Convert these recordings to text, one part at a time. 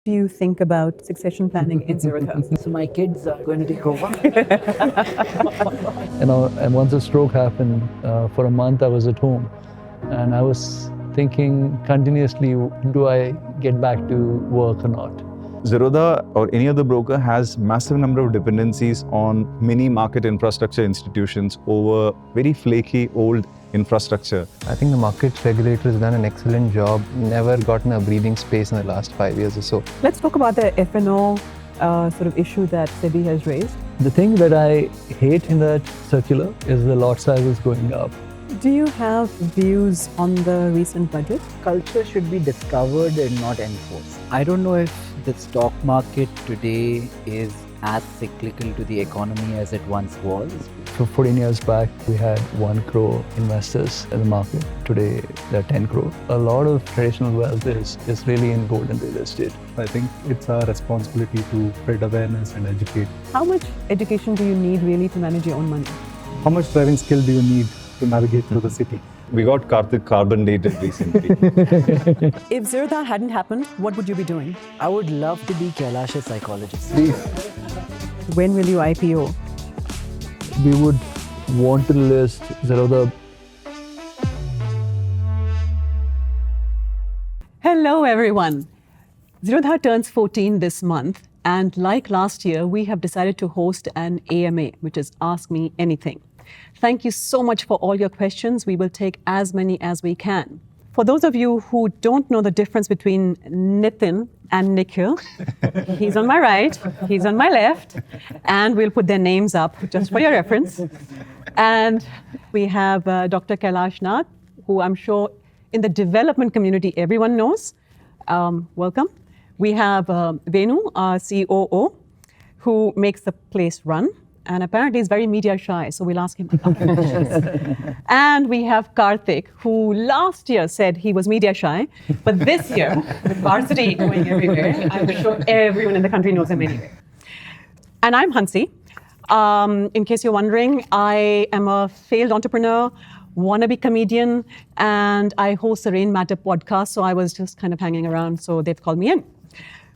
do you think about succession planning in Zerodha? So my kids are going to take over. And once the stroke happened, for a month I was at home, and I was thinking continuously, do I get back to work or not? Zerodha or any other broker has massive number of dependencies on many market infrastructure institutions over very flaky old infrastructure. I think the market regulator has done an excellent job, never gotten a breathing space in the last 5 years or so. Let's talk about the F&O sort of issue that SEBI has raised. The thing that I hate in that circular is the lot sizes going up. Do you have views on the recent budget? Culture should be discovered and not enforced. I don't know if the stock market today is as cyclical to the economy as it once was. So 14 years back, we had 1 crore investors in the market. Today, there are 10 crore. A lot of traditional wealth is really in gold and real estate. I think it's our responsibility to spread awareness and educate. How much education do you need really to manage your own money? How much driving skill do you need to navigate through the city? We got Karthik carbon dated recently. If Zerodha hadn't happened, what would you be doing? I would love to be Kailash's psychologist. When will you IPO? We would want to list Zerodha. Hello, everyone. Zerodha turns 14 this month, and like last year, we have decided to host an AMA, which is Ask Me Anything. Thank you so much for all your questions. We will take as many as we can. For those of you who don't know the difference between Nithin and Nikhil, he's on my right, he's on my left, and we'll put their names up just for your reference. And we have Dr. Kailash, who I'm sure in the development community everyone knows. Welcome. We have Venu, our COO, who makes the place run. And apparently he's very media shy, so we'll ask him a couple of questions. And we have Karthik, who last year said he was media shy, but this year, with Varsity going everywhere, I'm sure everyone in the country knows him anyway. And I'm Hansi. In case you're wondering, I am a failed entrepreneur, wannabe comedian, and I host the Rain Matter podcast, so I was just kind of hanging around, so they've called me in.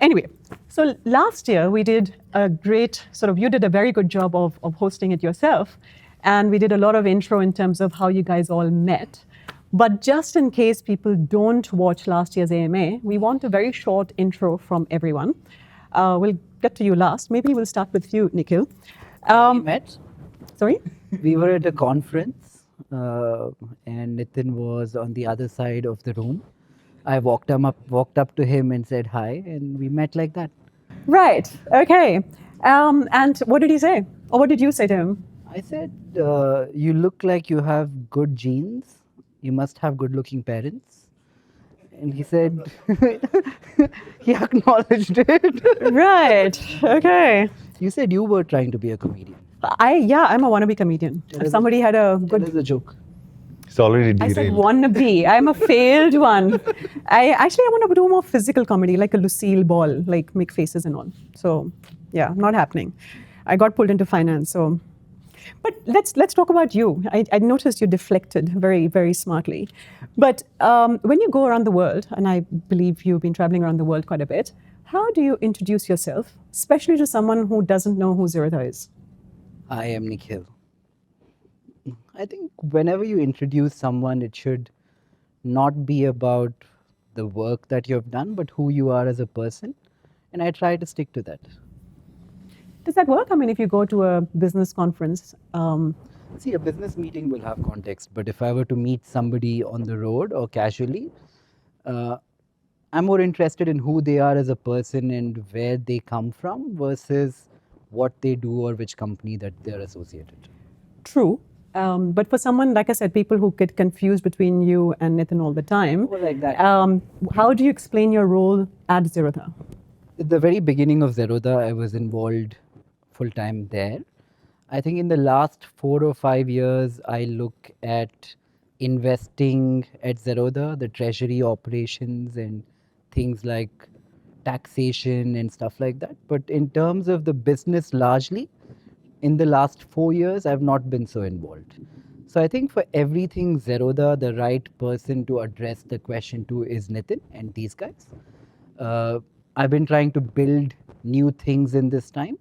Anyway, so last year we did a great you did a very good job of hosting it yourself. And we did a lot of intro in terms of how you guys all met. But just in case people don't watch last year's AMA, we want a very short intro from everyone. We'll get to you last. Maybe we'll start with you, Nikhil. We met. Sorry? We were at a conference and Nithin was on the other side of the room. I walked up to him and said hi, and we met like that. Right. Okay. And what did he say? Or what did you say to him? I said, you look like you have good genes. You must have good-looking parents. And he said, he acknowledged it. Right. Okay. You said you were trying to be a comedian. I'm a wannabe comedian. If somebody had a good... That is a joke. It's already I derailed. said wannabe. I'm a failed one. I want to do more physical comedy, like a Lucille Ball, like make faces and all. So, yeah, not happening. I got pulled into finance. So, but let's talk about you. I noticed you deflected very, very smartly. But when you go around the world, and I believe you've been traveling around the world quite a bit, how do you introduce yourself, especially to someone who doesn't know who Zerodha is? I am Nikhil. I think whenever you introduce someone, it should not be about the work that you have done, but who you are as a person. And I try to stick to that. Does that work? I mean, if you go to a business conference... See, a business meeting will have context, but if I were to meet somebody on the road or casually, I'm more interested in who they are as a person and where they come from versus what they do or which company that they're associated to. True. But for someone, like I said, people who get confused between you and Nithin all the time, like that. How do you explain your role at Zerodha? At the very beginning of Zerodha, I was involved full-time there. I think in the last 4 or 5 years, I look at investing at Zerodha, the treasury operations and things like taxation and stuff like that. But in terms of the business largely, in the last 4 years, I've not been so involved. So I think for everything Zerodha, the right person to address the question to is Nithin and these guys. I've been trying to build new things in this time,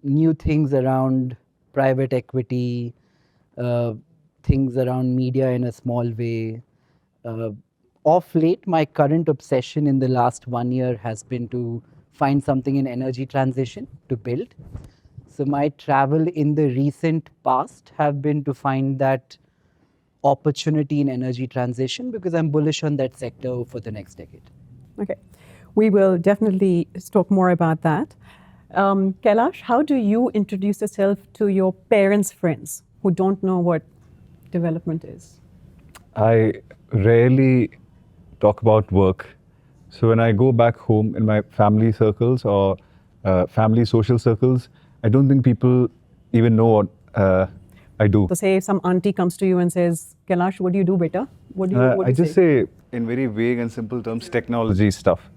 new things around private equity, things around media in a small way. Of late, my current obsession in the last 1 year has been to find something in energy transition to build. So my travel in the recent past have been to find that opportunity in energy transition because I'm bullish on that sector for the next decade. Okay. We will definitely talk more about that. Kailash, how do you introduce yourself to your parents' friends who don't know what development is? I rarely talk about work. So when I go back home in my family circles or family social circles, I don't think people even know what I do. So say if some auntie comes to you and says, Kailash, what do you do, beta? What do you I just say in very vague and simple terms, technology stuff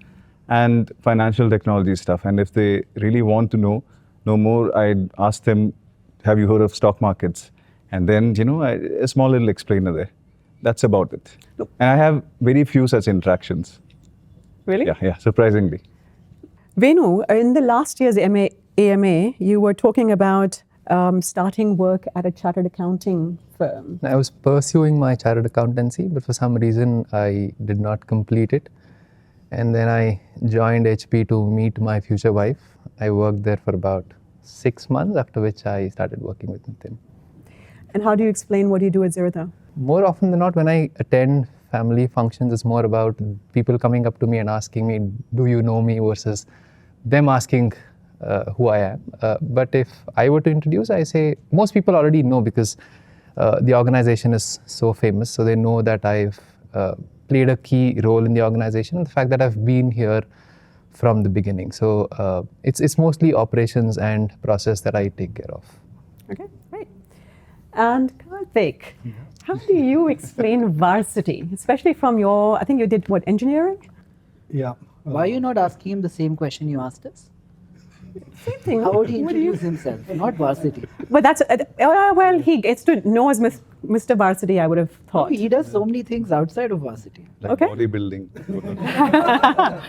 and financial technology stuff. And if they really want to know more, I'd ask them, have you heard of stock markets? And then, a small little explainer there. That's about it. And I have very few such interactions. Really? Yeah, surprisingly. Venu, in the last year's AMA, you were talking about starting work at a chartered accounting firm. I was pursuing my chartered accountancy, but for some reason I did not complete it. And then I joined HP to meet my future wife. I worked there for about 6 months, after which I started working with Nithin. And how do you explain what you do at Zerodha? More often than not, when I attend family functions, it's more about people coming up to me and asking me, do you know me, versus them asking who I am. But if I were to introduce, I say most people already know because the organization is so famous. So they know that I've played a key role in the organization, and the fact that I've been here from the beginning. So it's mostly operations and process that I take care of. Okay, great. And Karthik, how do you explain Varsity, especially from your, I think you did what, engineering? Yeah. Why are you not asking him the same question you asked us? Same thing. How would he What do you- introduce himself? Not Varsity. But that's, well, he gets to know as Mr. Varsity, I would have No, thought. he does so many things outside of Varsity. Like Okay. bodybuilding.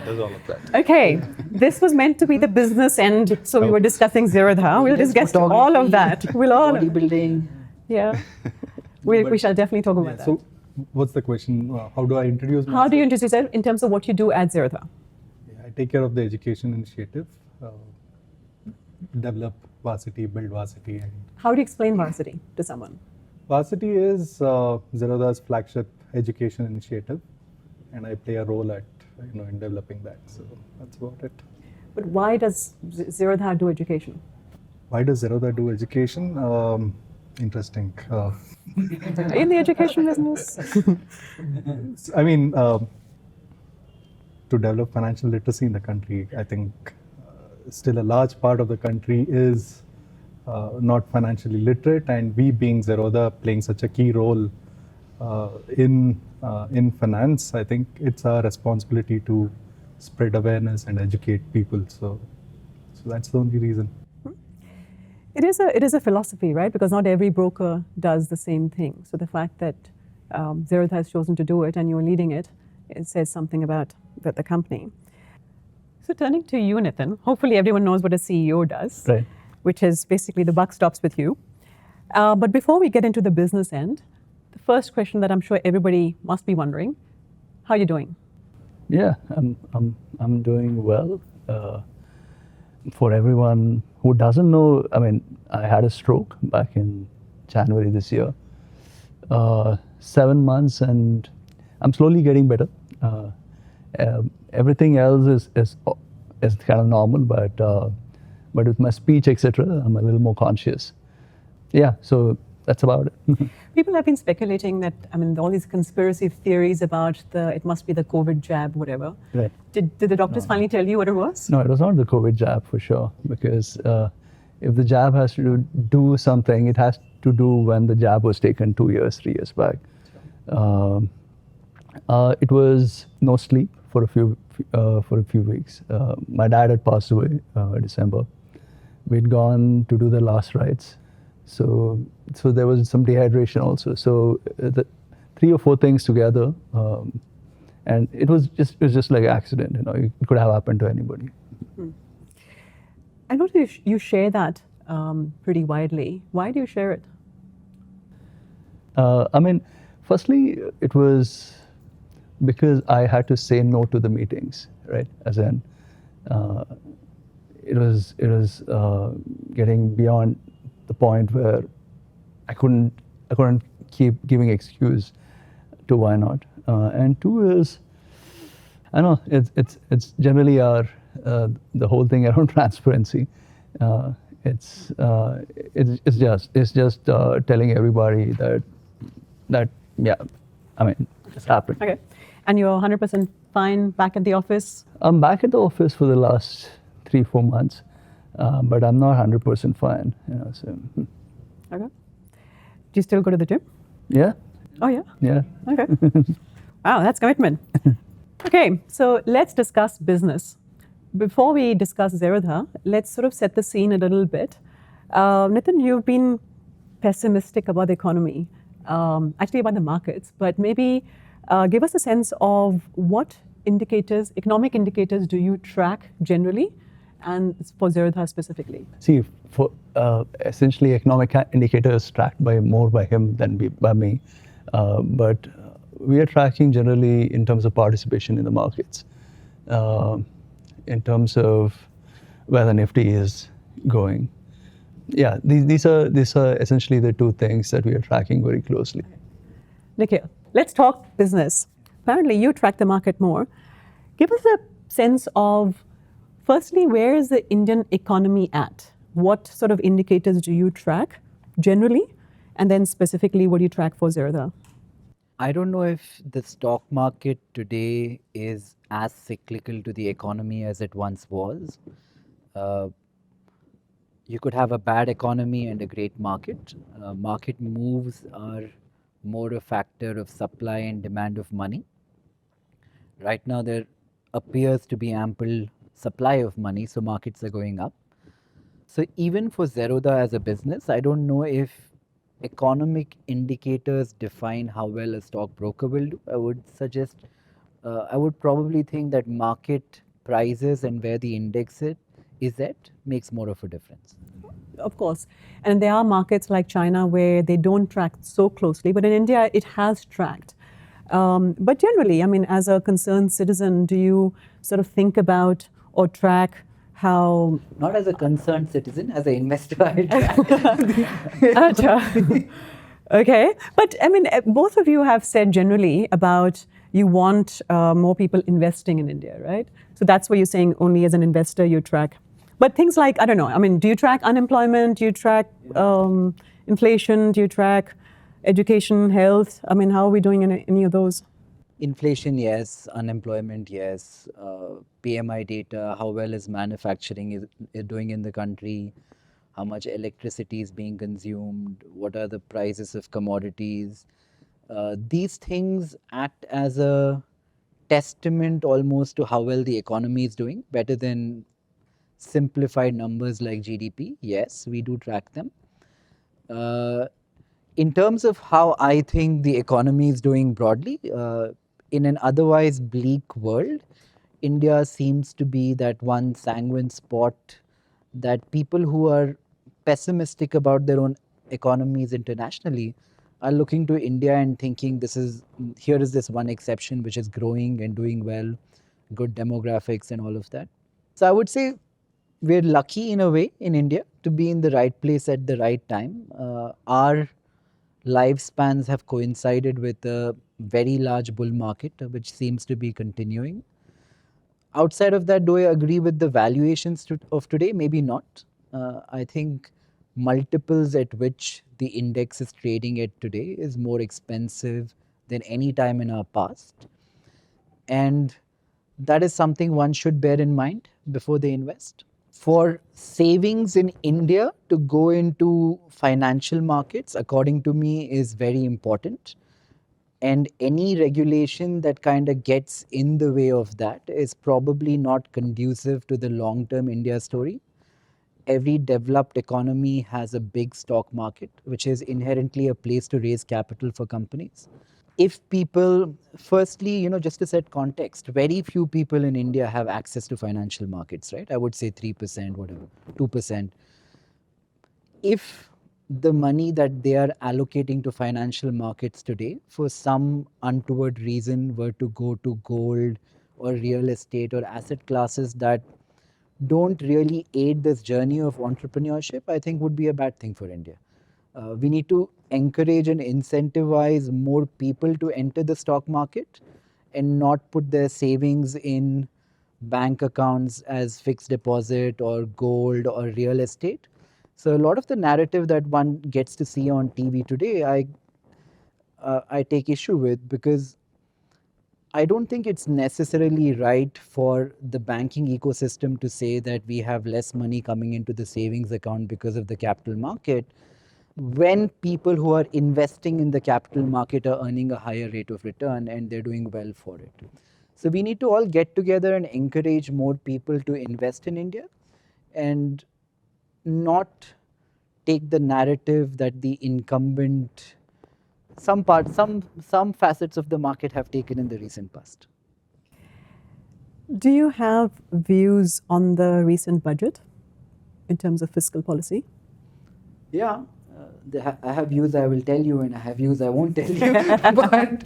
Does all of that. Okay, this was meant to be the business end, so we were discussing Zerodha. We'll discuss all of that. We'll all, Bodybuilding. yeah. We shall definitely talk about that. So, what's the question? How do I introduce myself? How do you introduce yourself in terms of what you do at Zerodha? I take care of the education initiative, develop Varsity, build Varsity. And How do you explain Varsity to someone? Varsity is Zerodha's flagship education initiative, and I play a role at in developing that. So that's about it. But why does Zerodha do education? Why does Zerodha do education? Interesting. Are you in the education business? I mean, to develop financial literacy in the country, I think still a large part of the country is not financially literate, and we being Zerodha playing such a key role in finance, I think it's our responsibility to spread awareness and educate people. So that's the only reason. It is a philosophy, right? Because not every broker does the same thing. So the fact that Zerodha has chosen to do it and you're leading it, it says something about the company. So turning to you, Nithin, hopefully everyone knows what a CEO does, Right. which is basically the buck stops with you. But before we get into the business end, the first question that I'm sure everybody must be wondering, how are you doing? Yeah, I'm doing well. For everyone who doesn't know, I mean, I had a stroke back in January this year. 7 months, and I'm slowly getting better. Everything else is kind of normal, but with my speech, etc., I'm a little more conscious. Yeah, so that's about it. People have been speculating that, I mean, all these conspiracy theories about it must be the COVID jab, whatever. Right. Did the doctors finally tell you what it was? No, it was not the COVID jab for sure, because if the jab has to do something, it has to do when the jab was taken 2 years, 3 years back. It was no sleep for a few weeks. My dad had passed away December. We'd gone to do the last rites, so there was some dehydration also. So the 3 or 4 things together, And it was just like an accident, you know, it could have happened to anybody. I noticed you share that pretty widely. Why do you share it? I mean, firstly, it was because I had to say no to the meetings, right? As in, it was getting beyond the point where I couldn't keep giving excuse to why not. And two is, I know it's generally our the whole thing around transparency. It's just telling everybody that yeah, I mean, it's happened. Okay. And you're 100% fine back at the office? I'm back at the office for the last 3-4 months, but I'm not 100% fine. You know, so Okay. Do you still go to the gym? yeah, Oh, yeah. yeah. Okay. Wow, that's commitment. Okay, so let's discuss business. Before we discuss Zerodha, let's sort of set the scene a little bit. Nithin, you've been pessimistic about the economy, actually about the markets, but maybe give us a sense of what indicators, economic indicators, do you track generally, and for Zerodha specifically? See, for essentially economic indicators tracked more by him than by me, but we are tracking generally in terms of participation in the markets, in terms of where the Nifty is going. Yeah, these are essentially the two things that we are tracking very closely. Nikhil, let's talk business. Apparently, you track the market more. Give us a sense of, firstly, where is the Indian economy at? What sort of indicators do you track generally? And then specifically, what do you track for Zerodha? I don't know if the stock market today is as cyclical to the economy as it once was. You could have a bad economy and a great market. Market moves are more a factor of supply and demand of money. Right now, there appears to be ample supply of money, so markets are going up. So even for Zerodha as a business, I don't know if economic indicators define how well a stockbroker will do. I would suggest, I would probably think that market prices and where the index is at makes more of a difference. Of course. And there are markets like China where they don't track so closely, but in India, it has tracked. But generally, I mean, as a concerned citizen, do you sort of think about or track how... Not as a concerned citizen, as an investor, I track. Okay. But I mean, both of you have said generally about you want more people investing in India, right? So that's what you're saying, only as an investor you track. But things like, I don't know, I mean, do you track unemployment? Do you track inflation? Do you track education, health? I mean, how are we doing in any of those? Inflation, yes. Unemployment, yes. PMI data, how well is manufacturing is doing in the country? How much electricity is being consumed? What are the prices of commodities? These things act as a testament almost to how well the economy is doing, better than simplified numbers like GDP. Yes, we do track them. In terms of how I think the economy is doing broadly, in an otherwise bleak world, India seems to be that one sanguine spot that people who are pessimistic about their own economies internationally are looking to India and thinking here is this one exception which is growing and doing well, good demographics and all of that. So I would say we're lucky in a way in India to be in the right place at the right time. Our lifespans have coincided with a very large bull market, which seems to be continuing. Outside of that, do I agree with the valuations of today? Maybe not. I think multiples at which the index is trading at today is more expensive than any time in our past. And that is something one should bear in mind before they invest. For savings in India to go into financial markets, according to me, is very important. And any regulation that kind of gets in the way of that is probably not conducive to the long-term India story. Every developed economy has a big stock market, which is inherently a place to raise capital for companies. if people, firstly, just to set context, very few people in India have access to financial markets, right? I would say 3%, whatever, 2%. If the money that they are allocating to financial markets today, for some untoward reason, were to go to gold or real estate or asset classes that don't really aid this journey of entrepreneurship, I think would be a bad thing for India. We need to encourage and incentivize more people to enter the stock market and not put their savings in bank accounts as fixed deposit or gold or real estate. So a lot of the narrative that one gets to see on TV today, I take issue with, because I don't think it's necessarily right for the banking ecosystem to say that we have less money coming into the savings account because of the capital market, when people who are investing in the capital market are earning a higher rate of return and they're doing well for it. So we need to all get together and encourage more people to invest in India, and not take the narrative that the incumbent, some facets of the market have taken in the recent past. Do you have views on the recent budget in terms of fiscal policy? Yeah, I have views I will tell you, and I have views I won't tell you. But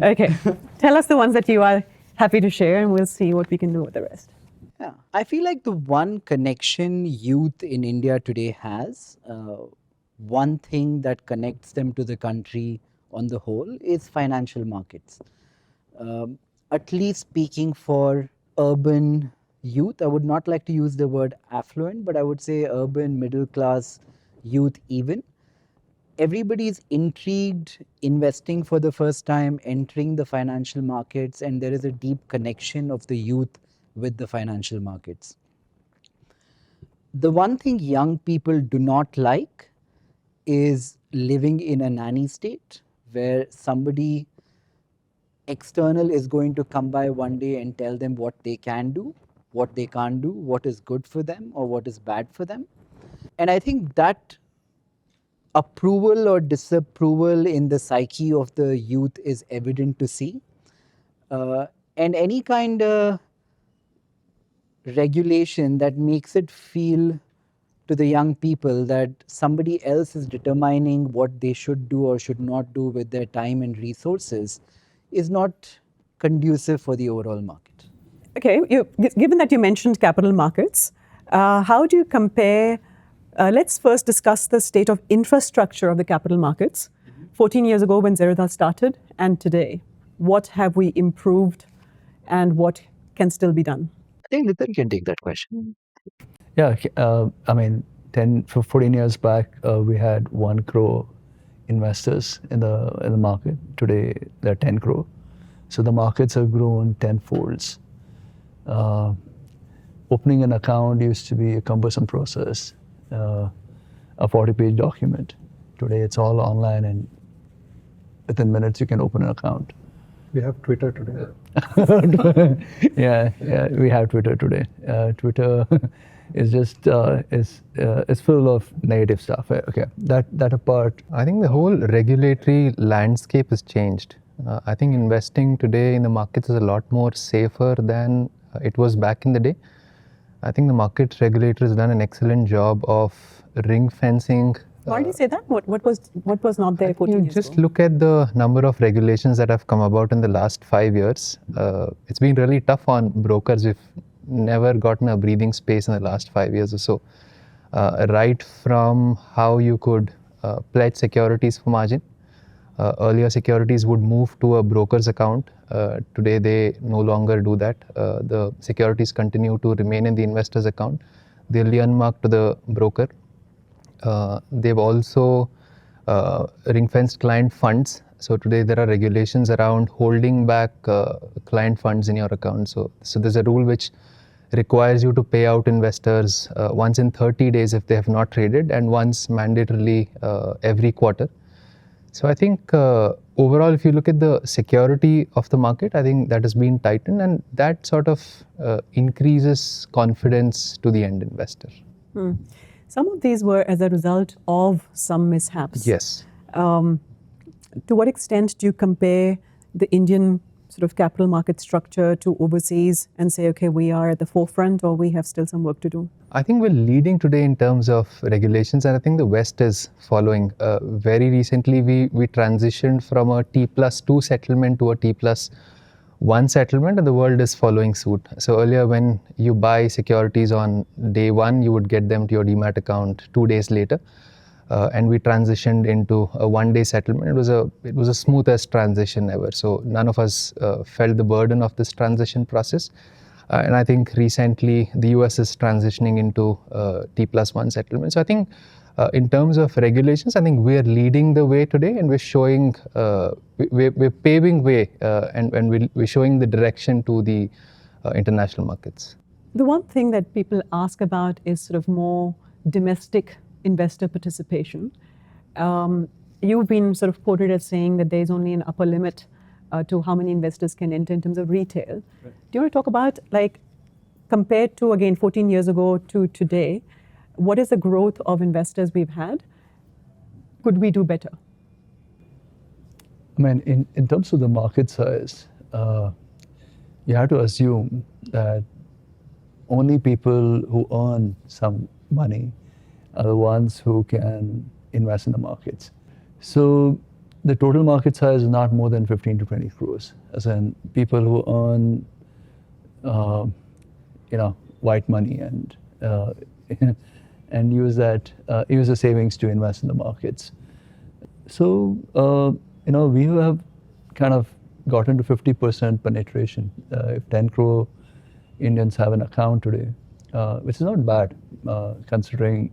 Okay, tell us the ones that you are happy to share, and we'll see what we can do with the rest. yeah, I feel like the one connection youth in India today has, one thing that connects them to the country on the whole, is financial markets. At least speaking for urban youth, I would not like to use the word affluent, but I would say urban middle class youth even. Everybody is intrigued, investing for the first time, entering the financial markets, and there is a deep connection of the youth with the financial markets. The one thing young people do not like is living in a nanny state, where somebody external is going to come by one day and tell them what they can do, what they can't do, what is good for them or what is bad for them. And I think that approval or disapproval in the psyche of the youth is evident to see. And any kind of regulation that makes it feel to the young people that somebody else is determining what they should do or should not do with their time and resources is not conducive for the overall market. Okay, given that you mentioned capital markets, how do you compare? Let's first discuss the state of infrastructure of the capital markets. 14 years ago when Zerodha started, and today, what have we improved and what can still be done? I think Nithin can take that question. Yeah, I mean, 14 years back, we had 1 crore investors in the market. Today, there are 10 crore. So the markets have grown 10-folds. Opening an account used to be a cumbersome process, a 40-page document. Today, it's all online, and within minutes, you can open an account. We have Twitter today. Yeah, we have Twitter today. Twitter is just is full of negative stuff. Okay, that apart. I think the whole regulatory landscape has changed. I think investing today in the markets is a lot more safer than it was back in the day. I think the market regulator has done an excellent job of ring fencing. Why do you say that? What was not there 14 You years just ago? look at the number of regulations that have come about in the last 5 years. It's been really tough on brokers. We've never gotten a breathing space in the last 5 years or so. Right from how you could pledge securities for margin. Earlier, securities would move to a broker's account. Today, they no longer do that. The securities continue to remain in the investor's account. They'll be unmarked to the broker. They've also ring-fenced client funds. So today there are regulations around holding back client funds in your account. So there's a rule which requires you to pay out investors once in 30 days if they have not traded, and once mandatorily every quarter. So I think overall, if you look at the security of the market, I think that has been tightened, and that sort of increases confidence to the end investor. Some of these were as a result of some mishaps. Yes. to what extent do you compare the Indian sort of capital market structure to overseas and say, okay, we are at the forefront or we have still some work to do? I think we're leading today in terms of regulations, and I think the West is following. Very recently, we transitioned from a T+2 settlement to a T+1 settlement, and the world is following suit. So earlier, when you buy securities on day one, you would get them to your demat account 2 days later. And we transitioned into a one-day settlement. It was a smoothest transition ever. So none of us felt the burden of this transition process. And I think recently the US is transitioning into T+1 settlement. So I think in terms of regulations, I think we're leading the way today, and we're showing, we're paving way, and we're showing the direction to the international markets. The one thing that people ask about is sort of more domestic investor participation. You've been sort of quoted as saying that there's only an upper limit to how many investors can enter in terms of retail. Right. Do you want to talk about, like, compared to, again, 14 years ago to today, what is the growth of investors we've had? Could we do better? I mean, in terms of the market size, you have to assume that only people who earn some money are the ones who can invest in the markets. So the total market size is not more than 15 to 20 crores, as in people who earn, white money and use the savings to invest in the markets. So we have kind of gotten to 50% penetration. If 10 crore Indians have an account today, which is not bad, considering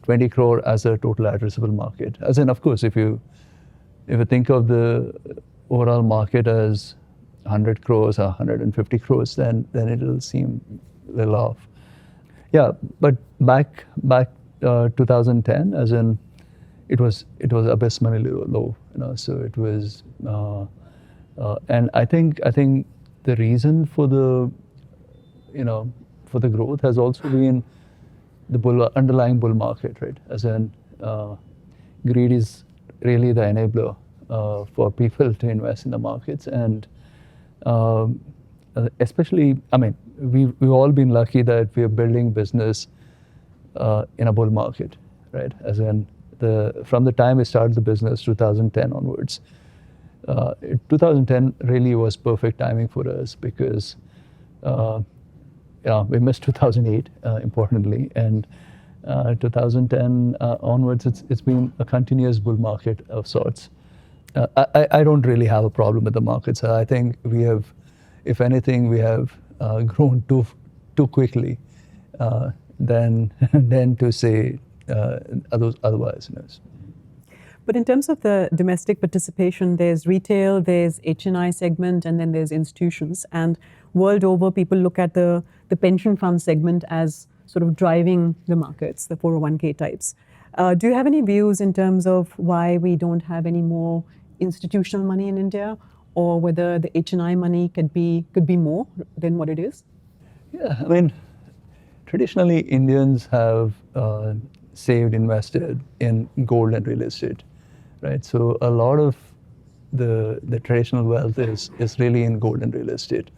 20 crore as a total addressable market. As in, of course, if you think of the overall market as 100 crores or 150 crores, then it'll seem a little off. Yeah, but back 2010, as in, it was abysmally low. So it was, and I think the reason for the growth has also been the underlying bull market, right? As in, greed is really the enabler for people to invest in the markets, and especially, I mean, we've all been lucky that we are building business in a bull market, right? As in, from the time we started the business, 2010 onwards, 2010 really was perfect timing for us because we missed 2008, importantly, and 2010 onwards, it's been a continuous bull market of sorts. I don't really have a problem with the markets. I think we have, if anything, we have grown too quickly than to say otherwise. But in terms of the domestic participation, there's retail, there's HNI segment, and then there's institutions. And world over, people look at the pension fund segment as sort of driving the markets, the 401k types. Do you have any views in terms of why we don't have any more institutional money in India, or whether the HNI money could be more than what it is? Yeah, I mean, traditionally Indians have saved, invested in gold and real estate, right? So a lot of the traditional wealth is really in gold and real estate,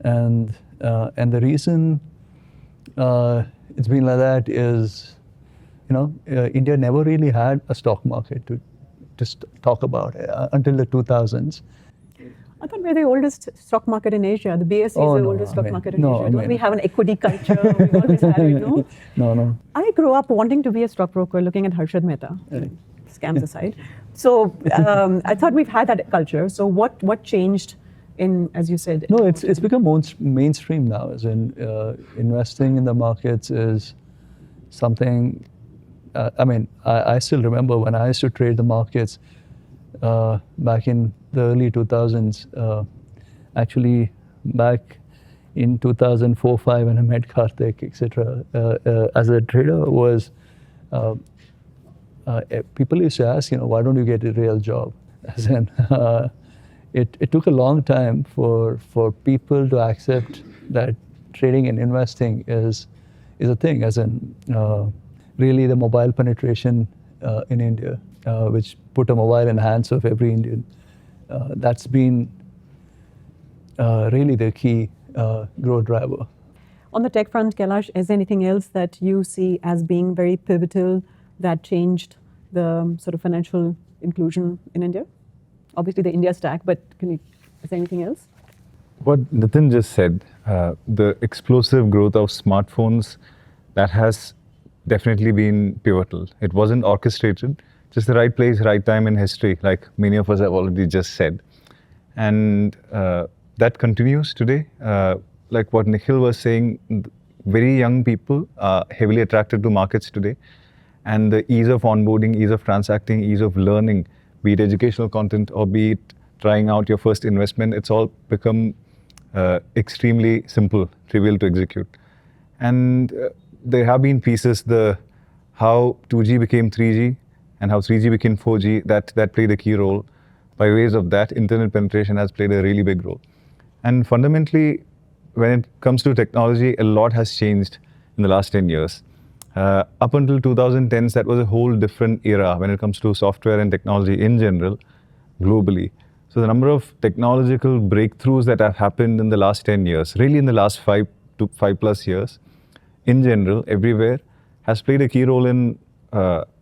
and the reason it's been like that is, India never really had a stock market to talk about until the 2000s. I thought we're the oldest stock market in Asia. The BSE is the oldest stock market in Asia. Don't we have an equity culture? We've always had it, no? No. I grew up wanting to be a stockbroker, looking at Harshad Mehta, scams aside. So I thought we've had that culture. So what changed in, as you said? No, it's become mainstream now. As in, investing in the markets is something. I still remember when I used to trade the markets back in the early 2000s. Actually, back in 2004-05, when I met Karthik, etc. As a trader, was people used to ask, why don't you get a real job? As in, it took a long time for people to accept that trading and investing is a thing. As in, really the mobile penetration in India which put a mobile in the hands of every Indian. That's been really the key growth driver. On the tech front, Kailash, is there anything else that you see as being very pivotal that changed the sort of financial inclusion in India? Obviously the India stack, but is there anything else? What Nithin just said, the explosive growth of smartphones, that has definitely been pivotal. It wasn't orchestrated, just the right place, right time in history, like many of us have already just said. And that continues today. Like what Nikhil was saying, very young people are heavily attracted to markets today. And the ease of onboarding, ease of transacting, ease of learning, be it educational content or be it trying out your first investment, it's all become extremely simple, trivial to execute. And there have been pieces, how 2G became 3G and how 3G became 4G, that played a key role. By ways of that, internet penetration has played a really big role. And fundamentally, when it comes to technology, a lot has changed in the last 10 years. Up until 2010s, that was a whole different era when it comes to software and technology in general, globally. So the number of technological breakthroughs that have happened in the last 10 years, really in the last 5 to 5+ years, in general, everywhere, has played a key role in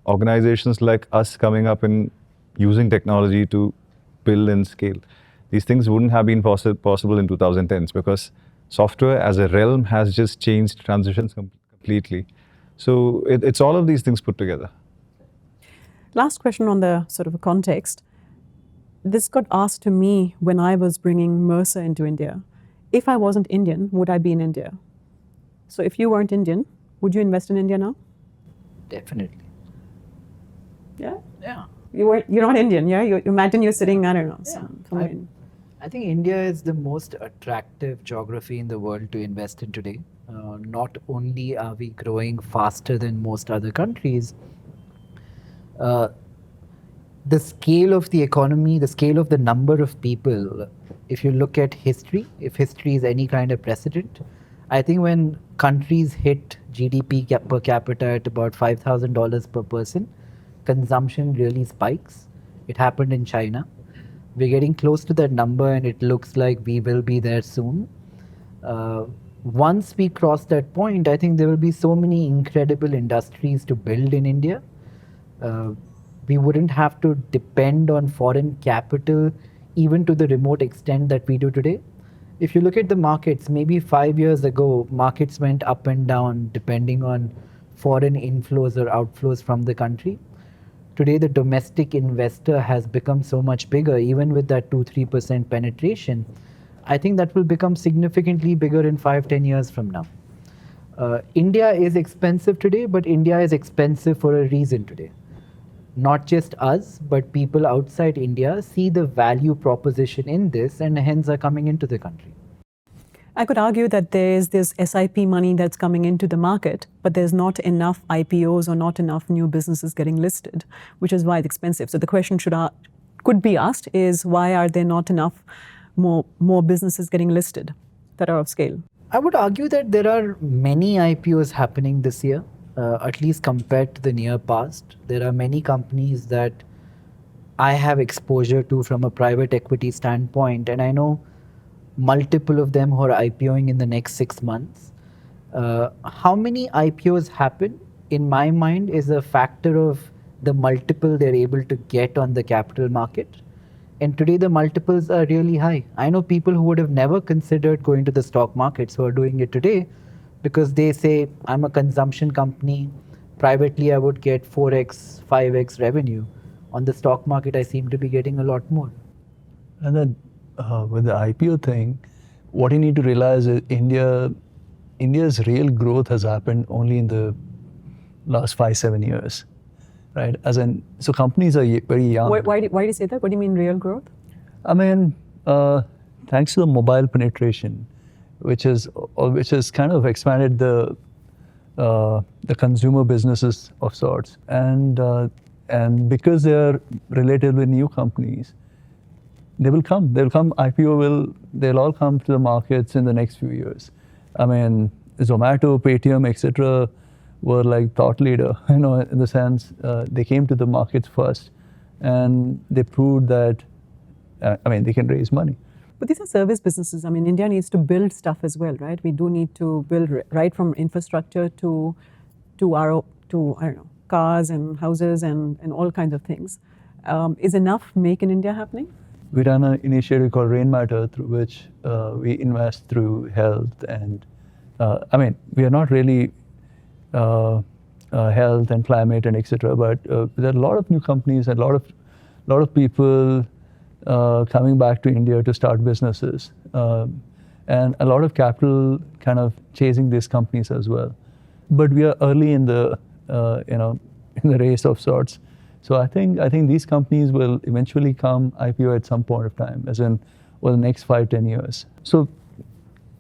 organizations like us coming up and using technology to build and scale. These things wouldn't have been possible in 2010s because software as a realm has just changed, transitions completely. So it's all of these things put together. Last question on the sort of a context. This got asked to me when I was bringing Mercer into India. If I wasn't Indian, would I be in India? So if you weren't Indian, would you invest in India now? Definitely. Yeah? Yeah. You're not Indian, yeah? You imagine you're sitting, I don't know, Yeah. somewhere in. I think India is the most attractive geography in the world to invest in today. Not only are we growing faster than most other countries, the scale of the economy, the scale of the number of people, if you look at history, if history is any kind of precedent, I think when countries hit GDP per capita at about $5,000 per person, consumption really spikes. It happened in China. We're getting close to that number and it looks like we will be there soon. Once we cross that point, I think there will be so many incredible industries to build in India. We wouldn't have to depend on foreign capital even to the remote extent that we do today. If you look at the markets, maybe 5 years ago, markets went up and down depending on foreign inflows or outflows from the country. Today, the domestic investor has become so much bigger, even with that 2-3% penetration. I think that will become significantly bigger in 5-10 years from now. India is expensive today, but India is expensive for a reason today. Not just us, but people outside India see the value proposition in this and hence are coming into the country. I could argue that there's this SIP money that's coming into the market, but there's not enough IPOs or not enough new businesses getting listed, which is why it's expensive. So the question could be asked is, why are there not enough more businesses getting listed that are of scale? I would argue that there are many IPOs happening this year, at least compared to the near past. There are many companies that I have exposure to from a private equity standpoint, and I know multiple of them who are IPOing in the next 6 months. How many IPOs happen, in my mind, is a factor of the multiple they're able to get on the capital market. And today the multiples are really high. I know people who would have never considered going to the stock markets who are doing it today because they say, I'm a consumption company. Privately, I would get 4x, 5x revenue. On the stock market, I seem to be getting a lot more. And then with the IPO thing, what you need to realize is India's real growth has happened only in the last 5-7 years, right? So companies are very young. Why do you say that? What do you mean real growth? I mean, thanks to the mobile penetration, which has kind of expanded the consumer businesses of sorts, and because they are relatively new companies, they'll come. They'll all come to the markets in the next few years. I mean, Zomato, Paytm, etc. were like thought leader, in the sense they came to the markets first. and they proved that, they can raise money. But these are service businesses. I mean, India needs to build stuff as well, right? We do need to build right from infrastructure to I don't know, cars and houses and all kinds of things. Is enough Make in India happening? We run an initiative called Matter, through which we invest through health and, we are not really health and climate and etc. But there are a lot of new companies and a lot of people coming back to India to start businesses, and a lot of capital kind of chasing these companies as well. But we are early in the in the race of sorts. So I think these companies will eventually come IPO at some point of time, as in over the next 5-10 years. So,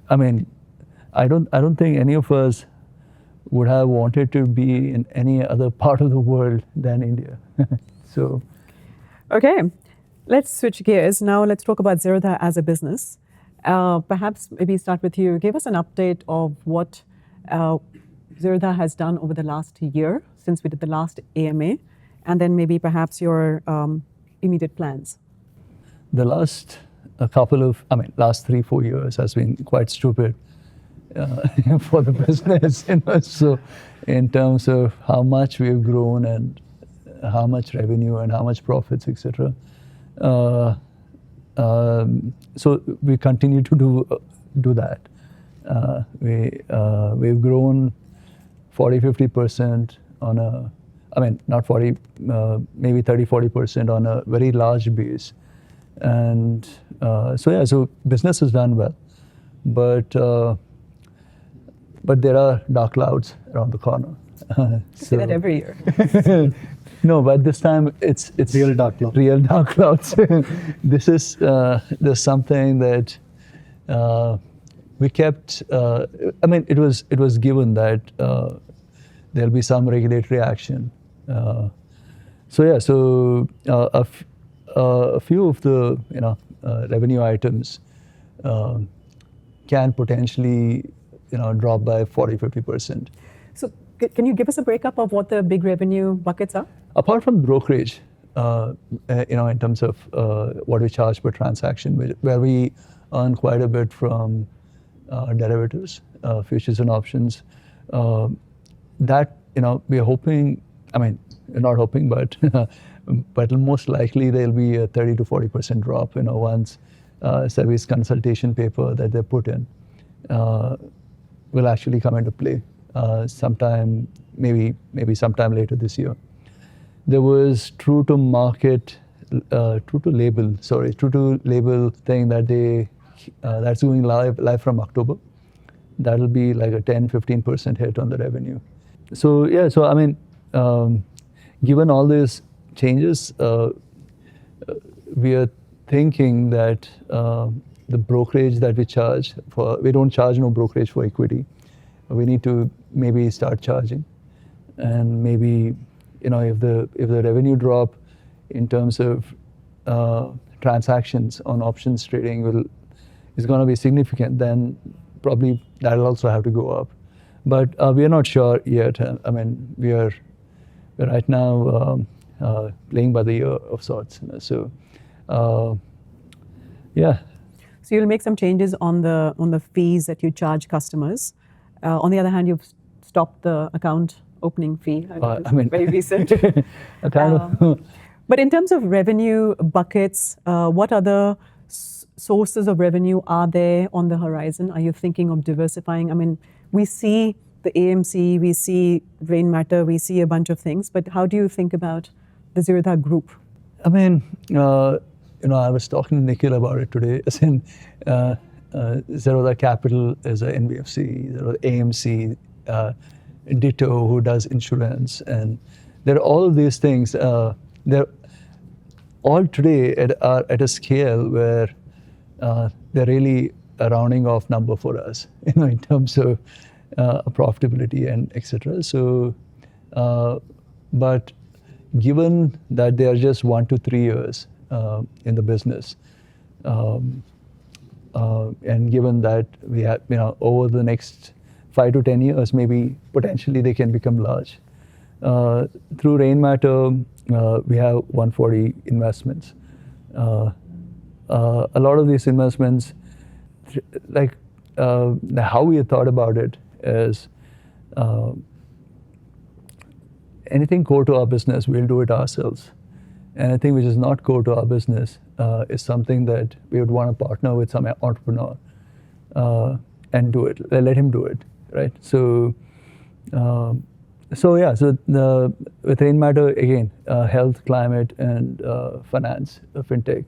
I don't think any of us would have wanted to be in any other part of the world than India. So, okay, let's switch gears. Now let's talk about Zerodha as a business. Perhaps maybe start with you. Give us an update of what Zerodha has done over the last year since we did the last AMA, and then maybe perhaps your immediate plans. The last last 3-4 years has been quite stupid for the business. So in terms of how much we've grown and how much revenue and how much profits, etc. So we continue to do that. We've grown 40-50% on a, not 40, maybe 30-40% on a very large base. And so business has done well, but there are dark clouds around the corner. Say that every year. No, but this time it's Real dark clouds. Real dark clouds. There's something that we kept. It was given that there'll be some regulatory action. A few of the revenue items can potentially drop by 40-50%. So can you give us a breakup of what the big revenue buckets are? Apart from brokerage, in terms of what we charge per transaction, where we earn quite a bit from derivatives, futures and options, that we are hoping. Not hoping, but most likely there'll be a 30-40% drop. Once service consultation paper that they put in will actually come into play sometime, maybe sometime later this year. There was true to label thing that that's going live from October. That'll be like a 10-15% hit on the revenue. So given all these changes, we are thinking that the brokerage that we charge we don't charge no brokerage for equity. We need to maybe start charging, and maybe if the revenue drop in terms of transactions on options trading is going to be significant, then probably that'll also have to go up. But we are not sure yet. We're right now playing by the ear of sorts. So, yeah. So you'll make some changes on the fees that you charge customers. On the other hand, you've stopped the account opening fee. Very recent. But in terms of revenue buckets, what other sources of revenue are there on the horizon? Are you thinking of diversifying? We see the AMC, we see Matter, we see a bunch of things, but how do you think about the Zerodha group? I was talking to Nikhil about it today. As in, Zerodha Capital is a NBFC, Zerodha AMC, Ditto, who does insurance, and there are all of these things. They're all today at a scale where they're really a rounding off number for us, in terms of profitability and etc. So, but given that they are just 1 to 3 years in the business, and given that we have, over the next 5 to 10 years, maybe potentially they can become large. Through Rainmatter, we have 140 investments. A lot of these investments, like how we had thought about it is anything core to our business, we'll do it ourselves. Anything which is not core to our business is something that we would want to partner with some entrepreneur and do it, let him do it, right? So with Rainmatter, again, health, climate, and finance, fintech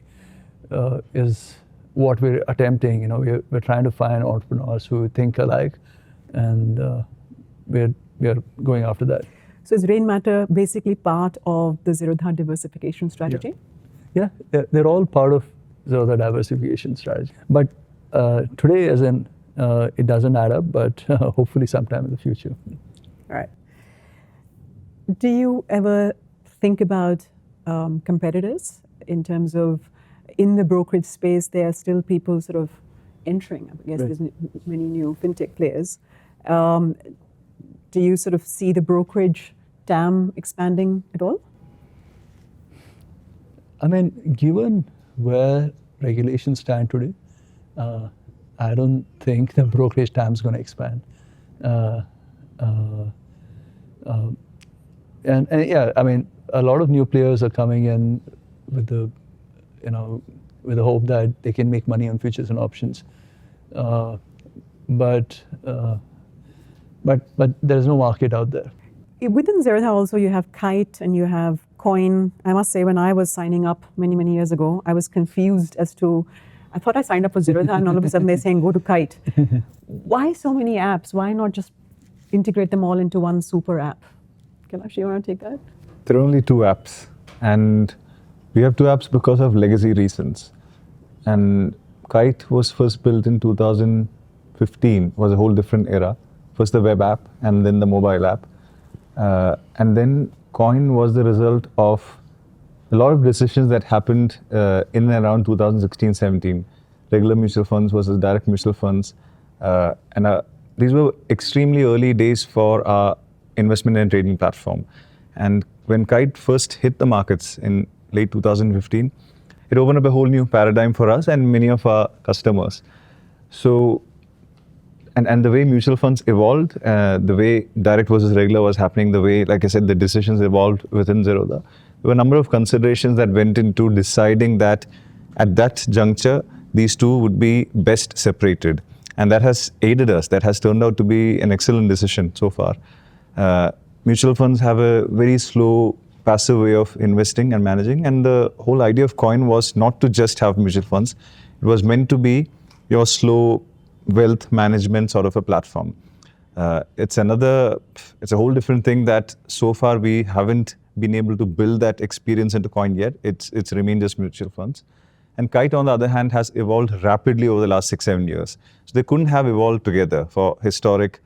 is what we're attempting. You know, we're trying to find entrepreneurs who think alike, and we're going after that. So is Rainmatter basically part of the Zerodha diversification strategy? Yeah, they're all part of Zerodha diversification strategy. But today, as in, it doesn't add up, but hopefully sometime in the future. All right. Do you ever think about competitors in terms of, in the brokerage space, there are still people sort of entering? I guess there's many new fintech players. Do you sort of see the brokerage TAM expanding at all? I mean, given where regulations stand today, I don't think the brokerage TAM is going to expand. And yeah, I mean, a lot of new players are coming in with the, with the hope that they can make money on futures and options. But there's no market out there. Within Zerodha also you have Kite and you have Coin. I must say, when I was signing up many years ago, I was confused as to, I thought I signed up for Zerodha and all of a sudden they're saying go to Kite. Why so many apps? Why not just integrate them all into one super app? Kailash, you want to take that? There are only 2 apps, and we have 2 apps because of legacy reasons. And Kite was first built in 2015, was a whole different era. First the web app and then the mobile app. And then Coin was the result of a lot of decisions that happened in and around 2016-17. Regular mutual funds versus direct mutual funds. These were extremely early days for our investment and trading platform. And when Kite first hit the markets in late 2015, it opened up a whole new paradigm for us and many of our customers. So, and the way mutual funds evolved, the way direct versus regular was happening, the way, like I said, the decisions evolved within Zerodha. There were a number of considerations that went into deciding that at that juncture, these two would be best separated. And that has aided us. That has turned out to be an excellent decision so far. Mutual funds have a very slow, passive way of investing and managing. And the whole idea of Coin was not to just have mutual funds. It was meant to be your slow wealth management sort of a platform. It's a whole different thing that so far we haven't been able to build that experience into Coin yet. It's remained just mutual funds. And Kite, on the other hand, has evolved rapidly over the last 6-7 years. So they couldn't have evolved together for historic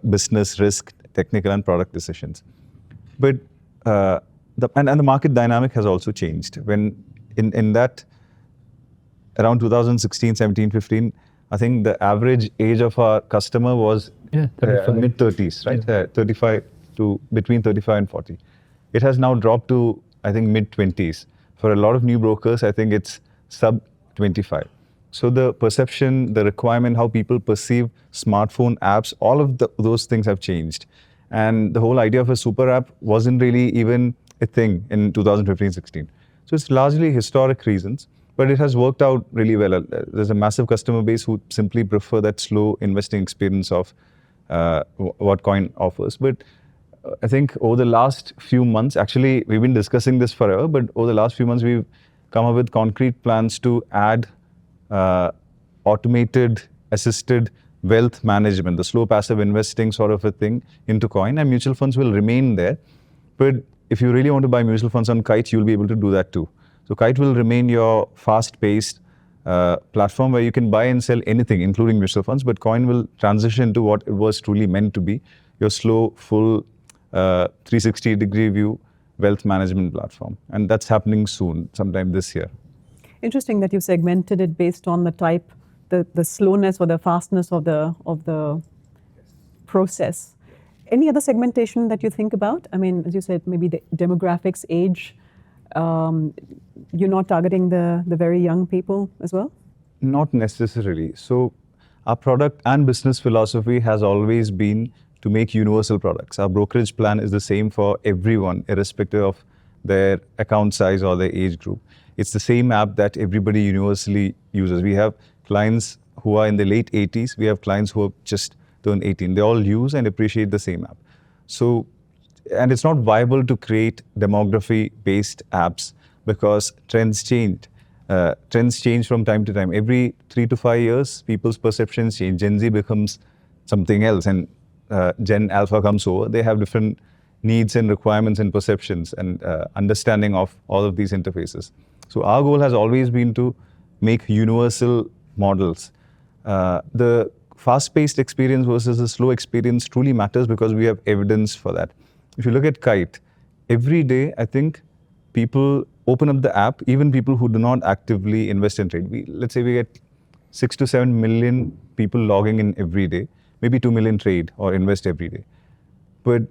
business, risk, technical and product decisions. But the market dynamic has also changed. When in that around 2016, 17, 15, I think the average age of our customer was mid-30s, right? Yeah. 35 to between 35 and 40. It has now dropped to, I think, mid-20s. For a lot of new brokers, I think it's sub-25. So the perception, the requirement, how people perceive smartphone apps, all of those things have changed. And the whole idea of a super app wasn't really even a thing in 2015-16. So it's largely historic reasons, but it has worked out really well. There's a massive customer base who simply prefer that slow investing experience of what Coin offers. But I think over the last few months, actually, we've been discussing this forever, but over the last few months, we've come up with concrete plans to add automated, assisted wealth management, the slow passive investing sort of a thing into Coin, and mutual funds will remain there. But if you really want to buy mutual funds on Kite, you'll be able to do that too. So Kite will remain your fast-paced platform where you can buy and sell anything, including mutual funds, but Coin will transition to what it was truly meant to be, your slow, full 360-degree view wealth management platform. And that's happening soon, sometime this year. Interesting that you've segmented it based on the type, the slowness or the fastness of the process. Any other segmentation that you think about? I mean, as you said, maybe the demographics, age. You're not targeting the very young people as well? Not necessarily. So our product and business philosophy has always been to make universal products. Our brokerage plan is the same for everyone, irrespective of their account size or their age group. It's the same app that everybody universally uses. We have clients who are in the late 80s. We have clients who have just turned 18. They all use and appreciate the same app. So, and it's not viable to create demography-based apps because trends change. Trends change from time to time. Every 3 to 5 years, people's perceptions change. Gen Z becomes something else, and Gen Alpha comes over. They have different needs and requirements and perceptions and understanding of all of these interfaces. So our goal has always been to make universal models. The fast-paced experience versus the slow experience truly matters because we have evidence for that. If you look at Kite, every day, I think people open up the app, even people who do not actively invest and trade. Let's say we get 6 to 7 million people logging in every day, maybe 2 million trade or invest every day. But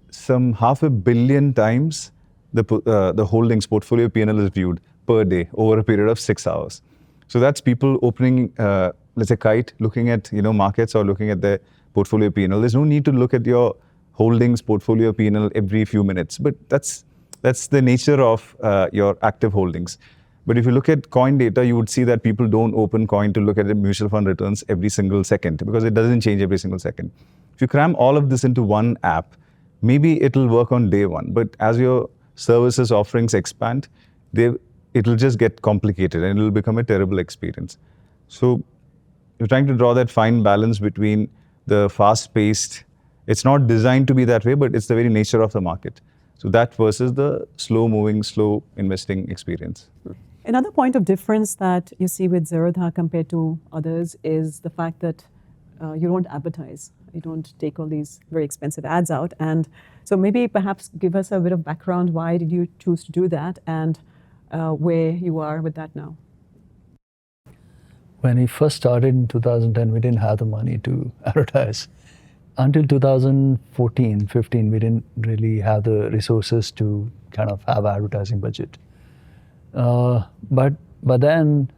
some 500 million times the holdings portfolio P&L is viewed per day over a period of 6 hours. So that's people opening, let's say Kite, looking at markets or looking at their portfolio P&L. There's no need to look at your holdings portfolio P&L every few minutes, but that's the nature of your active holdings. But if you look at coin data, you would see that people don't open coin to look at the mutual fund returns every single second because it doesn't change every single second. If you cram all of this into one app, maybe it'll work on day one, but as your services offerings expand, it'll just get complicated and it'll become a terrible experience. So you're trying to draw that fine balance between the fast-paced, it's not designed to be that way, but it's the very nature of the market. So that versus the slow-moving, slow investing experience. Another point of difference that you see with Zerodha compared to others is the fact that you don't advertise. You don't take all these very expensive ads out. And so maybe perhaps give us a bit of background. Why did you choose to do that and where you are with that now? When we first started in 2010, we didn't have the money to advertise. Until 2014, 15, we didn't really have the resources to kind of have advertising budget. But then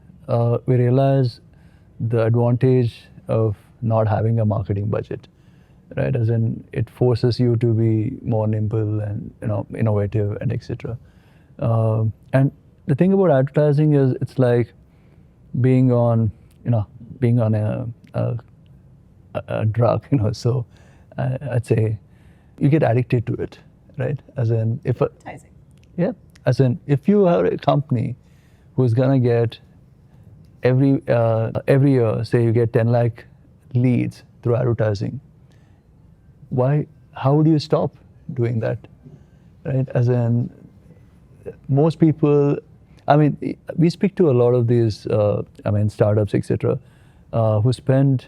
we realized the advantage of not having a marketing budget, right? As in, it forces you to be more nimble and innovative and etc. And the thing about advertising is it's like being on a drug, So I'd say you get addicted to it, right? As in, Advertising. Yeah, as in, if you have a company who's gonna get every year, say you get 10 lakh leads through advertising, how do you stop doing that, right? As in, most people, we speak to a lot of these, startups, etc., who spend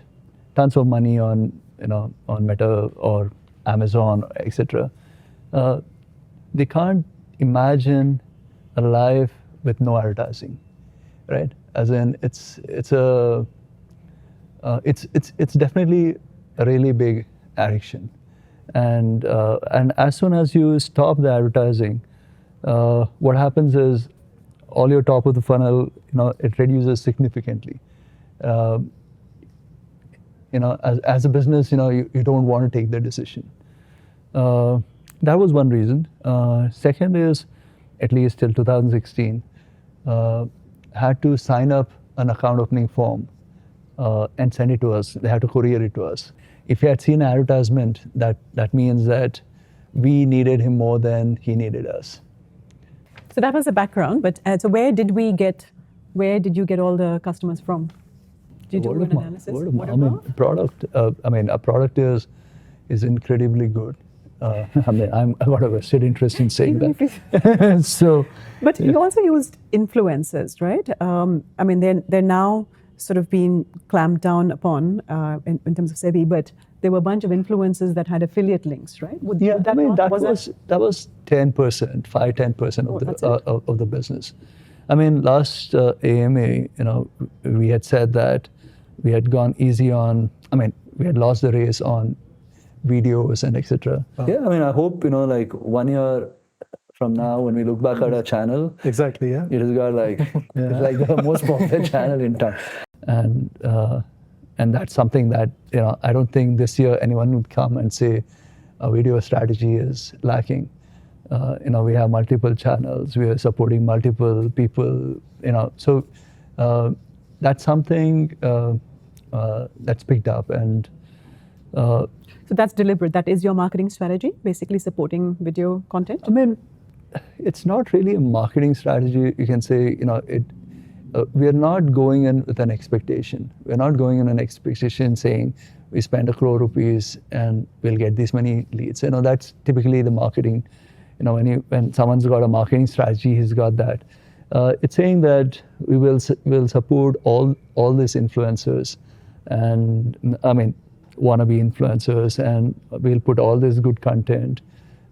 tons of money on Meta or Amazon, etc. They can't imagine a life with no advertising, right? As in, it's definitely a really big addiction, and as soon as you stop the advertising, what happens is all your top of the funnel, it reduces significantly. As a business, you don't want to take the decision. That was one reason. Second is, at least till 2016, had to sign up an account opening form and send it to us. They had to courier it to us. If he had seen an advertisement, that means that we needed him more than he needed us. So that was the background. But so where did you get all the customers from? Did you do an analysis? Word of mouth. Our product is incredibly good. I've got a vested interest in saying that. So, but you also used influencers, right? They're now sort of being clamped down upon in terms of SEBI, but there were a bunch of influencers that had affiliate links, right? That was 10%, 5-10% of the business. Last AMA, we had said that we had gone easy on. We had lost the race on videos and etc. Yeah, I mean, I hope, like 1 year from now, when we look back at our channel, Exactly, yeah. it has got like, it's like the most popular channel in town. And that's something that I don't think this year anyone would come and say a video strategy is lacking. We have multiple channels, we are supporting multiple people, so that's something that's picked up. And So that's deliberate. That is your marketing strategy, basically supporting video content? I mean, it's not really a marketing strategy. You can say, we are not going in with an expectation. We're not going in an expectation saying we spend 1 crore rupees and we'll get these many leads. That's typically the marketing. When someone's got a marketing strategy, he's got that. It's saying that we will support all these influencers, and wannabe influencers, and we'll put all this good content.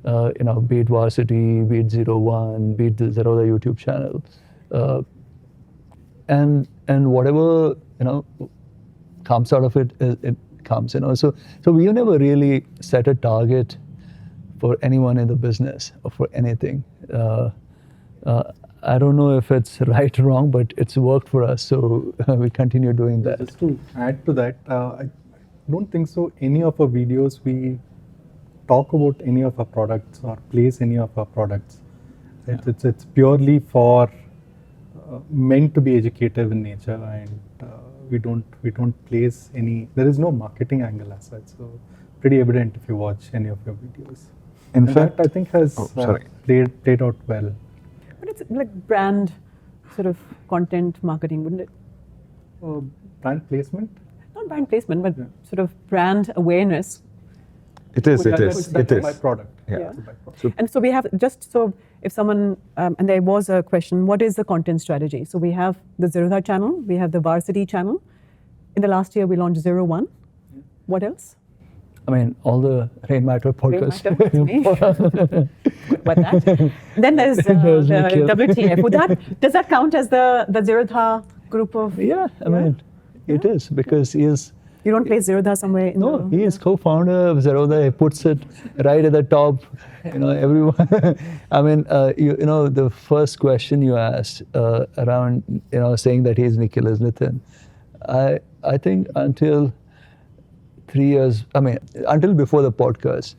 Be it Varsity, be it 01, be it the Zerodha YouTube channel. And whatever comes out of it, it comes. So we never really set a target for anyone in the business or for anything. I don't know if it's right or wrong, but it's worked for us, so we continue doing that. Just to add to that, I don't think so any of our videos we talk about any of our products or place any of our products. It's purely for meant to be educative in nature, and we don't place any. There is no marketing angle as such. So pretty evident if you watch any of your videos. In And fact, that I think has played out well. But it's like brand sort of content marketing, wouldn't it? Brand placement. Not brand placement, but sort of brand awareness. it is. That's It is. my product. Yeah. Yeah. It's a byproduct. And so we have, just so if someone, and there was a question, what is the content strategy? So we have the Zerodha channel, we have the Varsity channel. In the last year, we launched 01. What else? All the Rainmatter podcasts. What that? Then there's the Nikhil. WTF. Does that count as the Zerodha group of? Yeah, it is, because he is. You don't place Zerodha somewhere in No, the, he is co-founder of Zerodha. He puts it right at the top. Everyone. The first question you asked around, saying that he's Nikhil is Nithin. I think until 3 years, until before the podcast,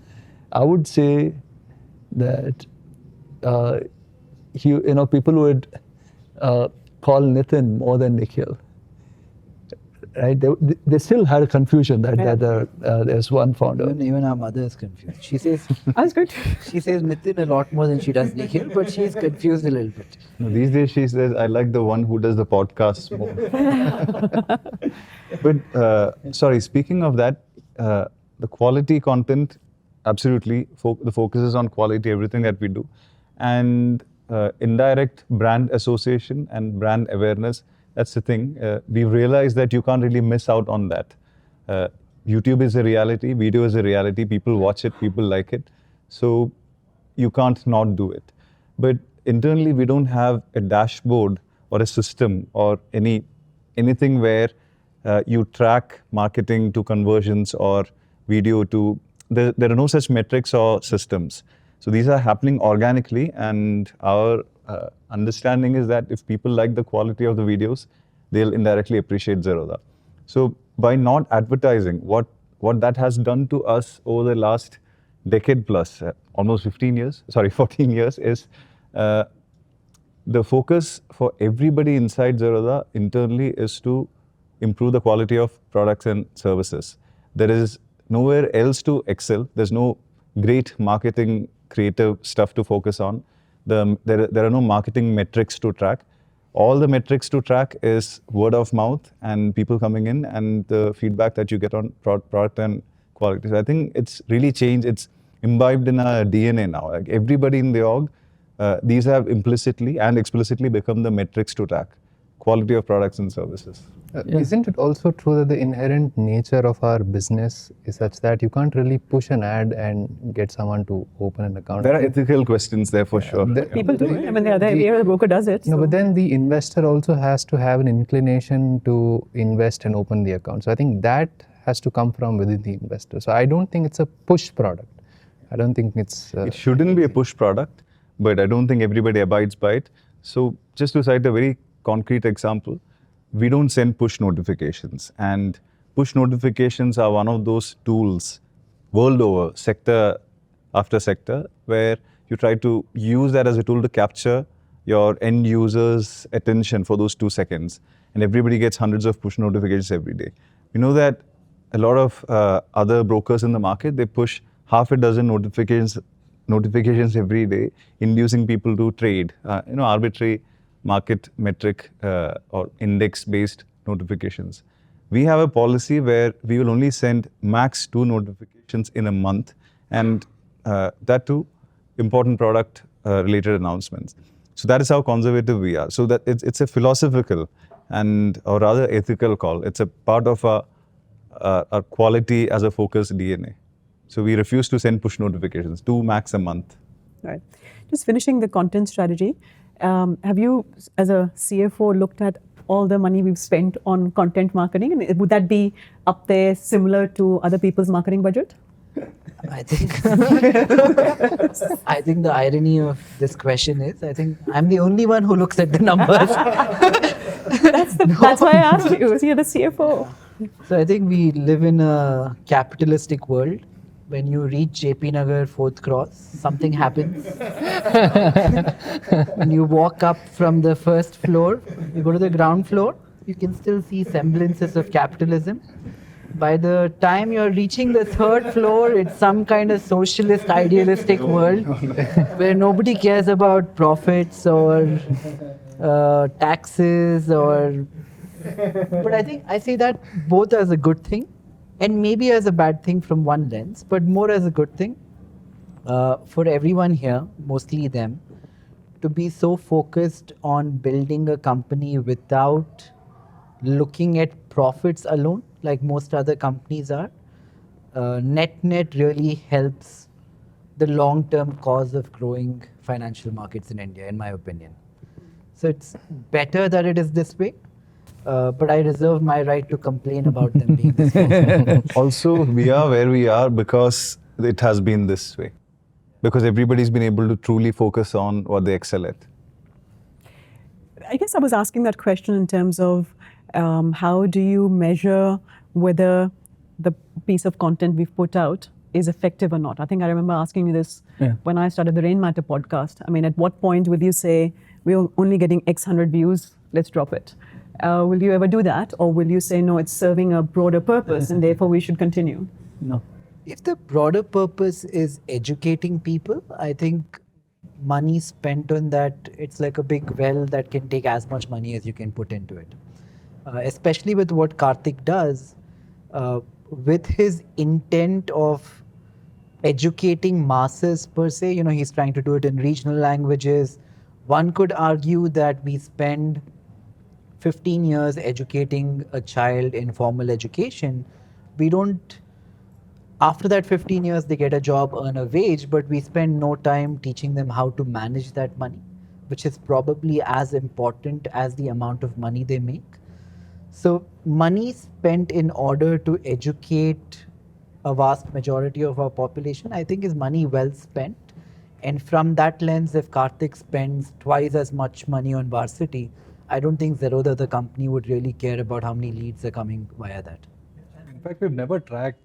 I would say that people would call Nithin more than Nikhil. Right? They still had a confusion that there's one founder. Even our mother is confused. She says That's good. she says Nithin a lot more than she does Nikhil, but she's confused a little bit. No, these days she says, I like the one who does the podcasts more. But sorry, speaking of that, the quality content, absolutely, the focus is on quality, everything that we do. And indirect brand association and brand awareness, that's the thing. We've realized that you can't really miss out on that. YouTube is a reality, video is a reality, people watch it, people like it. So you can't not do it. But internally, we don't have a dashboard or a system or anything where you track marketing to conversions or video to, there are no such metrics or systems. So these are happening organically, and our understanding is that if people like the quality of the videos, they'll indirectly appreciate Zerodha. So by not advertising, what that has done to us over the last decade plus, almost 14 years, is the focus for everybody inside Zerodha internally is to improve the quality of products and services. There is nowhere else to excel. There's no great marketing creative stuff to focus on. There are no marketing metrics to track. All the metrics to track is word of mouth and people coming in and the feedback that you get on product and quality. So I think it's really changed. It's imbibed in our DNA now. Like everybody in the org, these have implicitly and explicitly become the metrics to track. Quality of products and services. Isn't it also true that the inherent nature of our business is such that you can't really push an ad and get someone to open an account? There are ethical questions there for sure. People do it. The broker does it. No, but then the investor also has to have an inclination to invest and open the account. So I think that has to come from within the investor. So I don't think it's a push product. I don't think it's... it shouldn't be a push product, but I don't think everybody abides by it. So just to cite a very concrete example, we don't send push notifications, and push notifications are one of those tools world over, sector after sector, where you try to use that as a tool to capture your end user's attention for those 2 seconds. And everybody gets hundreds of push notifications every day. You know that a lot of other brokers in the market, they push half a dozen notifications every day, inducing people to trade, arbitrary market metric or index-based notifications. We have a policy where we will only send max 2 notifications in a month, and that too, important product related announcements. So that is how conservative we are. So that it's a philosophical or rather ethical call. It's a part of our quality as a focused DNA. So we refuse to send push notifications, 2 max a month. Right. Just finishing the content strategy. Have you, as a CFO, looked at all the money we've spent on content marketing? And would that be up there similar to other people's marketing budget? I think I think the irony of this question is, I think I'm the only one who looks at the numbers. That's why I asked you. You're the CFO. So I think we live in a capitalistic world. When you reach JP Nagar 4th Cross, something happens. When you walk up from the first floor, you go to the ground floor, you can still see semblances of capitalism. By the time you're reaching the 3rd floor, it's some kind of socialist, idealistic world where nobody cares about profits or taxes But I think I see that both as a good thing and maybe as a bad thing from one lens, but more as a good thing for everyone here, mostly them, to be so focused on building a company without looking at profits alone, like most other companies are. Net really helps the long-term cause of growing financial markets in India, in my opinion. So it's better that it is this way. But I reserve my right to complain about them being this way. Also, we are where we are because it has been this way. Because everybody's been able to truly focus on what they excel at. I guess I was asking that question in terms of how do you measure whether the piece of content we've put out is effective or not? I think I remember asking you this when I started the Rain Matter podcast. I mean, at what point will you say, we're only getting X hundred views, let's drop it? Will you ever do that? Or will you say, no, it's serving a broader purpose and therefore we should continue? No. If the broader purpose is educating people, I think money spent on that, it's like a big well that can take as much money as you can put into it. Especially with what Karthik does, with his intent of educating masses per se, he's trying to do it in regional languages. One could argue that we spend 15 years educating a child in formal education. We don't, after that 15 years, they get a job, earn a wage, but we spend no time teaching them how to manage that money, which is probably as important as the amount of money they make. So money spent in order to educate a vast majority of our population, I think is money well spent. And from that lens, if Karthik spends twice as much money on Varsity, I don't think Zerodha, the company, would really care about how many leads are coming via that. In fact, we've never tracked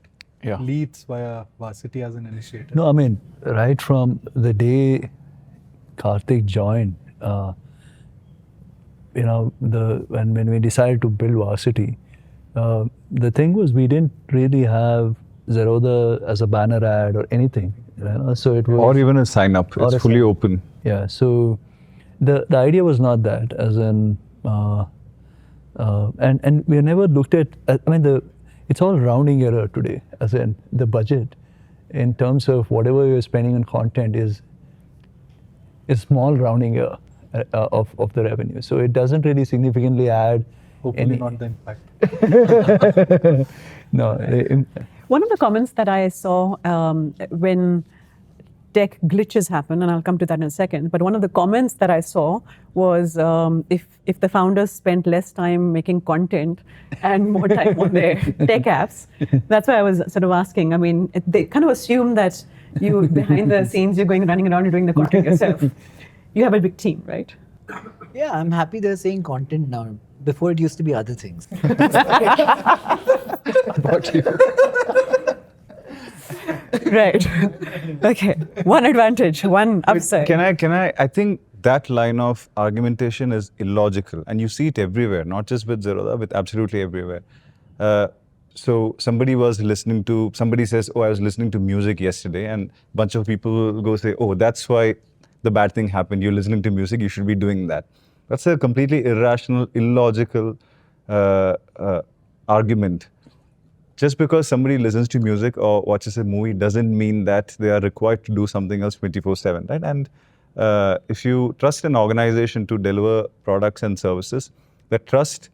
leads via Varsity as an initiative. No, I mean, right from the day Karthik joined, when we decided to build Varsity, the thing was we didn't really have Zerodha as a banner ad or anything. So it was, or even a sign up. It's fully open. Yeah. So the idea was not that, as in, and we never looked at. I mean, it's all rounding error today, as in the budget, in terms of whatever you're spending on content is small rounding error of the revenue. So it doesn't really significantly add. Hopefully not the impact. No. One of the comments that I saw when tech glitches happen, and I'll come to that in a second. But one of the comments that I saw was if the founders spent less time making content and more time on their tech apps. That's why I was sort of asking. I mean, they kind of assume that you, behind the scenes, you're running around and doing the content yourself. You have a big team, right? Yeah, I'm happy they're saying content now. Before it used to be other things. Right. Okay. One advantage, one upside. Can I? I think that line of argumentation is illogical, and you see it everywhere, not just with Zerodha, with absolutely everywhere. So somebody says, oh, I was listening to music yesterday, and a bunch of people will go say, oh, that's why the bad thing happened. You're listening to music, you should be doing that. That's a completely irrational, illogical argument. Just because somebody listens to music or watches a movie doesn't mean that they are required to do something else 24/7, right? And if you trust an organization to deliver products and services, that trust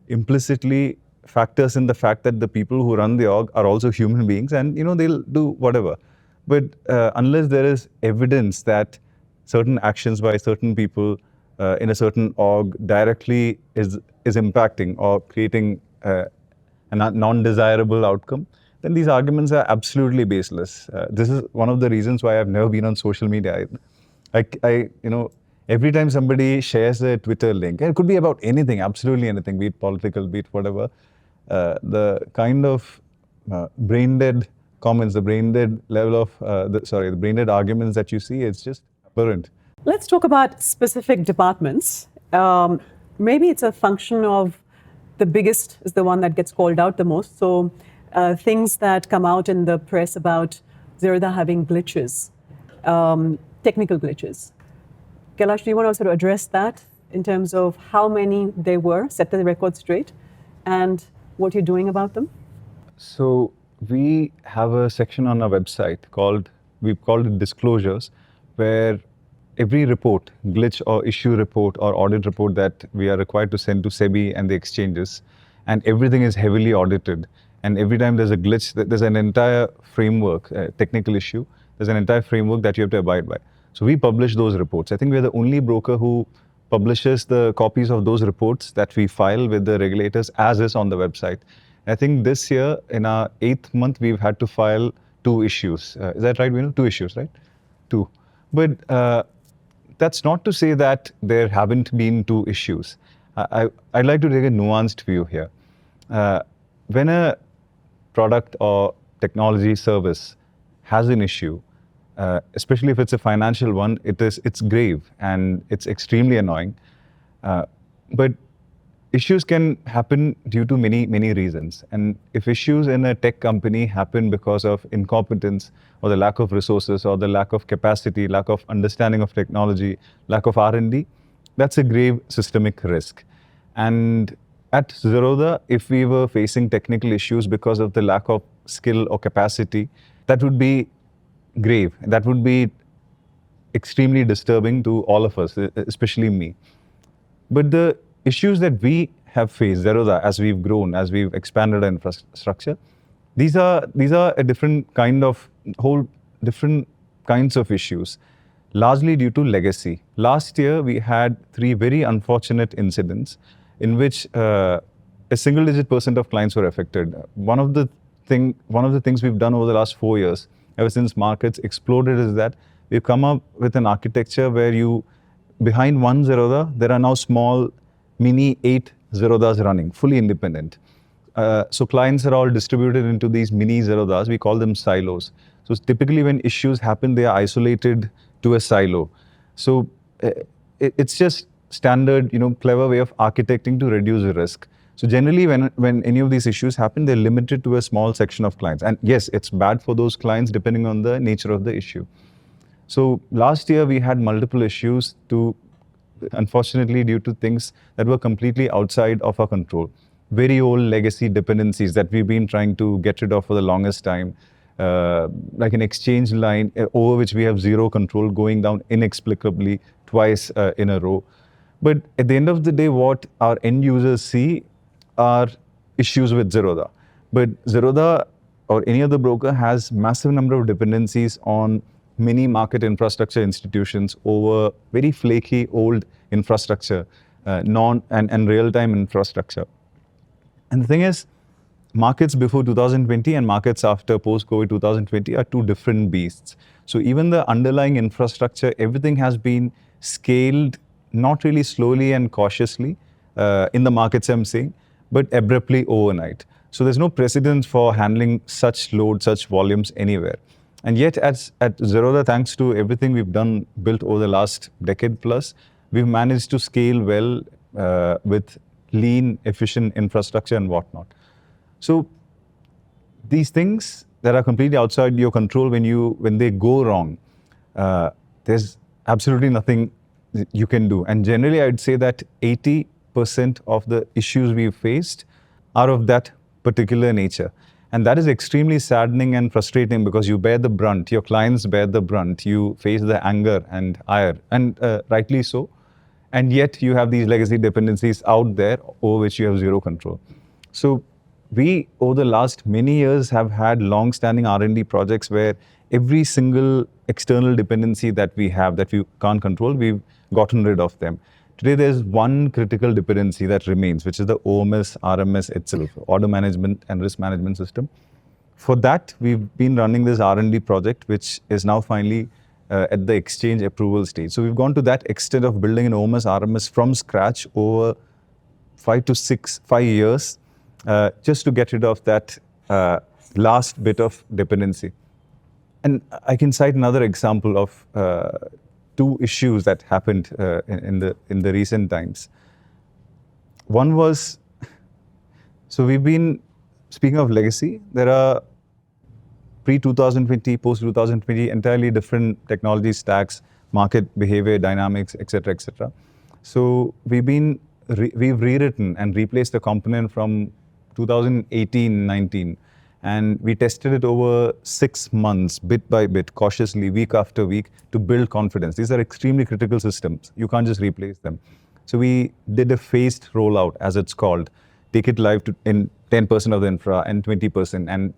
implicitly factors in the fact that the people who run the org are also human beings, and they'll do whatever. But unless there is evidence that certain actions by certain people in a certain org directly is impacting or creating a non-desirable outcome, then these arguments are absolutely baseless. This is one of the reasons why I've never been on social media. Every time somebody shares a Twitter link, and it could be about anything, absolutely anything, be it political, be it whatever, the kind of brain-dead comments, the brain-dead level of, the brain-dead arguments that you see, it's just apparent. Let's talk about specific departments. Maybe it's a function of the biggest is the one that gets called out the most. So things that come out in the press about Zerodha having glitches, technical glitches. Kailash, do you want to sort of address that in terms of how many there were, set the record straight, and what you're doing about them? So we have a section on our website we've called it disclosures, where every report, glitch or issue report or audit report that we are required to send to SEBI and the exchanges, and everything is heavily audited. And every time there's a glitch, there's an entire framework, technical issue, there's an entire framework that you have to abide by. So we publish those reports. I think we're the only broker who publishes the copies of those reports that we file with the regulators as is on the website. I think this year, in our 8th month, we've had to file 2 issues. Is that right, Venu? 2 issues, right? 2. But that's not to say that there haven't been 2 issues. I'd like to take a nuanced view here. When a product or technology service has an issue, especially if it's a financial one, it's grave and it's extremely annoying. But issues can happen due to many reasons. And if issues in a tech company happen because of incompetence or the lack of resources or the lack of capacity, lack of understanding of technology, lack of R&D, that's a grave systemic risk. And at Zerodha, if we were facing technical issues because of the lack of skill or capacity, that would be grave. That would be extremely disturbing to all of us, especially me. But the issues that we have faced, Zerodha, as we've grown, as we've expanded our infrastructure, these are a different kinds of issues, largely due to legacy. Last year, we had 3 very unfortunate incidents in which a single-digit % of clients were affected. One of the things we've done over the last 4 years, ever since markets exploded, is that we've come up with an architecture where behind one Zerodha, there are now small mini 8 Zerodhas running, fully independent. So clients are all distributed into these mini Zerodhas. We call them silos. So typically when issues happen, they are isolated to a silo. So it's just standard, clever way of architecting to reduce the risk. So generally when any of these issues happen, they're limited to a small section of clients. And yes, it's bad for those clients depending on the nature of the issue. So last year we had multiple issues unfortunately due to things that were completely outside of our control. Very old legacy dependencies that we've been trying to get rid of for the longest time, like an exchange line over which we have zero control, going down inexplicably twice in a row. But at the end of the day, what our end users see are issues with Zerodha. But Zerodha or any other broker has massive number of dependencies on many market infrastructure institutions over very flaky old infrastructure, and real-time infrastructure. And the thing is, markets before 2020 and markets after post-COVID 2020 are two different beasts. So even the underlying infrastructure, everything has been scaled, not really slowly and cautiously in the markets I'm saying, but abruptly overnight. So there's no precedent for handling such load, such volumes anywhere. And yet at Zerodha, thanks to everything we've built over the last decade plus, we've managed to scale well with lean, efficient infrastructure and whatnot. So these things that are completely outside your control, when they go wrong, there's absolutely nothing you can do. And generally, I'd say that 80% of the issues we've faced are of that particular nature. And that is extremely saddening and frustrating because you bear the brunt, your clients bear the brunt, you face the anger and ire, and rightly so. And yet you have these legacy dependencies out there over which you have zero control. So we, over the last many years, have had long-standing R&D projects where every single external dependency that we have that we can't control, we've gotten rid of them. Today, there's one critical dependency that remains, which is the OMS, RMS itself, Order Management and Risk Management System. For that, we've been running this R&D project, which is now finally at the exchange approval stage. So we've gone to that extent of building an OMS, RMS from scratch over 5 years, just to get rid of that last bit of dependency. And I can cite another example of two issues that happened in the recent times. One was, so we've been, speaking of legacy, there are pre-2020, post-2020, entirely different technology stacks, market behavior, dynamics, etc., etc. So we've rewritten and replaced the component from 2018-19, and we tested it over 6 months, bit by bit, cautiously, week after week, to build confidence. These are extremely critical systems. You can't just replace them. So we did a phased rollout, as it's called, take it live in 10% of the infra and 20% and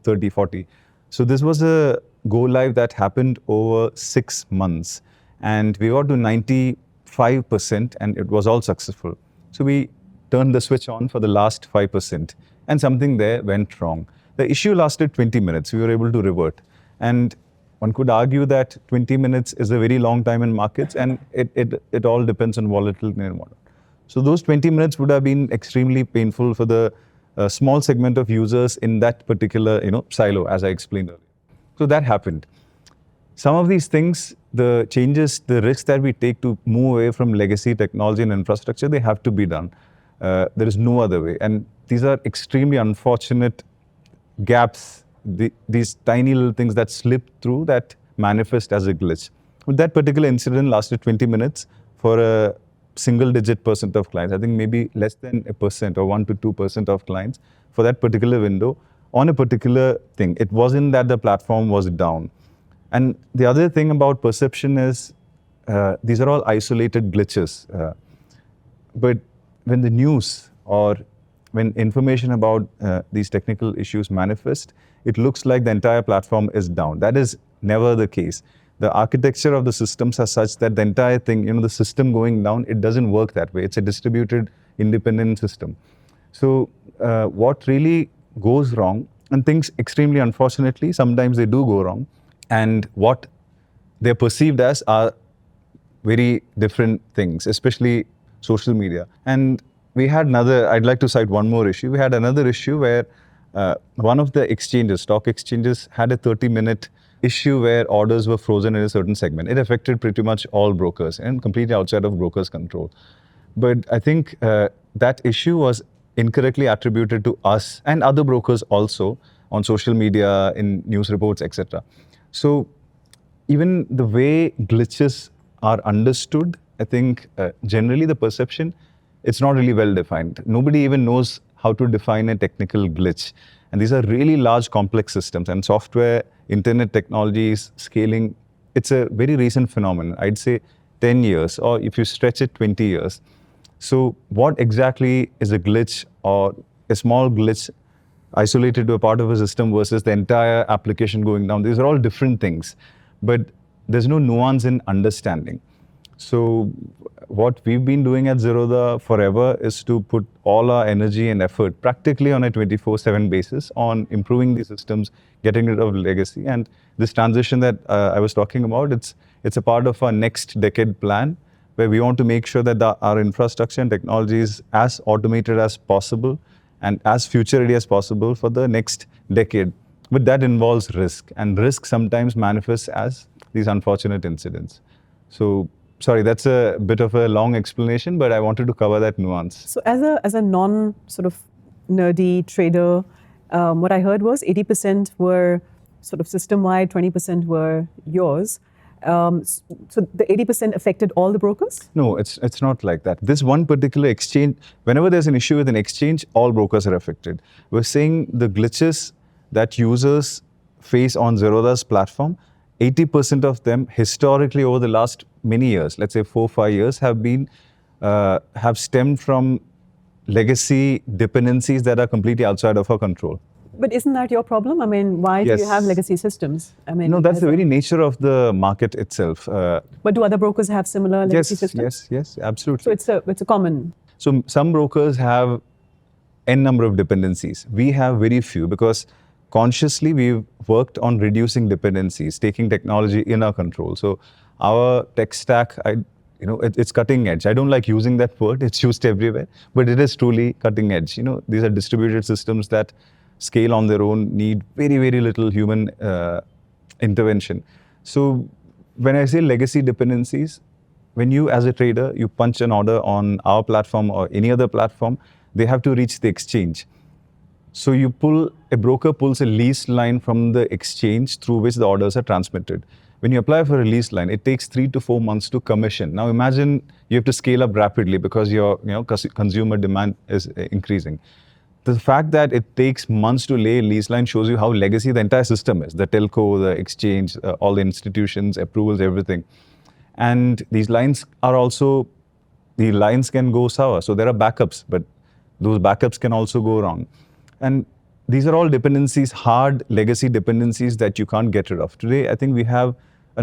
30, 40. So this was a go live that happened over 6 months, and we got to 95% and it was all successful. So we turned the switch on for the last 5% and something there went wrong. The issue lasted 20 minutes. We were able to revert. And one could argue that 20 minutes is a very long time in markets, and it all depends on volatility and whatnot. So those 20 minutes would have been extremely painful for the small segment of users in that particular silo, as I explained earlier. So that happened. Some of these things, the changes, the risks that we take to move away from legacy technology and infrastructure, they have to be done. There is no other way. And these are extremely unfortunate gaps, these tiny little things that slip through that manifest as a glitch. But that particular incident lasted 20 minutes for a single-digit % of clients. I think maybe less than 1% or 1 to 2% of clients for that particular window on a particular thing. It wasn't that the platform was down. And the other thing about perception is these are all isolated glitches. But when the news or when information about these technical issues manifest, it looks like the entire platform is down. That is never the case. The architecture of the systems are such that the entire thing, the system going down, it doesn't work that way. It's a distributed, independent system. So what really goes wrong, and things extremely unfortunately, sometimes they do go wrong, and what they're perceived as are very different things, especially social media. And we had I'd like to cite one more issue. We had another issue where one of the exchanges, stock exchanges, had a 30-minute issue where orders were frozen in a certain segment. It affected pretty much all brokers and completely outside of brokers' control. But I think that issue was incorrectly attributed to us and other brokers also on social media, in news reports, etc. So even the way glitches are understood, I think generally the perception, it's not really well defined. Nobody even knows how to define a technical glitch. And these are really large, complex systems, and software, internet technologies, scaling, it's a very recent phenomenon. I'd say 10 years, or if you stretch it, 20 years. So what exactly is a glitch or a small glitch isolated to a part of a system versus the entire application going down? These are all different things. but there's no nuance in understanding. So what we've been doing at Zerodha forever is to put all our energy and effort practically on a 24/7 basis on improving the systems, getting rid of legacy. And this transition that I was talking about, it's a part of our next decade plan, where we want to make sure that our infrastructure and technology is as automated as possible and as future ready as possible for the next decade. But that involves risk, and risk sometimes manifests as these unfortunate incidents. So, sorry, that's a bit of a long explanation, but I wanted to cover that nuance. So as a non sort of nerdy trader, what I heard was 80% were sort of system-wide, 20% were yours. So the 80% affected all the brokers? No, it's not like that. This one particular exchange, whenever there's an issue with an exchange, all brokers are affected. We're saying the glitches that users face on Zerodha's platform, 80% of them historically over the last many years, let's say 4 or 5 years, have stemmed from legacy dependencies that are completely outside of our control. But isn't that your problem? I mean, why do you have Yes. legacy systems? I mean, No, that's the very nature of the market itself. But do other brokers have similar legacy systems? Yes, absolutely. So it's a common. So some brokers have n number of dependencies. We have very few because consciously we've worked on reducing dependencies, taking technology in our control. So our tech stack, it's cutting edge. I don't like using that word. It's used everywhere, but it is truly cutting edge. These are distributed systems that scale on their own, need very, very little human intervention. So when I say legacy dependencies, when you as a trader, you punch an order on our platform or any other platform, they have to reach the exchange. So a broker pulls a lease line from the exchange through which the orders are transmitted. When you apply for a lease line, it takes 3 to 4 months to commission. Now imagine you have to scale up rapidly because your consumer demand is increasing. The fact that it takes months to lay a lease line shows you how legacy the entire system is. The telco, the exchange, all the institutions, approvals, everything. And these lines the lines can go sour. So there are backups, but those backups can also go wrong. And these are all dependencies, hard legacy dependencies that you can't get rid of. Today, I think we have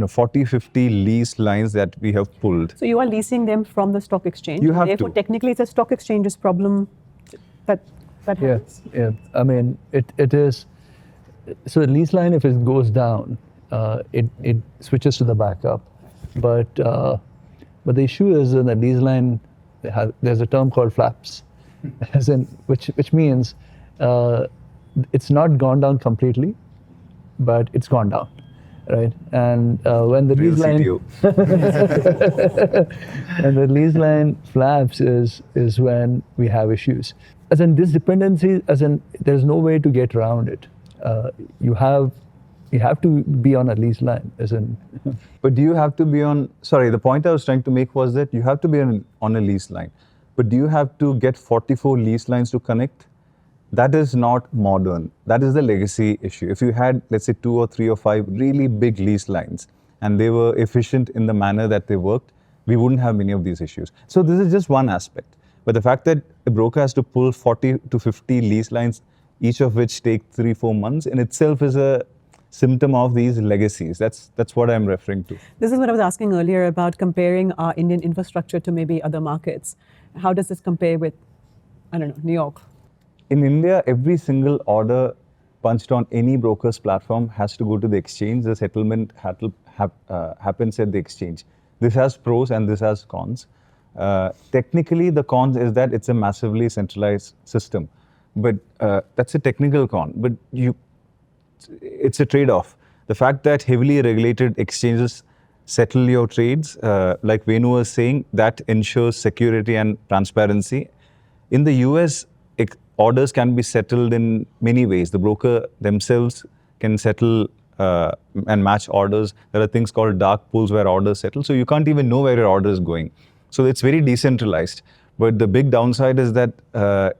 40, 50 lease lines that we have pulled. So you are leasing them from the stock exchange. You have Therefore, to. technically, it's a stock exchange's problem that happens. Yeah. I mean, it is. So the lease line, if it goes down, it switches to the backup. But the issue is in the lease line, there's a term called flaps, as in which means it's not gone down completely, but it's gone down, right? And when the lease line and the lease line flaps is when we have issues. As in this dependency, there's no way to get around it. You have to be on a lease line, as in. But do you have to be on? Sorry, the point I was trying to make was that you have to be on a lease line. But do you have to get 44 lease lines to connect? That is not modern. That is the legacy issue. If you had, let's say, 2 or 3 or 5 really big lease lines and they were efficient in the manner that they worked, we wouldn't have many of these issues. So this is just one aspect. But the fact that a broker has to pull 40 to 50 lease lines, each of which take 3-4 months, in itself is a symptom of these legacies. That's what I'm referring to. This is what I was asking earlier about comparing our Indian infrastructure to maybe other markets. How does this compare with, I don't know, New York? In India, every single order punched on any broker's platform has to go to the exchange. The settlement happens at the exchange. This has pros and this has cons. Technically, the cons is that it's a massively centralized system. But that's a technical con. But it's a trade-off. The fact that heavily regulated exchanges settle your trades, like Venu was saying, that ensures security and transparency. In the US, orders can be settled in many ways. The broker themselves can settle and match orders. There are things called dark pools where orders settle. So you can't even know where your order is going. So it's very decentralized. But the big downside is that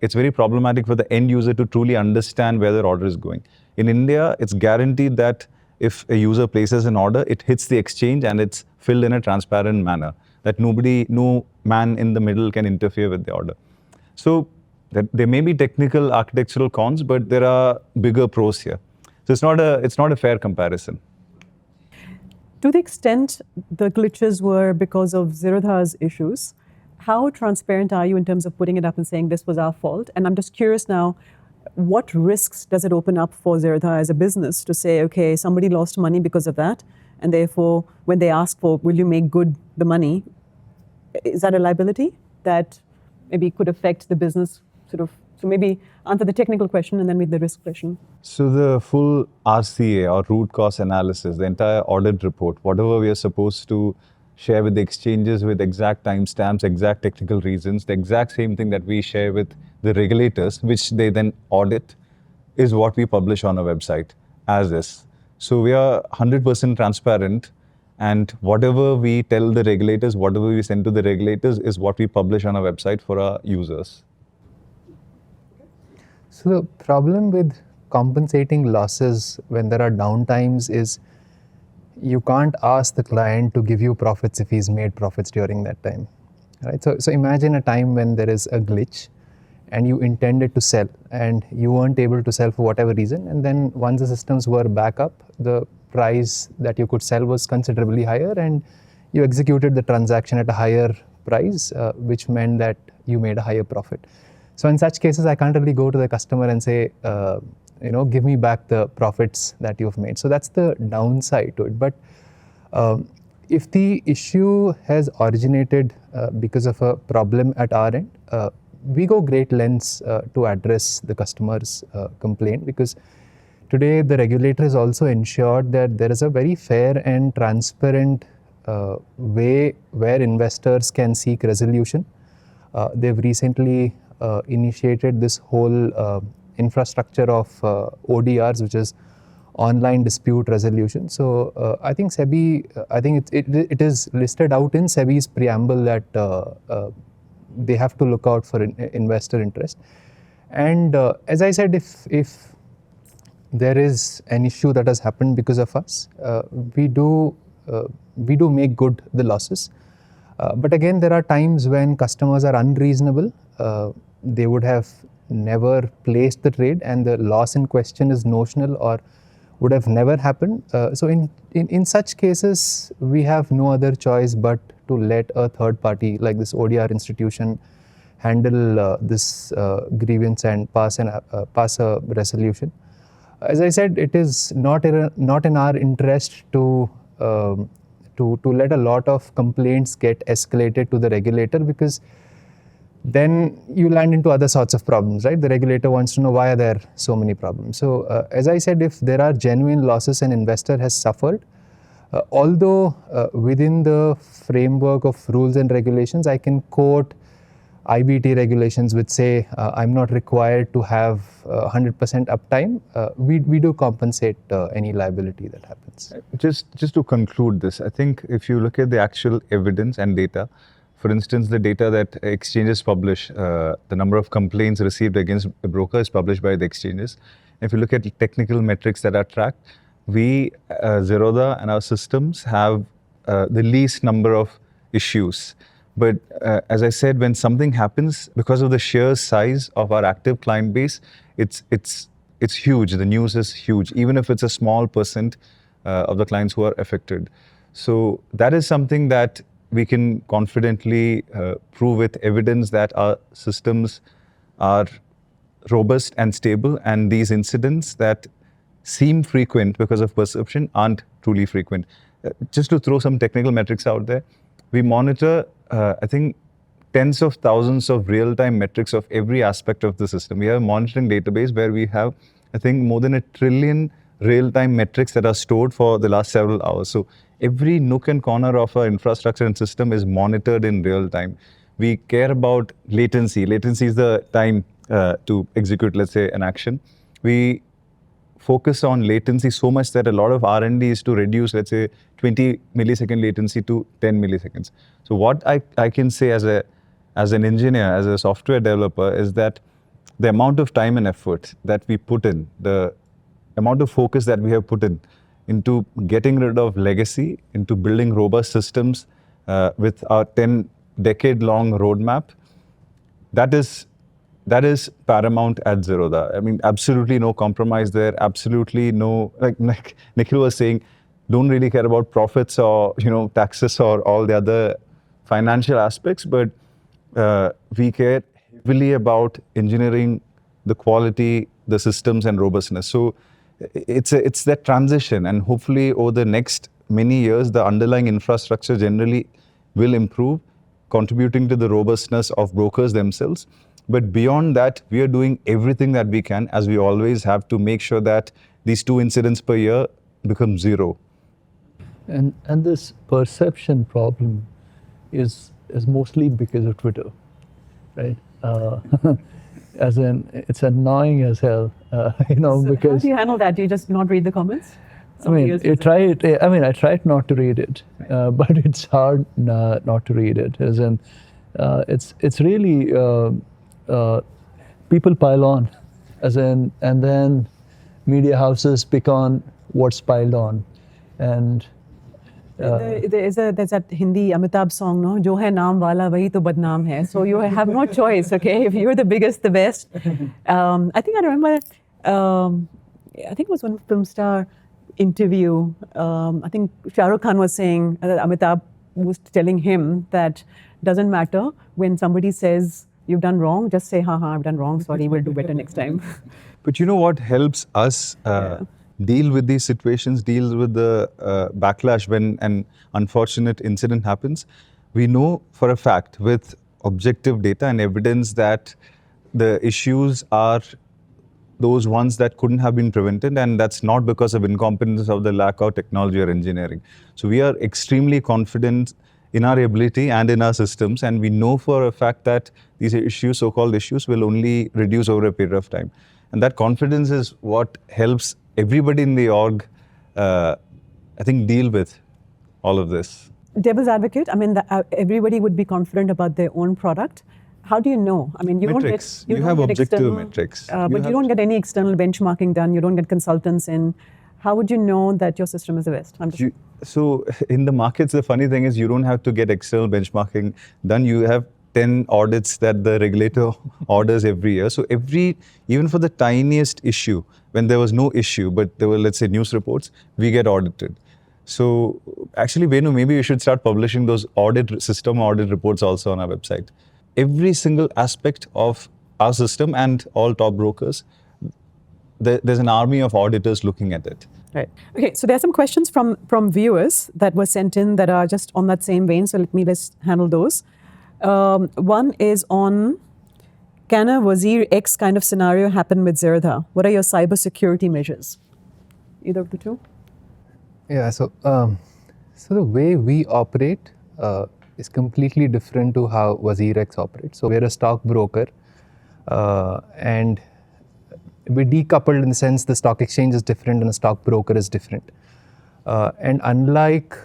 it's very problematic for the end user to truly understand where their order is going. In India, it's guaranteed that if a user places an order, it hits the exchange and it's filled in a transparent manner, that no man in the middle can interfere with the order. So there may be technical architectural cons, but there are bigger pros here. So it's not a fair comparison. To the extent the glitches were because of Zerodha's issues, how transparent are you in terms of putting it up and saying this was our fault? And I'm just curious now, what risks does it open up for Zerodha as a business to say, okay, somebody lost money because of that, and therefore when they ask for, will you make good the money, is that a liability that maybe could affect the business sort of? So maybe answer the technical question and then with the risk question. So the full RCA or root cause analysis, the entire audit report, whatever we are supposed to share with the exchanges with exact timestamps, exact technical reasons, the exact same thing that we share with the regulators, which they then audit, is what we publish on our website as is. So we are 100% transparent, and whatever we tell the regulators, whatever we send to the regulators is what we publish on our website for our users. So the problem with compensating losses when there are downtimes is you can't ask the client to give you profits if he's made profits during that time, right? So imagine a time when there is a glitch and you intended to sell and you weren't able to sell for whatever reason, and then once the systems were back up, the price that you could sell was considerably higher and you executed the transaction at a higher price, which meant that you made a higher profit. So in such cases, I can't really go to the customer and say, give me back the profits that you've made. So that's the downside to it. But if the issue has originated because of a problem at our end, we go great lengths to address the customer's complaint, because today the regulator has also ensured that there is a very fair and transparent way where investors can seek resolution. They've recently initiated this whole infrastructure of ODRs, which is online dispute resolution. So I think SEBI, I think it is listed out in SEBI's preamble that they have to look out for investor interest. And as I said, if there is an issue that has happened because of us, we do make good the losses. But again, there are times when customers are unreasonable. They would have never placed the trade and the loss in question is notional or would have never happened. So in such cases, we have no other choice but to let a third party like this ODR institution handle this grievance and pass a resolution. As I said, it is not in our interest to let a lot of complaints get escalated to the regulator, because then you land into other sorts of problems, right? The regulator wants to know why are there so many problems. So as I said, if there are genuine losses an investor has suffered, although within the framework of rules and regulations, I can quote IBT regulations which say I'm not required to have 100% uptime. We do compensate any liability that happens. Just to conclude this, I think if you look at the actual evidence and data, for instance, the data that exchanges publish, the number of complaints received against a broker is published by the exchanges. If you look at technical metrics that are tracked, we, Zerodha and our systems have the least number of issues. But as I said, when something happens, because of the sheer size of our active client base, it's huge. The news is huge, even if it's a small percent of the clients who are affected. So that is something that we can confidently prove with evidence that our systems are robust and stable, and these incidents that seem frequent because of perception aren't truly frequent. Just to throw some technical metrics out there, we monitor, I think, tens of thousands of real-time metrics of every aspect of the system. We have a monitoring database where we have, I think, more than 1 trillion real-time metrics that are stored for the last several hours. So every nook and corner of our infrastructure and system is monitored in real time. We care about latency. Latency is the time to execute, let's say, an action. We focus on latency so much that a lot of R&D is to reduce, let's say, 20 millisecond latency to 10 milliseconds. So what I can say as an engineer, as a software developer, is that the amount of time and effort that we put in, the amount of focus that we have put in into getting rid of legacy, into building robust systems with our 10-decade-long roadmap, that is paramount at Zerodha. I mean, absolutely no compromise there, absolutely no, like Nikhil was saying, don't really care about profits or taxes or all the other financial aspects, but we care heavily about engineering the quality, the systems, and robustness. So it's that transition, and hopefully over the next many years, the underlying infrastructure generally will improve, contributing to the robustness of brokers themselves. But beyond that, we are doing everything that we can, as we always have, to make sure that these 2 incidents per year become 0. And this perception problem is mostly because of Twitter, right? As in, it's annoying as hell, So because how do you handle that? Do you just not read the comments? I mean, I tried not to read it, but it's hard not to read it. As in, it's really people pile on, as in, and then media houses pick on what's piled on, and there's that Hindi Amitabh song, no? Jo hai naam wala wahi to badnaam hai. So you have no choice, okay? If you're the biggest, the best. I think I remember, I think it was one film star interview. I think Shah Rukh Khan was saying that Amitabh was telling him that it doesn't matter when somebody says you've done wrong, just say, I've done wrong, sorry, we'll do better next time. But you know what helps us deal with these situations, deal with the backlash when an unfortunate incident happens? We know for a fact with objective data and evidence that the issues are those ones that couldn't have been prevented, and that's not because of incompetence of the lack of technology or engineering. So we are extremely confident in our ability and in our systems, and we know for a fact that these issues, so-called issues, will only reduce over a period of time. And that confidence is what helps everybody in the org, I think, deal with all of this. Devil's advocate, I mean, everybody would be confident about their own product. How do you know? I mean, Metrics. You You don't have get objective external, metrics. but you don't get any external benchmarking done. You don't get consultants in. How would you know that your system is the best? So in the markets, the funny thing is you don't have to get external benchmarking done. You have 10 audits that the regulator orders every year. So even for the tiniest issue, when there was no issue, but there were, let's say, news reports, we get audited. So actually, Venu, maybe we should start publishing those system audit reports also on our website. Every single aspect of our system and all top brokers, there's an army of auditors looking at it. Right. Okay, so there are some questions from viewers that were sent in that are just on that same vein. So let's handle those. One is on, can a Wazir X kind of scenario happen with Zerodha? What are your cybersecurity measures? Either of the two? Yeah, so the way we operate is completely different to how Wazir X operates. So we're a stockbroker, and we're decoupled in the sense the stock exchange is different and a stockbroker is different. And unlike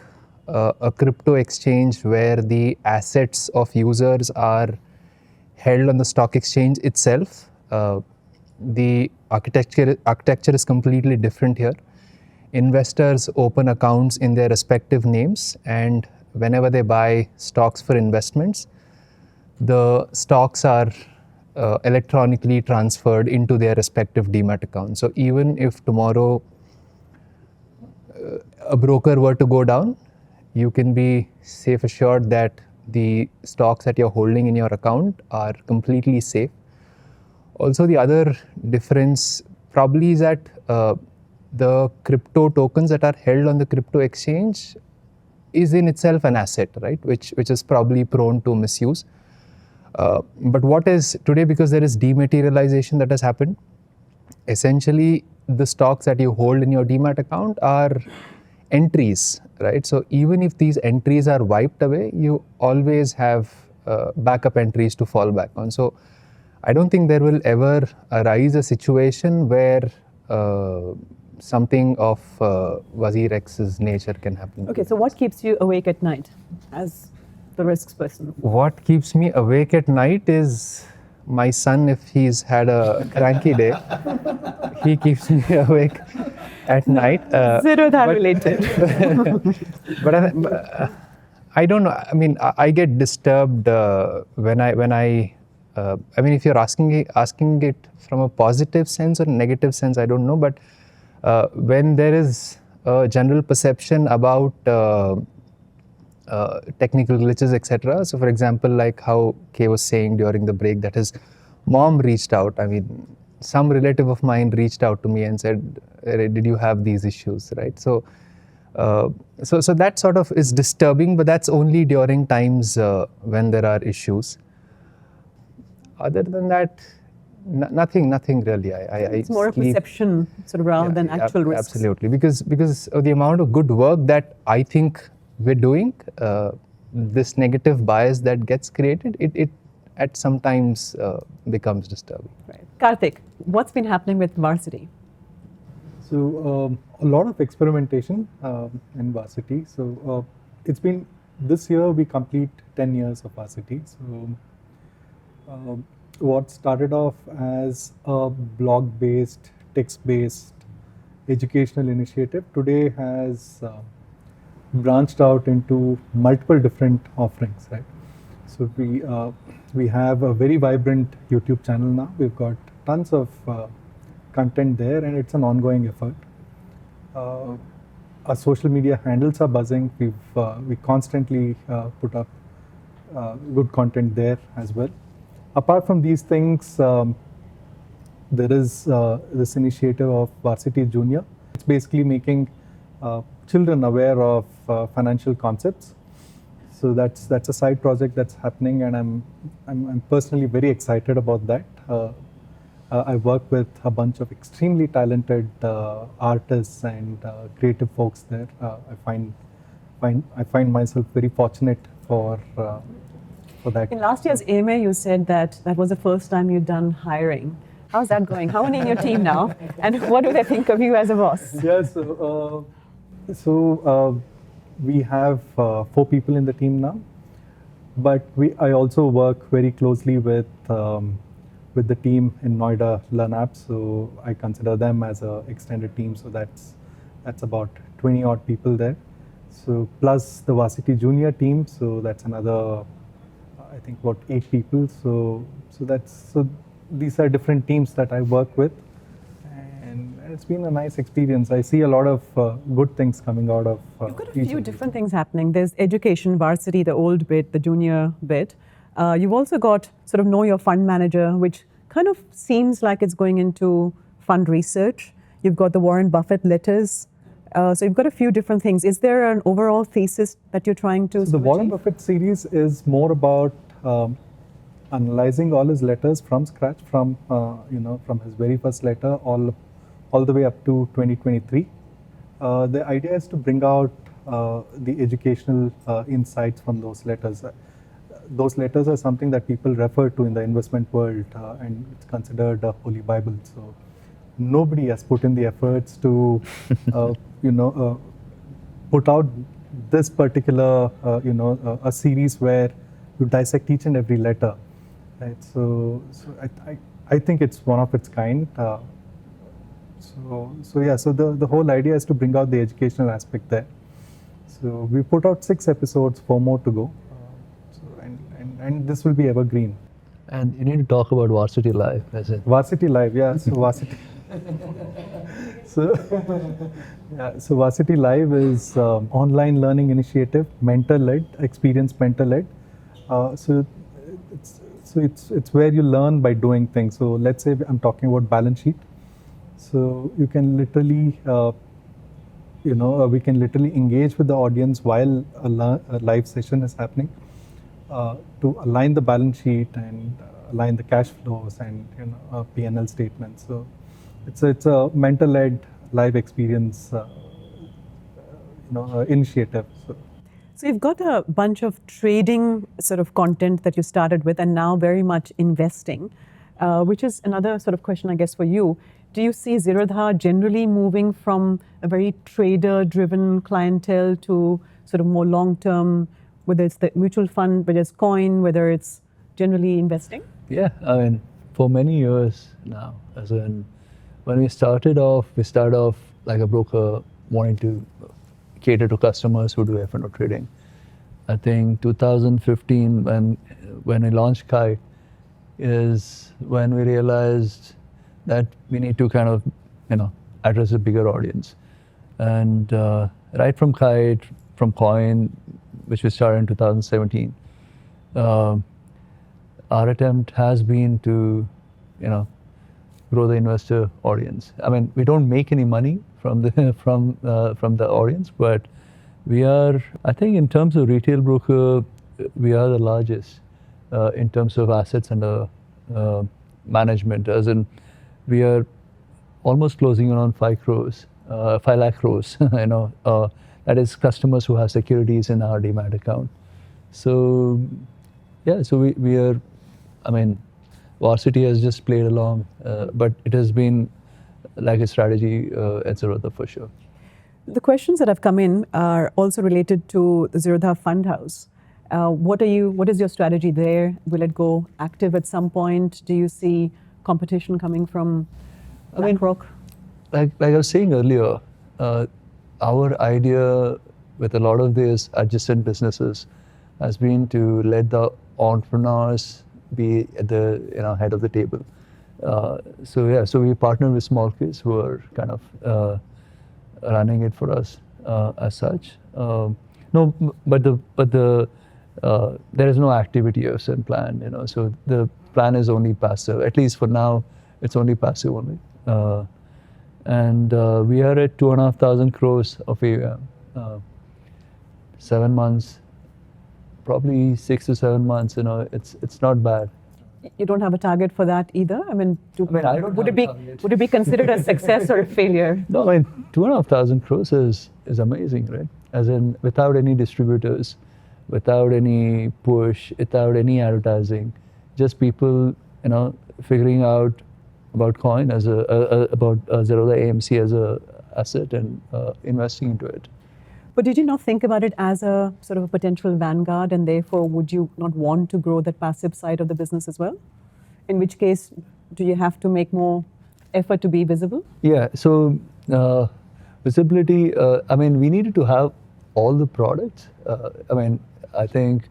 a crypto exchange where the assets of users are held on the stock exchange itself, the architecture is completely different here. Investors open accounts in their respective names, and whenever they buy stocks for investments, the stocks are electronically transferred into their respective demat accounts. So even if tomorrow a broker were to go down, you can be safe assured that the stocks that you're holding in your account are completely safe. Also, the other difference probably is that the crypto tokens that are held on the crypto exchange is in itself an asset, right? Which is probably prone to misuse. But what is today, because there is dematerialization that has happened, essentially the stocks that you hold in your demat account are entries, right? So even if these entries are wiped away, you always have backup entries to fall back on. So I don't think there will ever arise a situation where something of Wazir X's nature can happen. Okay, so what keeps you awake at night as the risks person? What keeps me awake at night is my son. If he's had a cranky day, he keeps me awake at night. Zerodha related. But I don't know. I mean, I get disturbed when I. I mean, if you're asking it from a positive sense or negative sense, I don't know. But when there is a general perception about technical glitches, etc. So, for example, like how Kay was saying during the break, that his mom reached out. I mean, some relative of mine reached out to me and said, "Did you have these issues?" Right? So, so that sort of is disturbing, but that's only during times when there are issues. Other than that, nothing really. It's more a perception sort of rather than actual risks. Absolutely, because of the amount of good work that I think we're doing, this negative bias that gets created, it at sometimes becomes disturbing. Right. Karthik, what's been happening with Varsity? So a lot of experimentation in Varsity. So it's been, this year we complete 10 years of Varsity. So what started off as a blog-based, text-based educational initiative today has branched out into multiple different offerings, right? So we have a very vibrant YouTube channel now. We've got tons of content there, and it's an ongoing effort. Our social media handles are buzzing. We constantly put up good content there as well. Apart from these things, there is this initiative of Varsity Junior. It's basically making children aware of financial concepts. So that's a side project that's happening, and I'm personally very excited about that. I work with a bunch of extremely talented artists and creative folks there. I find myself very fortunate for that. In last year's AMA, you said that was the first time you'd done hiring. How's that going? How many in your team now? And what do they think of you as a boss? Yeah, so we have 4 people in the team now, but I also work very closely with the team in Noida Learn Apps. So I consider them as an extended team. So that's about 20 odd people there. So plus the Varsity Junior team. So that's another, I think, about 8 people. So these are different teams that I work with, and it's been a nice experience. I see a lot of good things coming out of You've got a few different things happening. There's education, Varsity, the old bit, the junior bit. You've also got sort of Know Your Fund Manager, which kind of seems like it's going into fund research. You've got the Warren Buffett letters. So you've got a few different things. Is there an overall thesis that you're trying to So the Warren Buffett series is more about analyzing all his letters from scratch, from his very first letter all the way up to 2023. The idea is to bring out the educational insights from those letters. Those letters are something that people refer to in the investment world, and it's considered a holy Bible. So nobody has put in the efforts to, put out this particular, a series where you dissect each and every letter. Right? So I think it's one of its kind. So the whole idea is to bring out the educational aspect there. So we put out 6 episodes, 4 more to go. And this will be evergreen. And you need to talk about Varsity Live, as it. Varsity Live, yeah. So Varsity. So Varsity Live is online learning initiative, mentor-led, experienced mentor-led. So it's where you learn by doing things. So let's say I'm talking about balance sheet. So you can literally, we can literally engage with the audience while a live session is happening. To align the balance sheet and align the cash flows and P&L statements. So it's a mentor-led live experience initiative. So you've got a bunch of trading sort of content that you started with, and now very much investing, which is another sort of question, I guess, for you. Do you see Zerodha generally moving from a very trader-driven clientele to sort of more long-term, whether it's the mutual fund, whether it's coin, whether it's generally investing? Yeah, I mean, for many years now, as in when we started off like a broker wanting to cater to customers who do F&O trading. I think 2015, when we launched Kai, is when we realized that we need to kind of, address a bigger audience. And right from Kite, from Coin, which we started in 2017, our attempt has been to, grow the investor audience. I mean, we don't make any money from the from the audience, but we are, I think, in terms of retail broker, we are the largest in terms of assets under management. As in, we are almost closing around 5 crores, 5 lakh crores. That is customers who have securities in our demat account. So, yeah, so we are, I mean, Varsity has just played along, but it has been like a strategy at Zerodha for sure. The questions that have come in are also related to the Zerodha Fund House. What is your strategy there? Will it go active at some point? Do you see competition coming from BlackRock? Like I was saying earlier, our idea with a lot of these adjacent businesses has been to let the entrepreneurs be at the head of the table. So we partner with small kids who are kind of running it for us as such. No, but there is no activity or some plan. So the plan is only passive. At least for now, it's only passive only. And we are at 2,500 crores of AUM. 7 months. Probably 6 to 7 months, it's not bad. You don't have a target for that either? I mean, I don't would it be considered a success or a failure? No, 2,500 crores is amazing, right? As in, without any distributors, without any push, without any advertising, just people, figuring out about Coin as about Zerodha AMC as a asset and investing into it. But did you not think about it as a sort of a potential vanguard, and therefore would you not want to grow that passive side of the business as well? In which case, do you have to make more effort to be visible? Yeah, so visibility, we needed to have all the products. I think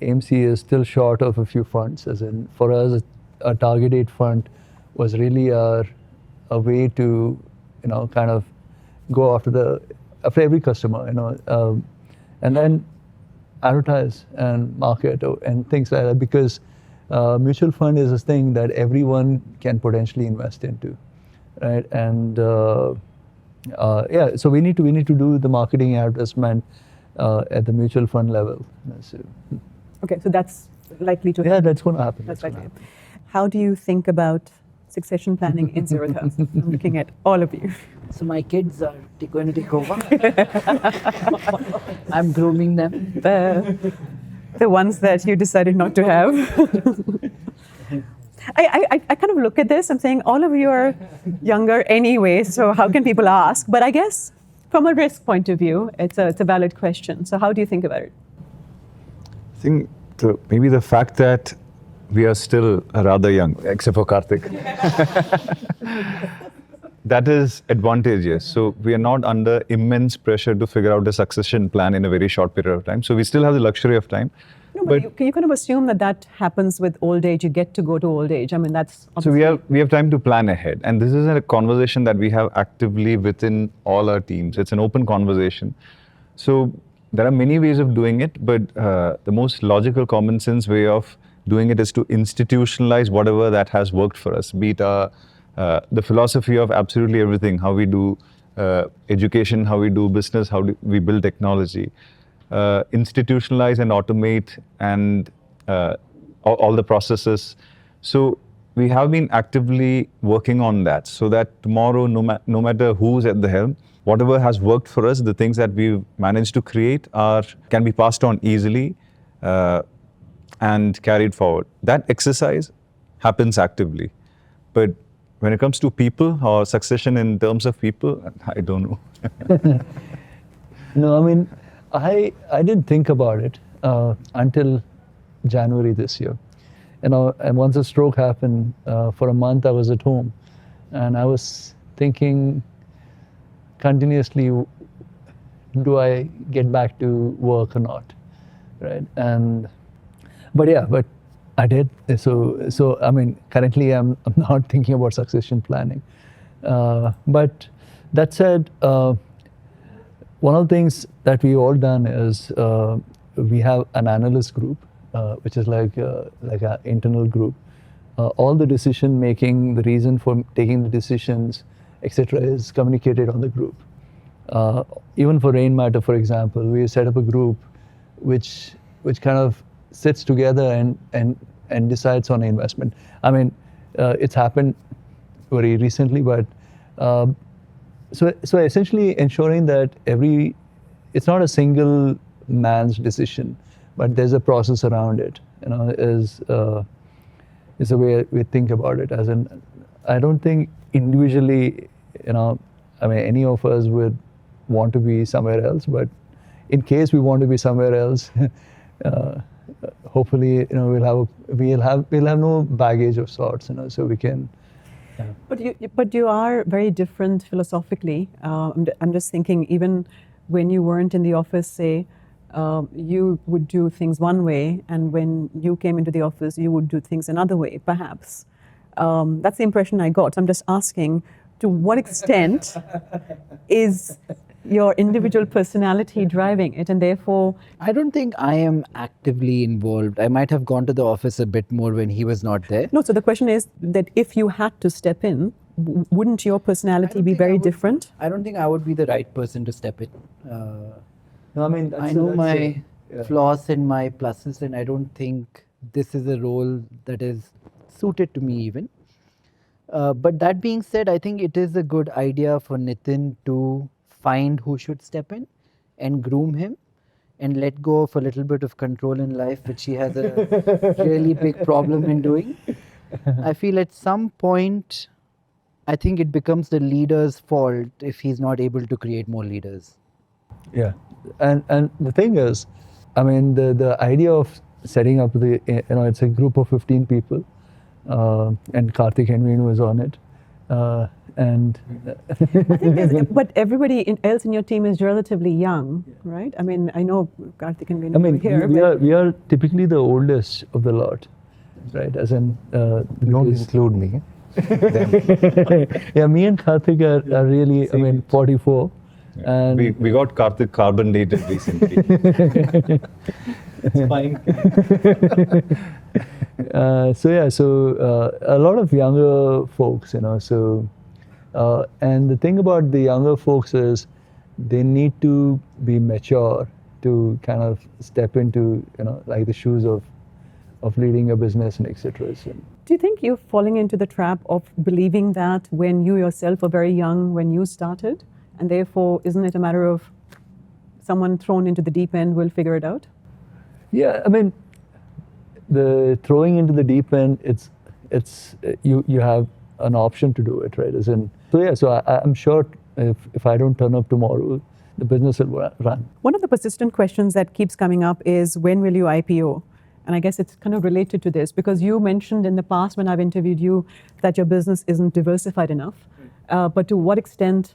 AMC is still short of a few funds, as in for us, a target date fund was really a way to, kind of go after every customer, and then advertise and market and things like that, because mutual fund is a thing that everyone can potentially invest into, right? And so we need to do the marketing advertisement at the mutual fund level. Okay, so that's likely to happen. Yeah, that's going to happen. That's likely. How do you think about succession planning in Zerodha? I'm looking at all of you. So my kids are going to take over. I'm grooming them. The ones that you decided not to have. I kind of look at this, I'm saying all of you are younger anyway, so how can people ask? But I guess from a risk point of view, it's a valid question. So how do you think about it? I think maybe the fact that we are still rather young, except for Karthik. That is advantageous. So we are not under immense pressure to figure out a succession plan in a very short period of time. So we still have the luxury of time. No, but you kind of assume that happens with old age. You get to go to old age. I mean, that's obviously... So we have time to plan ahead. And this is a conversation that we have actively within all our teams. It's an open conversation. So there are many ways of doing it, but the most logical, common sense way of doing it is to institutionalize whatever that has worked for us, be it the philosophy of absolutely everything, how we do education, how we do business, how we build technology, institutionalize and automate and all the processes. So we have been actively working on that so that tomorrow, no matter who's at the helm, whatever has worked for us, the things that we've managed to create can be passed on easily and carried forward. That exercise happens actively. But when it comes to people or succession in terms of people, I don't know. No, I didn't think about it until January this year. And once the stroke happened, for a month I was at home, and I was thinking continuously, do I get back to work or not, right? But I did. So currently I'm not thinking about succession planning. But that said, one of the things that we've all done is we have an analyst group, which is like an internal group. All the decision making, the reason for taking the decisions, etc., is communicated on the group. Even for Rain Matter, for example, we set up a group which kind of sits together and decides on an investment. I mean, it's happened very recently, but so essentially ensuring that it's not a single man's decision, but there's a process around it. Is the way we think about it. As in, I don't think individually, I mean, any of us would want to be somewhere else, but in case we want to be somewhere else, hopefully, we'll have no baggage of sorts, so we can. But you are very different philosophically. I'm just thinking, even when you weren't in the office, say, you would do things one way, and when you came into the office, you would do things another way, perhaps. That's the impression I got. So I'm just asking, to what extent is your individual personality driving it, and therefore... I don't think I am actively involved. I might have gone to the office a bit more when he was not there. No, so the question is that if you had to step in, wouldn't your personality be very different? I don't think I would be the right person to step in. No, I mean, I know my flaws and my pluses, and I don't think this is a role that is suited to me even. But that being said, I think it is a good idea for Nithin to find who should step in and groom him and let go of a little bit of control in life, which he has a really big problem in doing. I feel at some point, I think it becomes the leader's fault if he's not able to create more leaders. Yeah, and the thing is, I mean, the idea of setting up it's a group of 15 people, and Karthik and Venu is on it, and I think but everybody else in your team is relatively young, right? I mean, I know Karthik and Venu I mean, are here. we are typically the oldest of the lot, right? As in, Don't include me. yeah, me and Karthik are really, I mean, 44. And we got Karthik carbon dated recently. It's fine. So a lot of younger folks, and the thing about the younger folks is they need to be mature to kind of step into, like the shoes of leading a business and etc. So, do you think you're falling into the trap of believing that when you yourself were very young when you started, and therefore isn't it a matter of someone thrown into the deep end will figure it out? Yeah, I mean, the throwing into the deep end, it's you have an option to do it, right? So I'm sure if I don't turn up tomorrow, the business will run. One of the persistent questions that keeps coming up is, when will you IPO? And I guess it's kind of related to this, because you mentioned in the past when I've interviewed you that your business isn't diversified enough. But to what extent,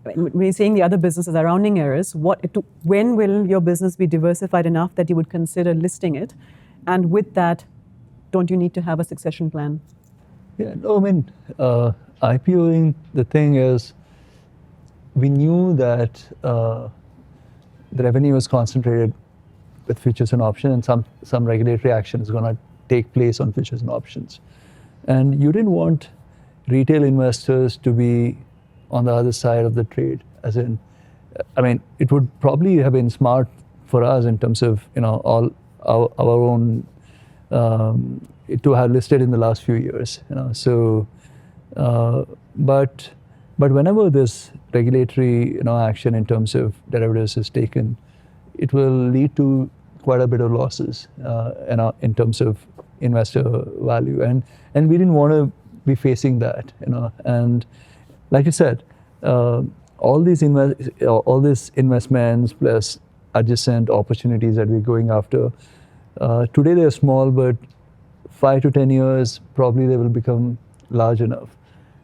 when you're saying the other businesses are rounding errors, when will your business be diversified enough that you would consider listing it? And with that, don't you need to have a succession plan? Yeah, no, I mean, IPOing, the thing is, we knew that the revenue was concentrated with futures and options, and some regulatory action is going to take place on futures and options. And you didn't want retail investors to be on the other side of the trade. As in, I mean, it would probably have been smart for us in terms of, all our own, to have listed in the last few years, So, but whenever this regulatory, action in terms of derivatives is taken, it will lead to quite a bit of losses, in terms of investor value, and we didn't want to be facing that, And like you said, all these investments plus adjacent opportunities that we're going after, today they're small, but 5 to 10 years probably they will become large enough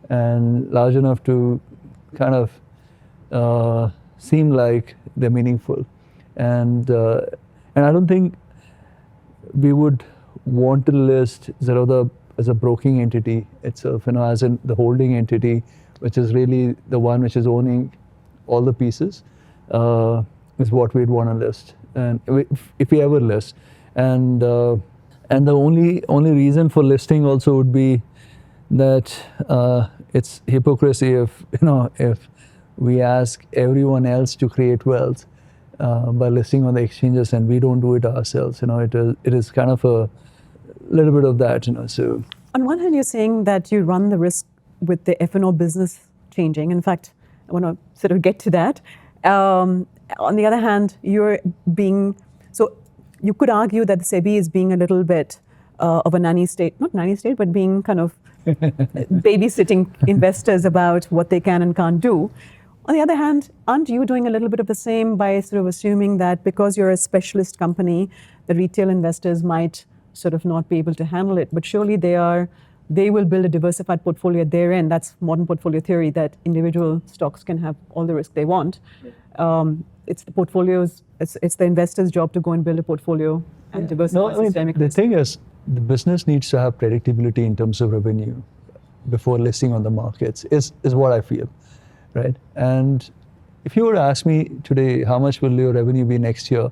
to kind of seem like they're meaningful. And I don't think we would want to list Zerodha as a broking entity itself, as in the holding entity, which is really the one which is owning all the pieces. is what we'd want to list, and if we ever list, and the only reason for listing also would be that it's hypocrisy if we ask everyone else to create wealth by listing on the exchanges and we don't do it ourselves. It is kind of a little bit of that. So on one hand, you're saying that you run the risk with the F&O business changing. In fact, I want to sort of get to that. On the other hand, so you could argue that the SEBI is being a little bit of a nanny state, not nanny state, but being kind of babysitting investors about what they can and can't do. On the other hand, aren't you doing a little bit of the same by sort of assuming that because you're a specialist company, the retail investors might sort of not be able to handle it? But surely they will build a diversified portfolio at their end. That's modern portfolio theory, that individual stocks can have all the risk they want. It's the portfolios, it's the investor's job to go and build a portfolio and diversify systemic the risk. thing is, the business needs to have predictability in terms of revenue before listing on the markets, is what I feel, right? And if you were to ask me today, how much will your revenue be next year,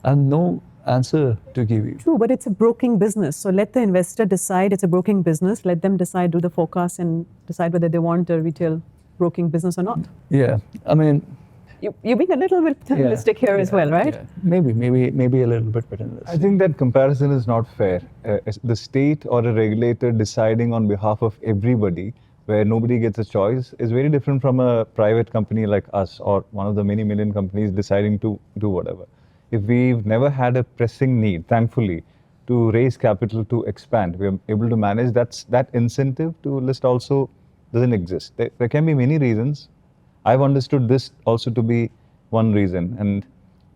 I have no answer to give you. True, but it's a broking business. So let the investor decide. It's a broking business. Let them decide, do the forecast and decide whether they want a retail broking business or not. Yeah, I mean, You're being a little bit paternalistic here as well, right? yeah. Maybe a little bit paternalistic. I think that comparison is not fair. The state or a regulator deciding on behalf of everybody, where nobody gets a choice, is very different from a private company like us or one of the many million companies deciding to do whatever. If we've never had a pressing need, thankfully, to raise capital to expand, we're able to manage that incentive to list also doesn't exist. There can be many reasons. I've understood this also to be one reason, and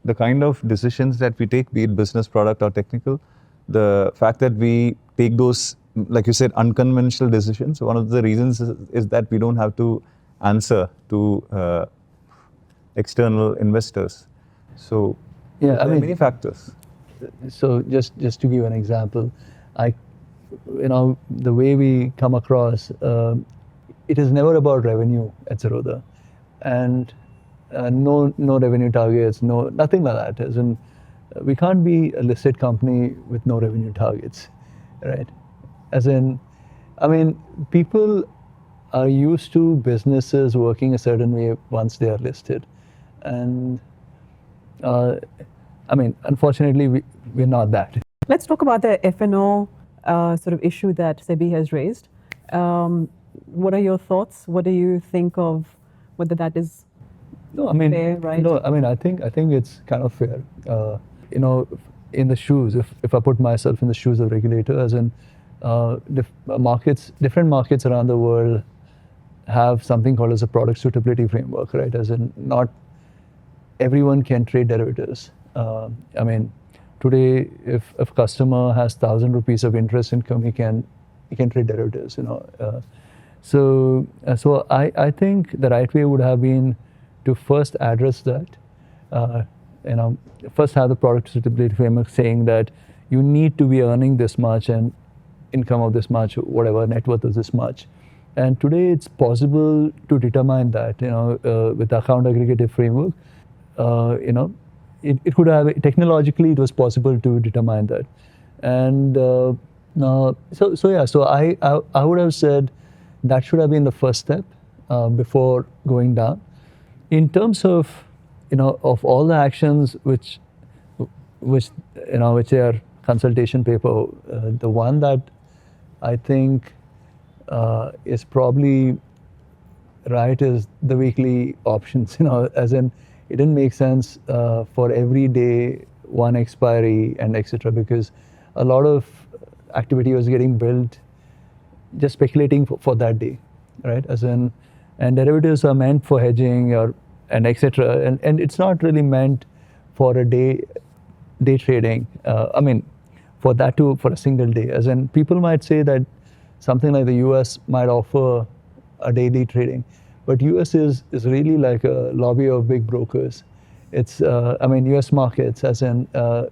the kind of decisions that we take, be it business, product or technical, the fact that we take those, like you said, unconventional decisions, one of the reasons is that we don't have to answer to external investors. So Yeah, there are many factors. So just to give an example, the way we come across, it is never about revenue at Zerodha, and no revenue targets, nothing like that. As in, we can't be a listed company with no revenue targets, right? As in, I mean, people are used to businesses working a certain way once they are listed, and I mean, unfortunately, we're not that. Let's talk about the F&O sort of issue that SEBI has raised. What are your thoughts? What do you think of whether that is fair, right? No, I mean, I think it's kind of fair. In the shoes, if I put myself in the shoes of regulator, as in different markets around the world have something called as a product suitability framework, right? As in, not everyone can trade derivatives. I mean, today, if a customer has 1,000 rupees of interest income, he can trade derivatives. So I think the right way would have been to first address that. First have the product suitability framework saying that you need to be earning this much and income of this much, whatever, net worth of this much. And today it's possible to determine that, with the account aggregative framework, it could have, technologically it was possible to determine that. And so I would have said that should have been the first step before going down. In terms of, of all the actions which are consultation paper, the one that I think is probably right is the weekly options, as in, it didn't make sense for every day one expiry and etc., because a lot of activity was getting built just speculating for that day, right? As in, and derivatives are meant for hedging and etc., and it's not really meant for a day trading. I mean, for a single day. As in, people might say that something like the US might offer a daily trading, but US is really like a lobby of big brokers. It's US markets, as in, so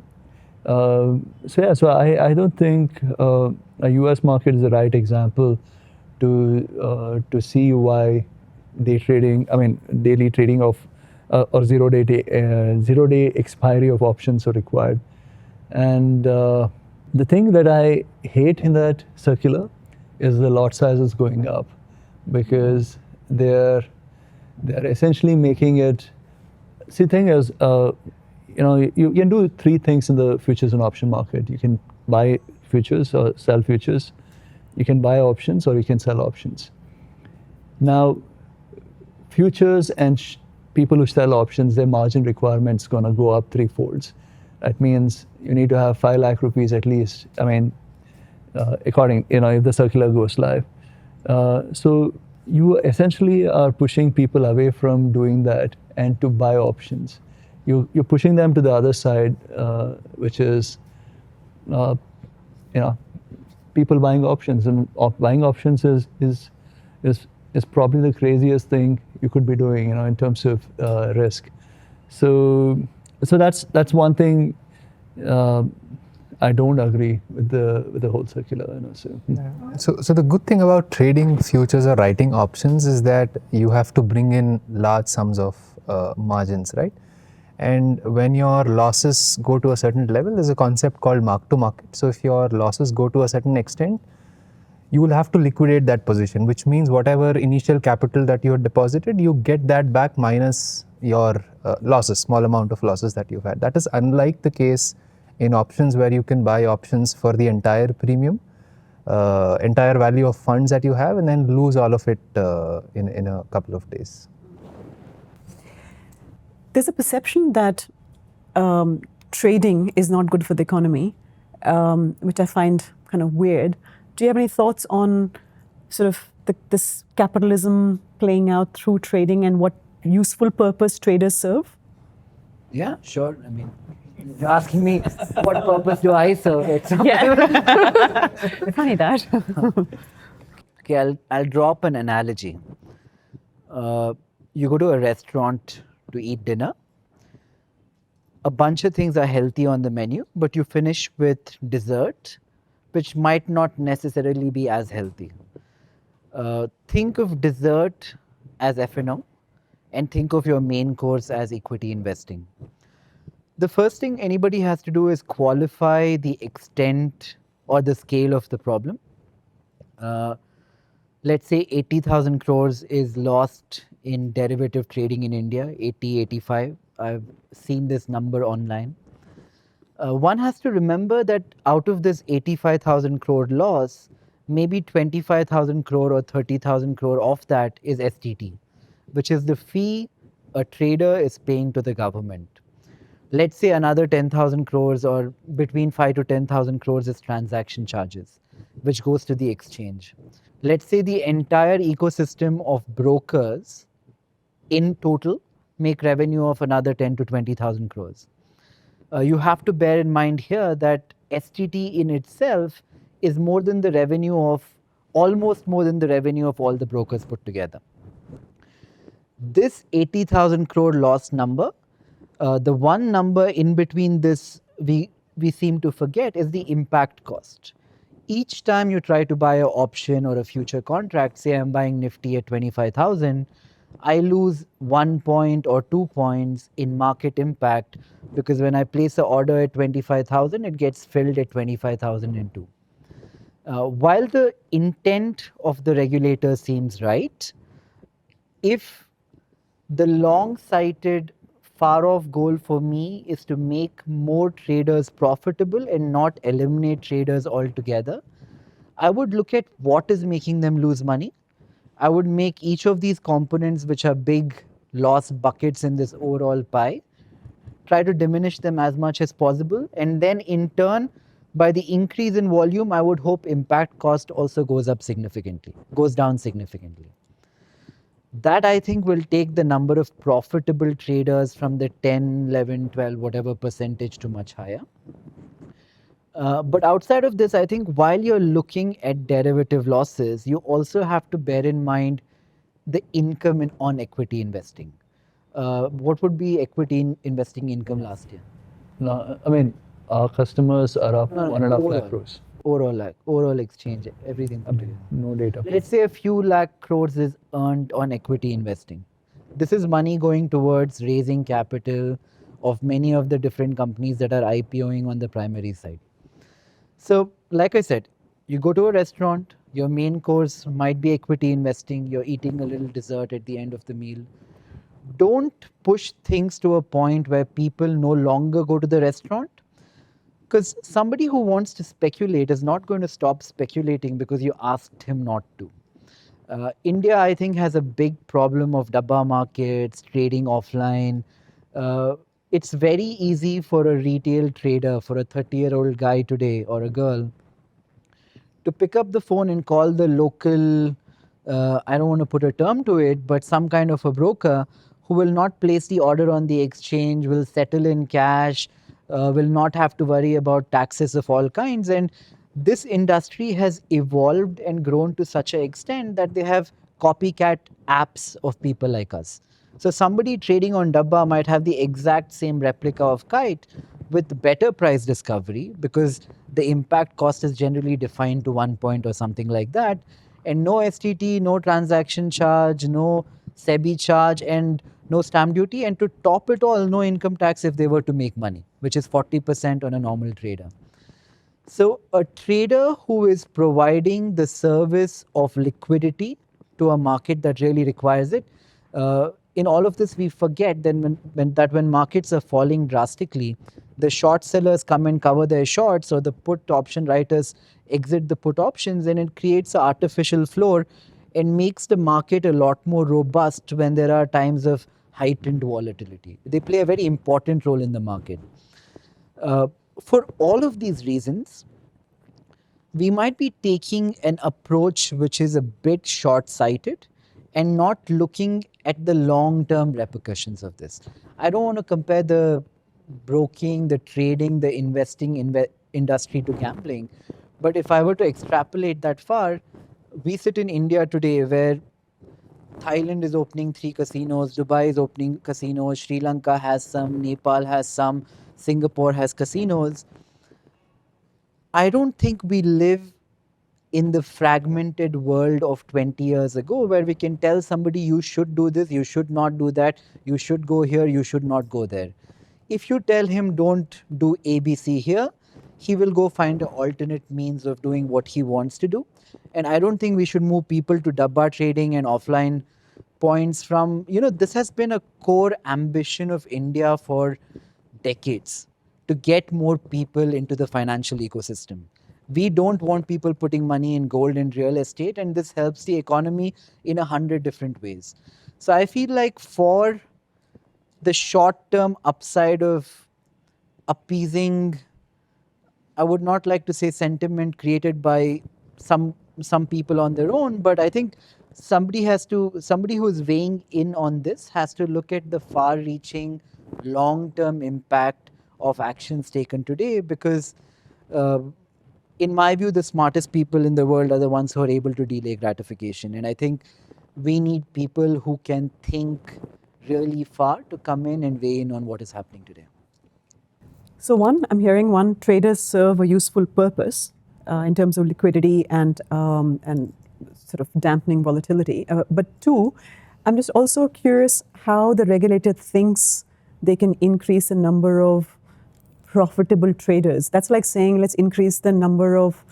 I don't think a US market is the right example to see why daily trading of or 0 day expiry of options are required. And the thing that I hate in that circular is the lot sizes going up, because they're essentially making it. See, the thing is, you can do three things in the futures and option market. You can buy futures or sell futures. You can buy options or you can sell options. Now, futures and people who sell options, their margin requirements going to go up threefolds. That means you need to have 5 lakh rupees at least. I mean, according, if the circular goes live. So you essentially are pushing people away from doing that and to buy options. You're pushing them to the other side, which is, people buying options, and buying options is probably the craziest thing you could be doing, in terms of risk. So that's one thing I don't agree with the whole circular. So the good thing about trading futures or writing options is that you have to bring in large sums of margins, right? And when your losses go to a certain level, there's a concept called mark to market. So if your losses go to a certain extent, you will have to liquidate that position, which means whatever initial capital that you had deposited, you get that back minus your losses, small amount of losses that you've had. That is unlike the case in options, where you can buy options for the entire premium, entire value of funds that you have, and then lose all of it in a couple of days. There's a perception that trading is not good for the economy, which I find kind of weird. Do you have any thoughts on sort of this capitalism playing out through trading and what useful purpose traders serve? Yeah, sure. I mean, you're asking me what purpose do I serve? Yeah. Funny that. Okay, I'll drop an analogy. You go to a restaurant to eat dinner. A bunch of things are healthy on the menu, but you finish with dessert, which might not necessarily be as healthy. Think of dessert as F&O and think of your main course as equity investing. The first thing anybody has to do is qualify the extent or the scale of the problem. Let's say 80,000 crores is lost in derivative trading in India, 80, 85. I've seen this number online. One has to remember that out of this 85,000 crore loss, maybe 25,000 crore or 30,000 crore of that is STT, which is the fee a trader is paying to the government. Let's say another 10,000 crores or between 5 to 10,000 crores is transaction charges, which goes to the exchange. Let's say the entire ecosystem of brokers in total make revenue of another 10 to 20,000 crores. You have to bear in mind here that STT in itself is more than the revenue of, almost more than the revenue of all the brokers put together. This 80,000 crore loss number, the one number in between this we seem to forget is the impact cost. Each time you try to buy an option or a future contract, say I'm buying Nifty at 25,000, I lose 1 point or 2 points in market impact, because when I place an order at 25,000, it gets filled at 25,002. While the intent of the regulator seems right, if the long-sighted, far-off goal for me is to make more traders profitable and not eliminate traders altogether, I would look at what is making them lose money. I would make each of these components, which are big loss buckets in this overall pie, try to diminish them as much as possible. And then in turn, by the increase in volume, I would hope impact cost also goes down significantly. That, I think, will take the number of profitable traders from the 10, 11, 12, whatever percentage to much higher. But outside of this, I think while you're looking at derivative losses, you also have to bear in mind the income on equity investing. What would be equity investing income last year? No, I mean, our customers are up 1.5 lakh crores. Overall exchange, everything. No data. Let's say a few lakh crores is earned on equity investing. This is money going towards raising capital of many of the different companies that are IPOing on the primary side. So, like I said, you go to a restaurant, your main course might be equity investing, you're eating a little dessert at the end of the meal. Don't push things to a point where people no longer go to the restaurant, because somebody who wants to speculate is not going to stop speculating because you asked him not to. India, I think, has a big problem of dabba markets, trading offline. It's very easy for a retail trader, for a 30-year-old guy today or a girl, to pick up the phone and call the local, I don't want to put a term to it, but some kind of a broker who will not place the order on the exchange, will settle in cash, will not have to worry about taxes of all kinds. And this industry has evolved and grown to such an extent that they have copycat apps of people like us. So somebody trading on Dabba might have the exact same replica of Kite with better price discovery, because the impact cost is generally defined to 1 point or something like that, and no STT, no transaction charge, no SEBI charge, and no stamp duty, and to top it all, no income tax if they were to make money, which is 40% on a normal trader. So a trader who is providing the service of liquidity to a market that really requires it, in all of this we forget that when markets are falling drastically, the short sellers come and cover their shorts, or the put option writers exit the put options, and it creates an artificial floor and makes the market a lot more robust when there are times of heightened volatility. They play a very important role in the market. For all of these reasons, we might be taking an approach which is a bit short-sighted and not looking at the long-term repercussions of this. I don't want to compare the broking, the trading, the investing industry to gambling, but if I were to extrapolate that far, we sit in India today where Thailand is opening 3 casinos, Dubai is opening casinos, Sri Lanka has some, Nepal has some, Singapore has casinos. I don't think we live in the fragmented world of 20 years ago where we can tell somebody you should do this, you should not do that, you should go here, you should not go there. If you tell him don't do ABC here, he will go find an alternate means of doing what he wants to do. And I don't think we should move people to dabba trading and offline points from, this has been a core ambition of India for decades, to get more people into the financial ecosystem. We don't want people putting money in gold and real estate, and this helps the economy in 100 different ways. So I feel like for the short-term upside of appeasing, I would not like to say sentiment created by some people on their own, but I think somebody who is weighing in on this has to look at the far-reaching long-term impact of actions taken today, because in my view, the smartest people in the world are the ones who are able to delay gratification. And I think we need people who can think really far to come in and weigh in on what is happening today. So I'm hearing traders serve a useful purpose in terms of liquidity and sort of dampening volatility. But 2, I'm just also curious how the regulator thinks they can increase the number of profitable traders. That's like saying, let's increase the number of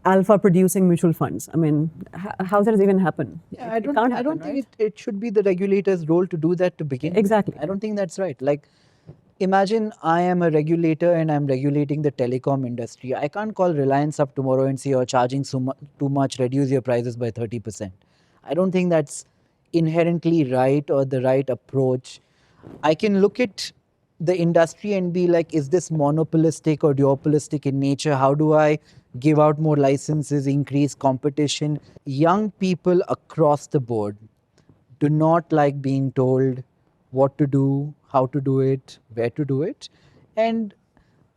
alpha producing mutual funds. I mean, how does that even happen? Yeah, I don't think it should be the regulator's role to do that to begin Exactly. with. I don't think that's right. Like, imagine I am a regulator and I'm regulating the telecom industry. I can't call Reliance up tomorrow and say, you're charging too much, reduce your prices by 30%. I don't think that's inherently right or the right approach. I can look at the industry and be like, is this monopolistic or duopolistic in nature? How do I give out more licenses, increase competition? Young people across the board do not like being told what to do, how to do it, where to do it. And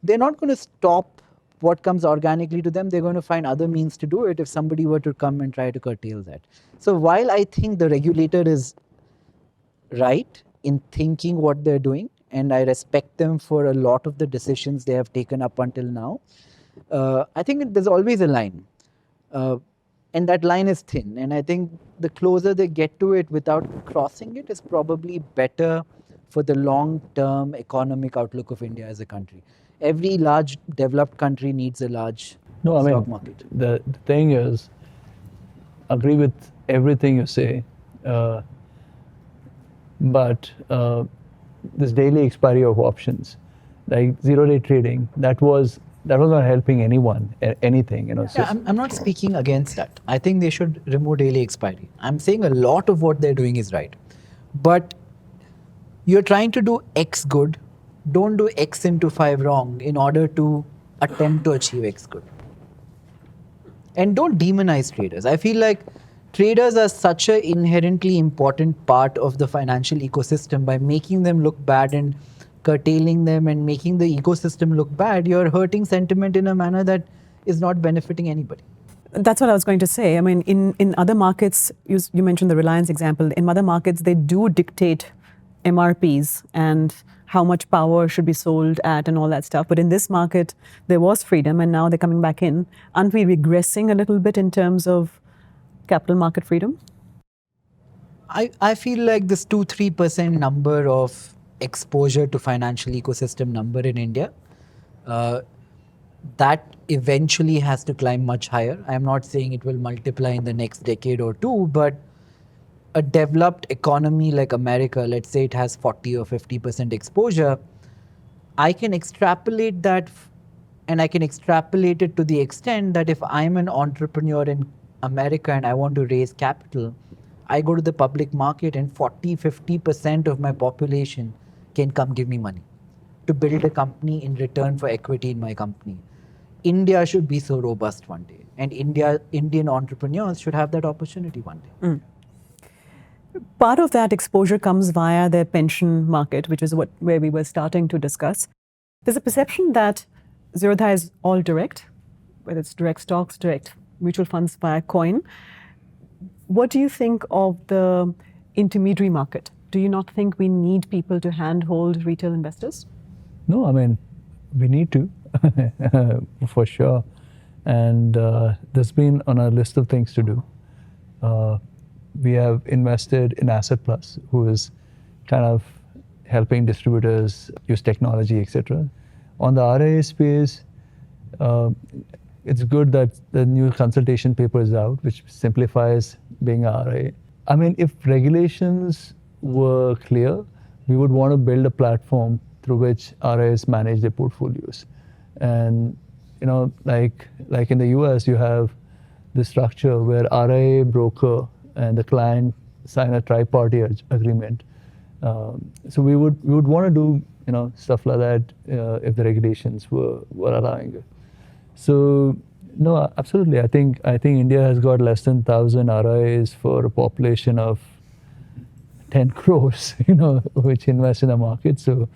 they're not going to stop what comes organically to them. They're going to find other means to do it if somebody were to come and try to curtail that. So while I think the regulator is right in thinking what they're doing, and I respect them for a lot of the decisions they have taken up until now, I think there's always a line. And that line is thin. And I think the closer they get to it without crossing it is probably better for the long-term economic outlook of India as a country. Every large developed country needs a large No, I stock mean, market. the thing is, agree with everything you say, but this daily expiry of options, like zero-day trading, that was not helping anyone, anything, you know. Yeah, I'm not speaking against that. I think they should remove daily expiry. I'm saying a lot of what they're doing is right. But you're trying to do X good, don't do X into 5 wrong in order to attempt to achieve X good. And don't demonize traders. I feel like traders are such an inherently important part of the financial ecosystem. By making them look bad and curtailing them and making the ecosystem look bad, you're hurting sentiment in a manner that is not benefiting anybody. That's what I was going to say. I mean, in other markets, you mentioned the Reliance example. In other markets, they do dictate MRPs and how much power should be sold at and all that stuff. But in this market, there was freedom and now they're coming back in. Aren't we regressing a little bit in terms of capital market freedom? I feel like this 2-3% number of exposure to financial ecosystem number in India, that eventually has to climb much higher. I'm not saying it will multiply in the next decade or two, but a developed economy like America, let's say it has 40 or 50% exposure, I can extrapolate that and I can extrapolate it to the extent that if I'm an entrepreneur in America and I want to raise capital, I go to the public market and 40-50% of my population can come give me money to build a company in return for equity in my company. India should be so robust one day, and Indian entrepreneurs should have that opportunity one day. Part of that exposure comes via their pension market, which is where we were starting to discuss. There's a perception that Zerodha is all direct, whether it's direct stocks, direct mutual funds via coin. What do you think of the intermediary market? Do you not think we need people to handhold retail investors? No, I mean, we need to, for sure. And there's been on our list of things to do. We have invested in Asset Plus, who is kind of helping distributors use technology, etc. On the RIA space, it's good that the new consultation paper is out, which simplifies being a RIA. I mean, if regulations were clear, we would want to build a platform through which RIAs manage their portfolios. And, you know, like in the US, you have the structure where RIA, broker, and the client sign a tri-party agreement. So we would want to do, you know, stuff like that if the regulations were allowing it. So no, absolutely. I think India has got less than 1,000 RIAs for a population of 10 crores, you know, which invest in the market. So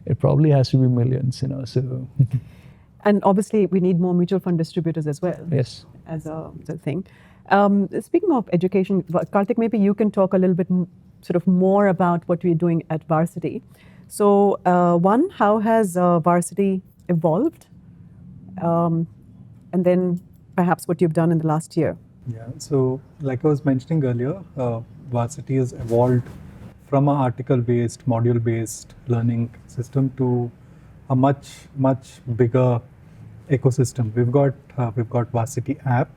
it probably has to be millions, you know. So and obviously, we need more mutual fund distributors as well. Yes. As a thing. Speaking of education, Karthik, maybe you can talk a little bit sort of more about what we're doing at Varsity. So one, how has Varsity evolved? And then perhaps what you've done in the last year. Yeah, so like I was mentioning earlier, Varsity has evolved from an article-based, module-based learning system to a much bigger ecosystem. We've got Varsity app,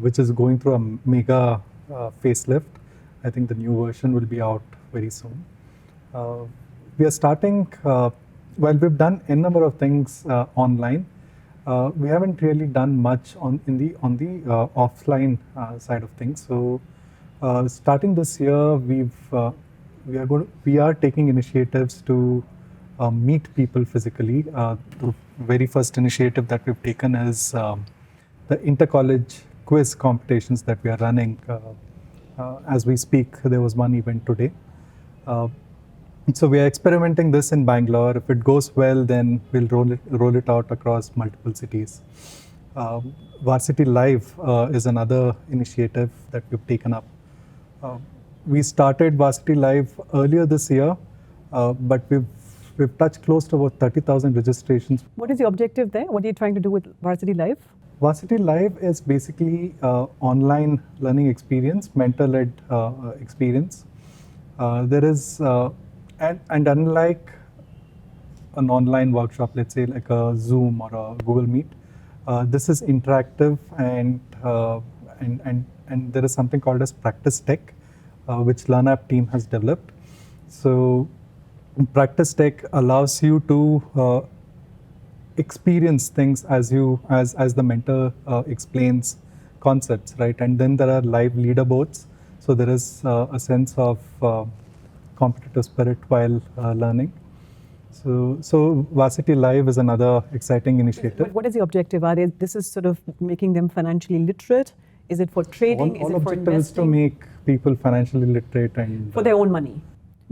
which is going through a mega facelift. I think the new version will be out very soon. We are starting. Well, we've done a number of things online. We haven't really done much on the offline side of things. So, starting this year, we are taking initiatives to meet people physically. The very first initiative that we've taken is the inter-college quiz competitions that we are running. As we speak, there was one event today. So we are experimenting this in Bangalore. If it goes well, then we'll roll it out across multiple cities. Varsity Live is another initiative that we've taken up. We started Varsity Live earlier this year, but we've touched close to about 30,000 registrations. What is the objective there? What are you trying to do with Varsity Live? Varsity Live is basically online learning experience, mentor-led experience. There is, and unlike an online workshop, let's say like a Zoom or a Google Meet, this is interactive, and there is something called as practice tech, which LearnApp team has developed. So practice tech allows you to experience things as the mentor explains concepts, right? And then there are live leaderboards, so there is a sense of competitive spirit while learning. So Varsity Live is another exciting initiative. What is the objective? This is sort of making them financially literate? Is it for trading? All is it for objective is to investing? make people financially literate and For their own money.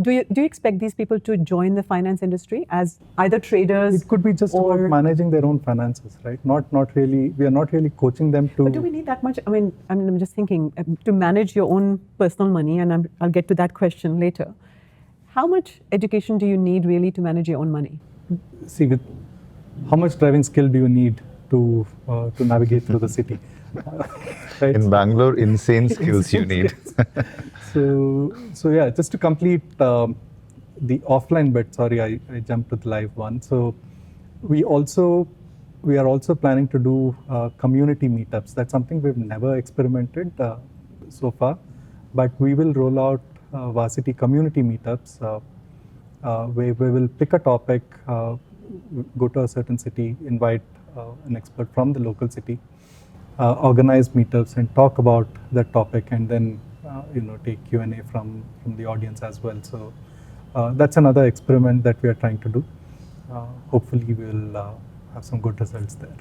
Do you expect these people to join the finance industry as either traders? It could be just or about managing their own finances, right? Not really. We are not really coaching them to. But do we need that much? I mean, I'm just thinking to manage your own personal money, and I'll get to that question later. How much education do you need really to manage your own money? See, with how much driving skill do you need to navigate through the city? Right? In Bangalore, insane skills you need. So yeah, just to complete the offline bit. Sorry, I jumped to the live one. So we are also planning to do community meetups. That's something we've never experimented so far, but we will roll out Varsity community meetups where we will pick a topic, go to a certain city, invite an expert from the local city, organize meetups and talk about that topic, and then take Q&A from the audience as well. So that's another experiment that we are trying to do. Hopefully we'll have some good results there.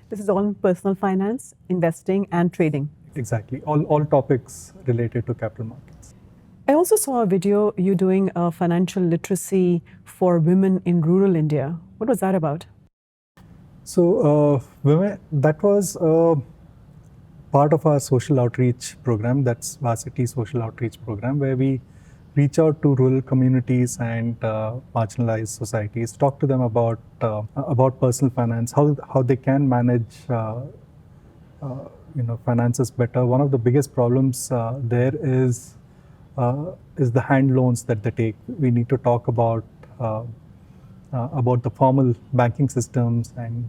This is all personal finance, investing, and trading. Exactly, all topics related to capital markets. I also saw a video you doing financial literacy for women in rural India. What was that about? So women, that was part of our social outreach program. That's Varsity social outreach program, where we reach out to rural communities and marginalized societies, talk to them about personal finance, how they can manage finances better. One of the biggest problems there is the hand loans that they take. We need to talk about the formal banking systems and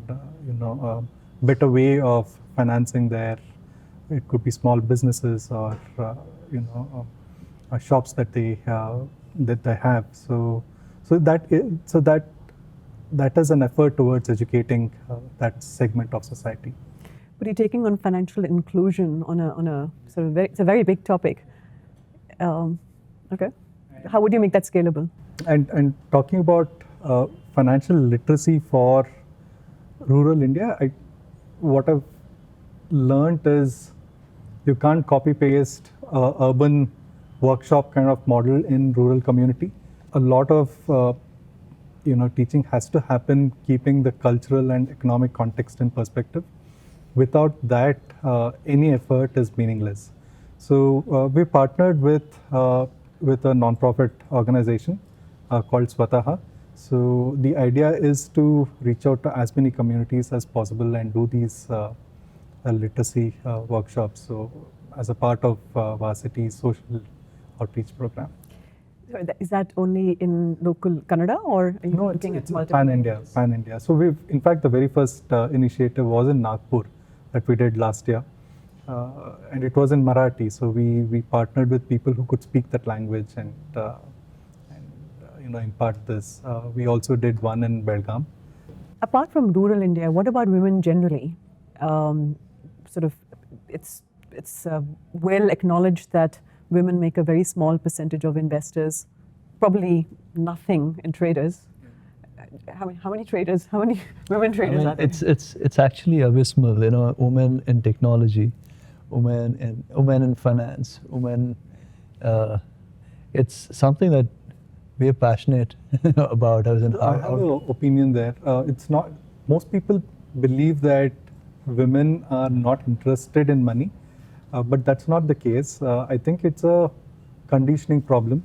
better way of financing their. It could be small businesses or shops that they have. So that is an effort towards educating that segment of society. But you're taking on financial inclusion on a sort of it's a very big topic. Okay, how would you make that scalable? And talking about financial literacy for rural India, what I've learned is you can't copy paste urban workshop kind of model in rural community. A lot of teaching has to happen keeping the cultural and economic context in perspective. Without that, any effort is meaningless. So we partnered with a non-profit organization called Swataha. So the idea is to reach out to as many communities as possible and do these literacy workshops. So as a part of Varsity's social outreach program. So is that only in local Kannada, or are you looking at multiple? Pan India. So in fact, the very first initiative was in Nagpur that we did last year. And it was in Marathi. So we partnered with people who could speak that language and impart this. We also did one in Belgaum. Apart from rural India, what about women generally? It's well acknowledged that women make a very small percentage of investors, probably nothing in traders. How many traders? How many women traders are there? It's actually abysmal. Women in technology, women in finance, women. It's something that we're passionate about. I have an opinion there. It's not. Most people believe that women are not interested in money, but that's not the case. I think it's a conditioning problem.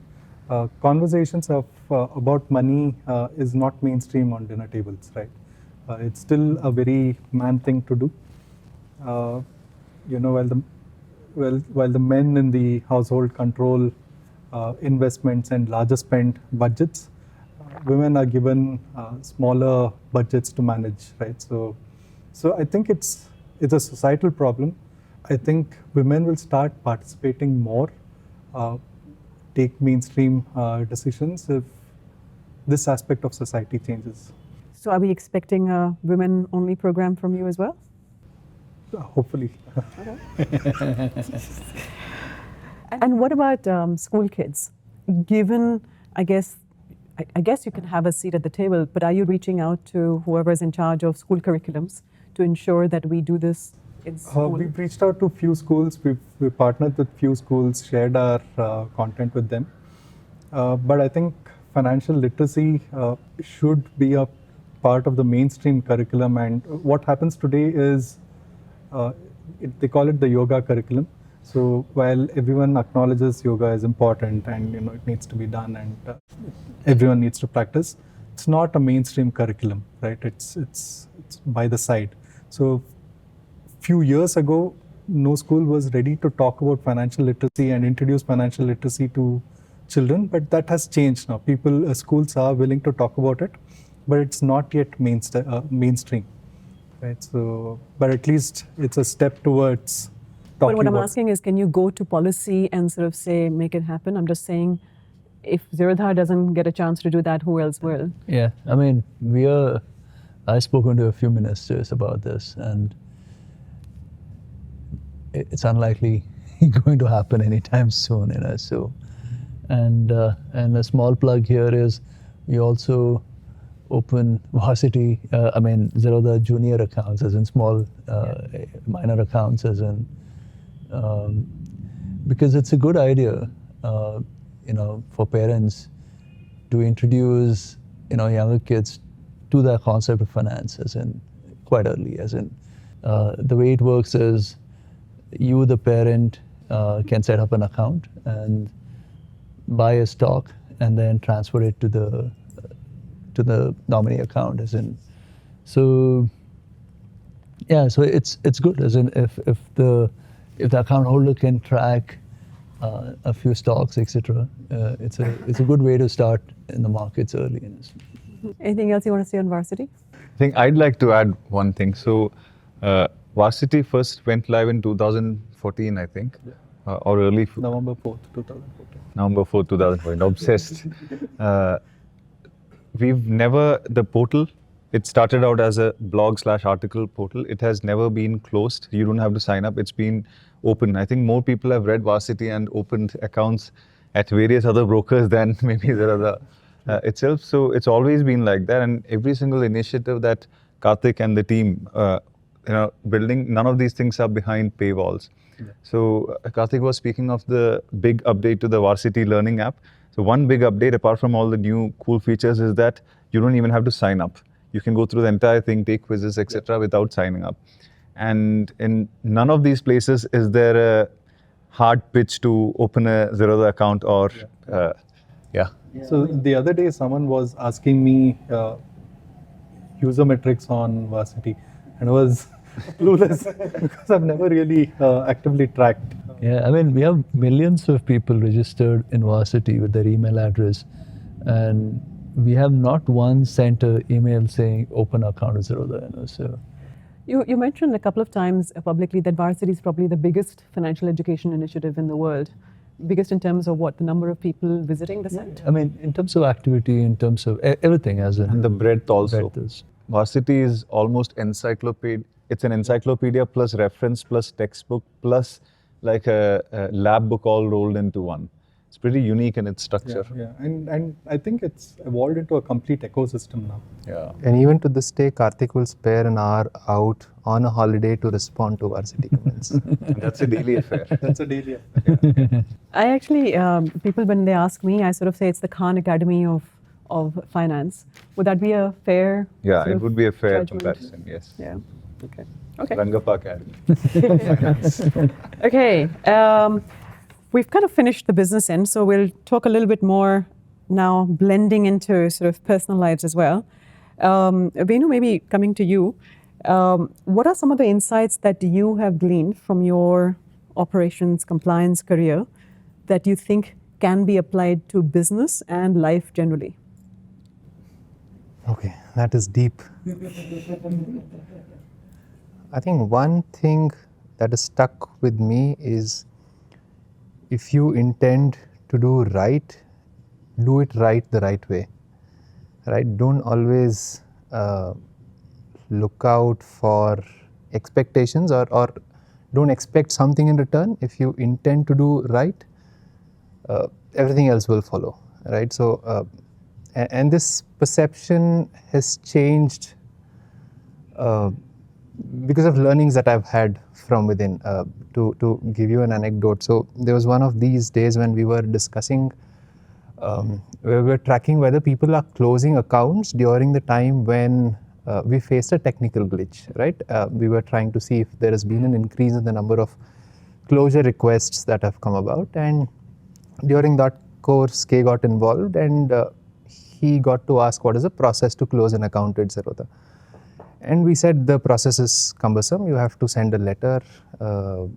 Conversations about money is not mainstream on dinner tables, right? It's still a very man thing to do. While the men in the household control investments and larger spend budgets, women are given smaller budgets to manage, right? So I think it's a societal problem. I think women will start participating more, take mainstream decisions if this aspect of society changes. So are we expecting a women-only program from you as well? Hopefully. And what about school kids? Given, I guess you can have a seat at the table, but are you reaching out to whoever's in charge of school curriculums to ensure that we do this in school? We've reached out to few schools. We've partnered with few schools, shared our content with them. But I think financial literacy should be a part of the mainstream curriculum. And what happens today is they call it the yoga curriculum. So while everyone acknowledges yoga is important and it needs to be done and everyone needs to practice, it's not a mainstream curriculum, right? It's by the side. So few years ago, no school was ready to talk about financial literacy and introduce financial literacy to children, but that has changed now. Schools are willing to talk about it, but it's not yet mainstream, right? So, but at least it's a step towards But talking what I'm about. asking is, can you go to policy and sort of say, make it happen? I'm just saying, if Zerodha doesn't get a chance to do that, who else will? Yeah, I mean, I've spoken to a few ministers about this, and it's unlikely going to happen anytime soon, So, and a small plug here is we also open Varsity, Zerodha junior accounts, as in small, minor accounts, as in, because it's a good idea, for parents to introduce, younger kids to the concept of finance, as in quite early, as in the way it works is you, the parent, can set up an account and buy a stock and then transfer it to the nominee account, as in. So yeah, so it's good, as in if the account holder can track a few stocks, etc. It's a good way to start in the markets early. Anything else you want to say on Varsity? I think I'd like to add one thing. So, Varsity first went live in 2014, I think, or early. November 4th, 2014. November 4th, 2014. Obsessed. The portal, it started out as a blog/article portal. It has never been closed. You don't have to sign up. It's been open. I think more people have read Varsity and opened accounts at various other brokers than maybe Zerodha itself. So it's always been like that. And every single initiative that Karthik and the team, building, none of these things are behind paywalls. Yeah. So Karthik was speaking of the big update to the Varsity learning app. So one big update, apart from all the new cool features, is that you don't even have to sign up. You can go through the entire thing, take quizzes, etc., without signing up. And in none of these places is there a hard pitch to open a Zerodha account or, So the other day, someone was asking me user metrics on Varsity, and I was clueless because I've never really actively tracked. Yeah, I mean, we have millions of people registered in Varsity with their email address, and we have not one sent an email saying open account with Zerodha. So. You mentioned a couple of times publicly that Varsity is probably the biggest financial education initiative in the world. Biggest in terms of what? The number of people visiting the site? I mean, in terms of activity, in terms of everything, as in. And the breadth also. Varsity is almost encyclopedia. It's an encyclopedia plus reference plus textbook plus like a lab book all rolled into one. It's pretty unique in its structure. Yeah. And I think it's evolved into a complete ecosystem now. Yeah. And even to this day, Karthik will spare an hour out on a holiday to respond to Varsity comments. That's a daily affair. That's a daily affair. Yeah. I actually, people when they ask me, I sort of say it's the Khan Academy of finance. Would that be a fair? Yeah, it would be a fair judgment? comparison, yes. Yeah, okay. Rangappa Academy. Okay, we've kind of finished the business end, so we'll talk a little bit more now, blending into sort of personal lives as well. Venu, maybe coming to you. What are some of the insights that you have gleaned from your operations compliance career that you think can be applied to business and life generally? Okay, that is deep. I think one thing that is stuck with me is if you intend to do it right the right way. Right? Don't always look out for expectations or don't expect something in return. If you intend to do right, everything else will follow. Right? So, and this perception has changed because of learnings that I've had from within. To give you an anecdote, so there was one of these days when we were discussing, we were tracking whether people are closing accounts during the time when we faced a technical glitch, right? We were trying to see if there has been an increase in the number of closure requests that have come about, and during that course, K got involved and he got to ask what is the process to close an account at Zerodha. And we said the process is cumbersome. You have to send a letter,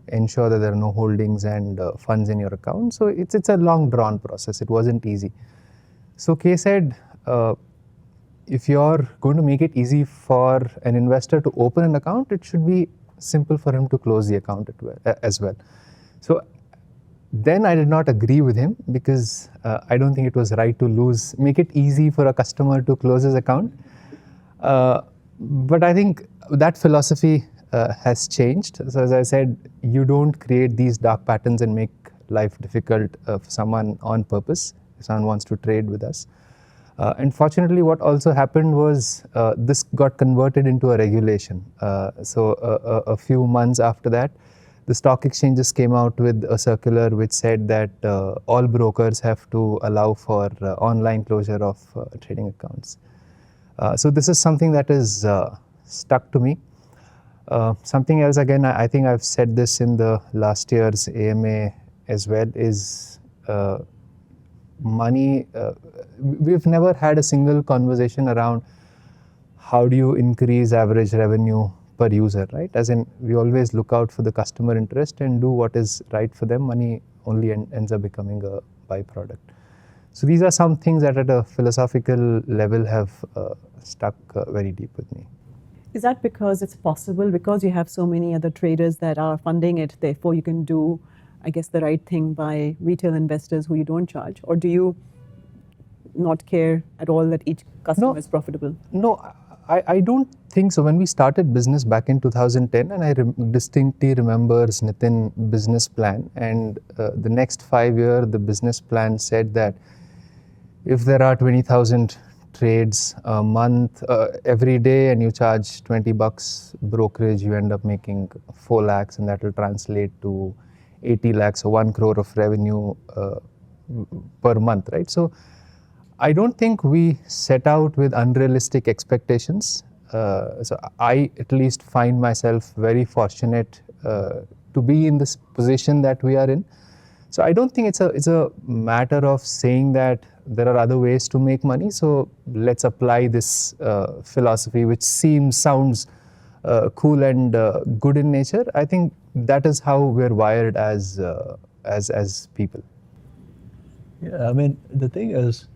ensure that there are no holdings and funds in your account. So it's a long drawn process. It wasn't easy. So K said, if you're going to make it easy for an investor to open an account, it should be simple for him to close the account as well. So then I did not agree with him because I don't think it was right to make it easy for a customer to close his account. But I think that philosophy has changed. So as I said, you don't create these dark patterns and make life difficult for someone on purpose, if someone wants to trade with us. And fortunately, what also happened was this got converted into a regulation. So a few months after that, the stock exchanges came out with a circular which said that all brokers have to allow for online closure of trading accounts. So this is something that is stuck to me. Something else, again, I think I've said this in the last year's AMA as well, is money. We've never had a single conversation around how do you increase average revenue per user, right? As in, we always look out for the customer interest and do what is right for them. Money only ends up becoming a byproduct. So these are some things that at a philosophical level have stuck very deep with me. Is that because it's possible, because you have so many other traders that are funding it, therefore you can do, I guess, the right thing by retail investors who you don't charge? Or do you not care at all that each customer is profitable? No, I don't think so. When we started business back in 2010, and I distinctly remember Nithin business plan, and the next 5 years, the business plan said that if there are 20,000 trades a month every day and you charge $20 brokerage, you end up making 4 lakhs, and that will translate to 80 lakhs or 1 crore of revenue per month, right? So I don't think we set out with unrealistic expectations. So I at least find myself very fortunate to be in this position that we are in. So I don't think it's a matter of saying that there are other ways to make money. So let's apply this philosophy, which sounds cool and good in nature. I think that is how we're wired as people. Yeah, I mean, the thing is,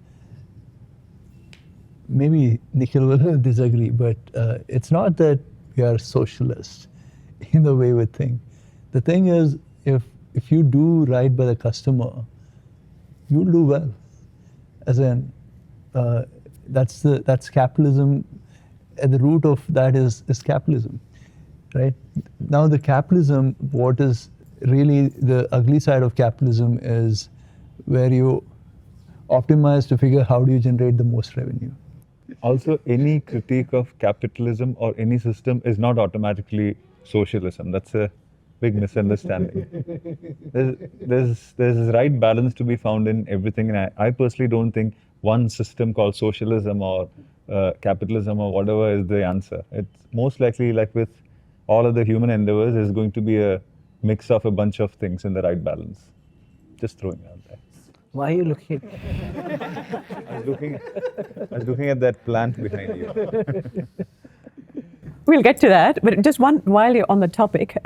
maybe Nikhil will disagree, but it's not that we are socialists in the way we think. The thing is, if you do right by the customer, you'll do well. As in, that's capitalism. At the root of that is capitalism, right? Now the capitalism, what is really the ugly side of capitalism is where you optimize to figure how do you generate the most revenue. Also, any critique of capitalism or any system is not automatically socialism. That's a big misunderstanding. There's this right balance to be found in everything, and I personally don't think one system called socialism or capitalism or whatever is the answer. It's most likely, like with all other human endeavors, is going to be a mix of a bunch of things in the right balance. Just throwing it out there. Why are you looking? I was looking at that plant behind you. We'll get to that, but just while you're on the topic,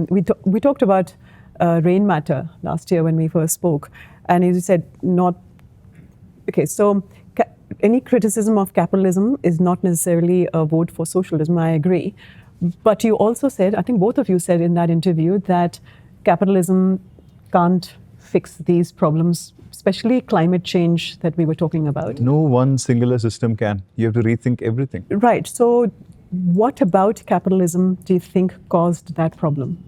we talked about rain matter last year when we first spoke, and you said not. Okay, so any criticism of capitalism is not necessarily a vote for socialism. I agree, but you also said, I think both of you said in that interview that capitalism can't fix these problems, especially climate change that we were talking about. No one singular system can. You have to rethink everything. Right. So, what about capitalism do you think caused that problem?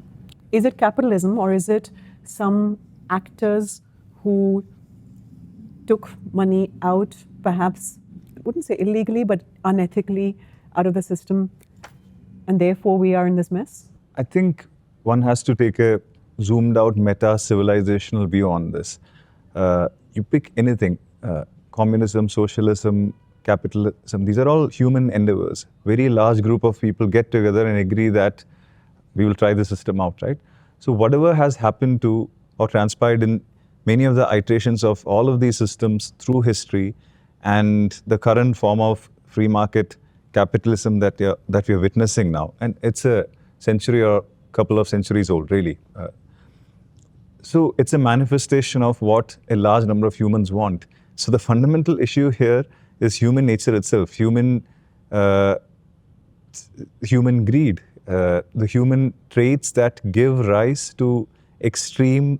Is it capitalism or is it some actors who took money out, perhaps, I wouldn't say illegally, but unethically out of the system, and therefore we are in this mess? I think one has to take a zoomed out meta civilizational view on this. You pick anything, communism, socialism, capitalism, these are all human endeavors. Very large group of people get together and agree that we will try the system out, right? So whatever has happened to or transpired in many of the iterations of all of these systems through history and the current form of free market capitalism that we are witnessing now, and it's a century or couple of centuries old, really. So it's a manifestation of what a large number of humans want. So the fundamental issue here is human nature itself, human greed, the human traits that give rise to extreme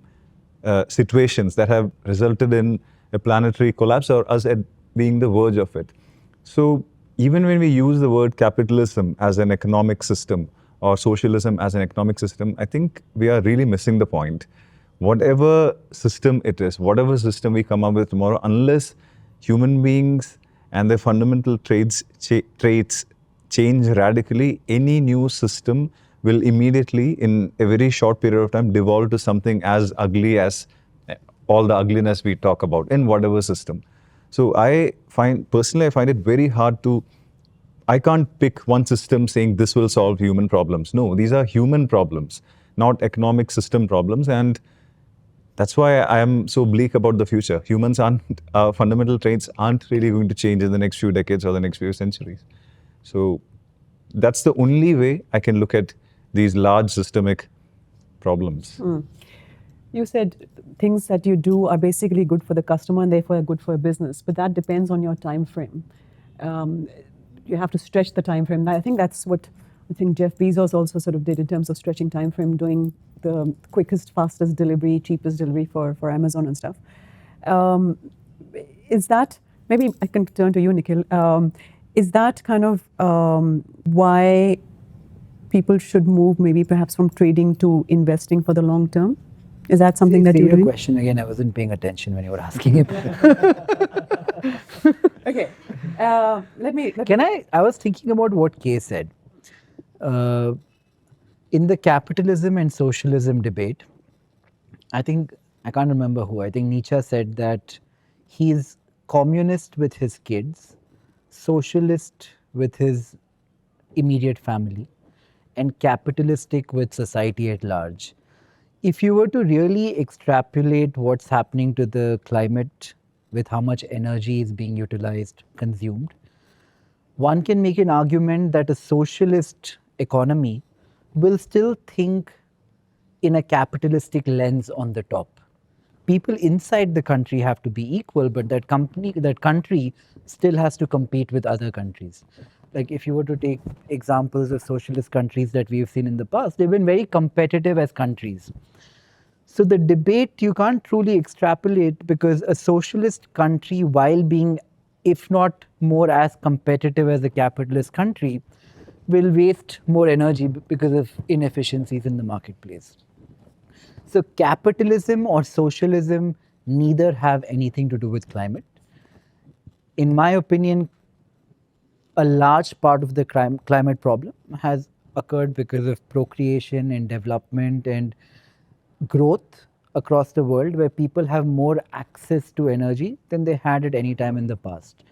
situations that have resulted in a planetary collapse or us at being the verge of it. So even when we use the word capitalism as an economic system or socialism as an economic system, I think we are really missing the point. Whatever system it is, whatever system we come up with tomorrow, unless human beings and their fundamental traits change radically, any new system will immediately, in a very short period of time, devolve to something as ugly as all the ugliness we talk about in whatever system. So personally, I find it very hard I can't pick one system saying this will solve human problems. No, these are human problems, not economic system problems. And that's why I am so bleak about the future. Humans our fundamental traits aren't really going to change in the next few decades or the next few centuries. So that's the only way I can look at these large systemic problems. You said things that you do are basically good for the customer and therefore are good for a business, but that depends on your time frame. You have to stretch the time frame. I think that's what I think Jeff Bezos also sort of did in terms of stretching time frame, doing the quickest, fastest delivery, cheapest delivery for Amazon and stuff. Is that, maybe I can turn to you, Nikhil, is that kind of why people should move maybe perhaps from trading to investing for the long term? Is that something that you're doing? Your question again, I wasn't paying attention when you were asking it. Okay. I was thinking about what Kay said. In the capitalism and socialism debate, I can't remember who, I think Nietzsche said that he's communist with his kids, socialist with his immediate family, and capitalistic with society at large. If you were to really extrapolate what's happening to the climate with how much energy is being utilized, consumed, one can make an argument that a socialist economy will still think in a capitalistic lens on the top. People inside the country have to be equal, but that country still has to compete with other countries. Like if you were to take examples of socialist countries that we've seen in the past, they've been very competitive as countries. So the debate you can't truly extrapolate, because a socialist country, while being, if not more as competitive as a capitalist country, will waste more energy because of inefficiencies in the marketplace. So capitalism or socialism neither have anything to do with climate. In my opinion, a large part of the climate problem has occurred because of procreation and development and growth across the world, where people have more access to energy than they had at any time in the past.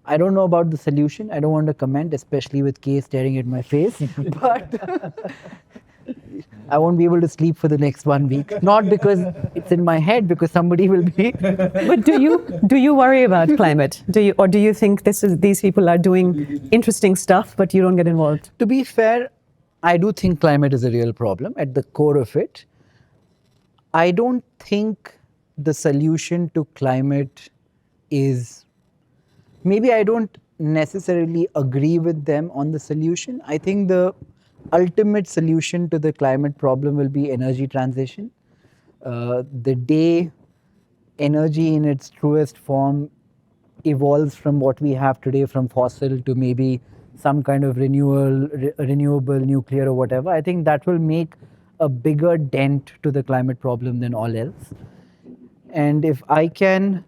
I don't know about the solution. I don't want to comment, especially with Kay staring at my face. I won't be able to sleep for the next 1 week. Not because it's in my head, because somebody will be. But do you worry about climate? Do you think these people are doing interesting stuff, but you don't get involved? To be fair, I do think climate is a real problem at the core of it. I don't think the solution to climate is, maybe I don't necessarily agree with them on the solution. I think the ultimate solution to the climate problem will be energy transition. The day energy in its truest form evolves from what we have today, from fossil to maybe some kind of renewable nuclear or whatever, I think that will make a bigger dent to the climate problem than all else. And if I can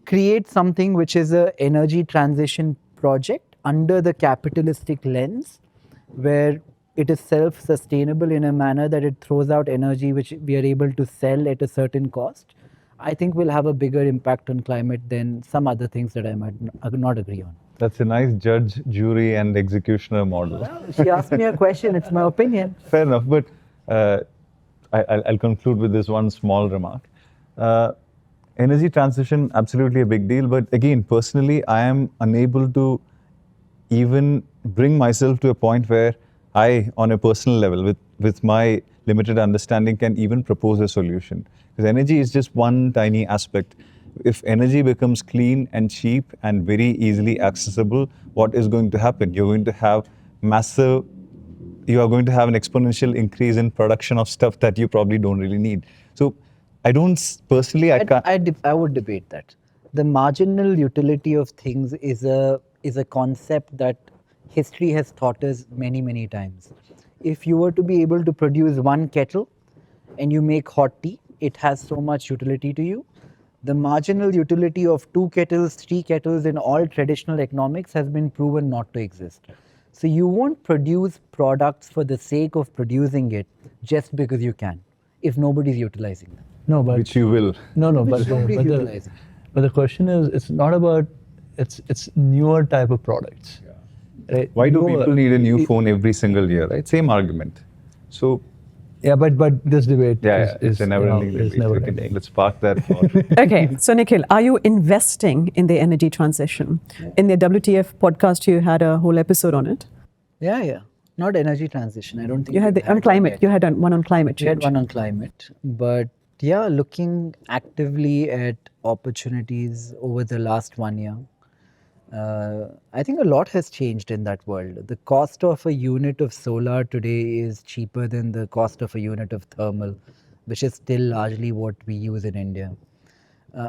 create something which is an energy transition project under the capitalistic lens, where it is self-sustainable in a manner that it throws out energy which we are able to sell at a certain cost, I think will have a bigger impact on climate than some other things that I might not agree on. That's a nice judge, jury, and executioner model. She asked me a question, it's my opinion. Fair enough, but I'll conclude with this one small remark. Energy transition, absolutely a big deal, but again, personally, I am unable to even bring myself to a point where I, on a personal level, with my limited understanding, can even propose a solution. Because energy is just one tiny aspect. If energy becomes clean and cheap and very easily accessible, what is going to happen? You're going to have you are going to have an exponential increase in production of stuff that you probably don't really need. So I don't, personally, I can't. I would debate that. The marginal utility of things is a concept that history has taught us many, many times. If you were to be able to produce one kettle and you make hot tea, it has so much utility to you. The marginal utility of 2 kettles, 3 kettles in all traditional economics has been proven not to exist. So you won't produce products for the sake of producing it just because you can, if nobody's utilizing them. No, but Which you will. no, Which nobody's utilizing. but the question is, it's not about, it's newer type of products. Right? Why do Newer- people need a new phone every single year, right? Same argument. So, Yeah, but this debate it's a never-ending is debate. never Okay, ending. let's park that for... Okay, so Nikhil, are you investing in the energy transition? In the WTF podcast, you had a whole episode on it. Yeah. Not energy transition. I don't think You had we've on climate. that You yet. had one on climate We had change. one on climate, but yeah, looking actively at opportunities over the last 1 year. I think a lot has changed in that world. The cost of a unit of solar today is cheaper than the cost of a unit of thermal, which is still largely what we use in India.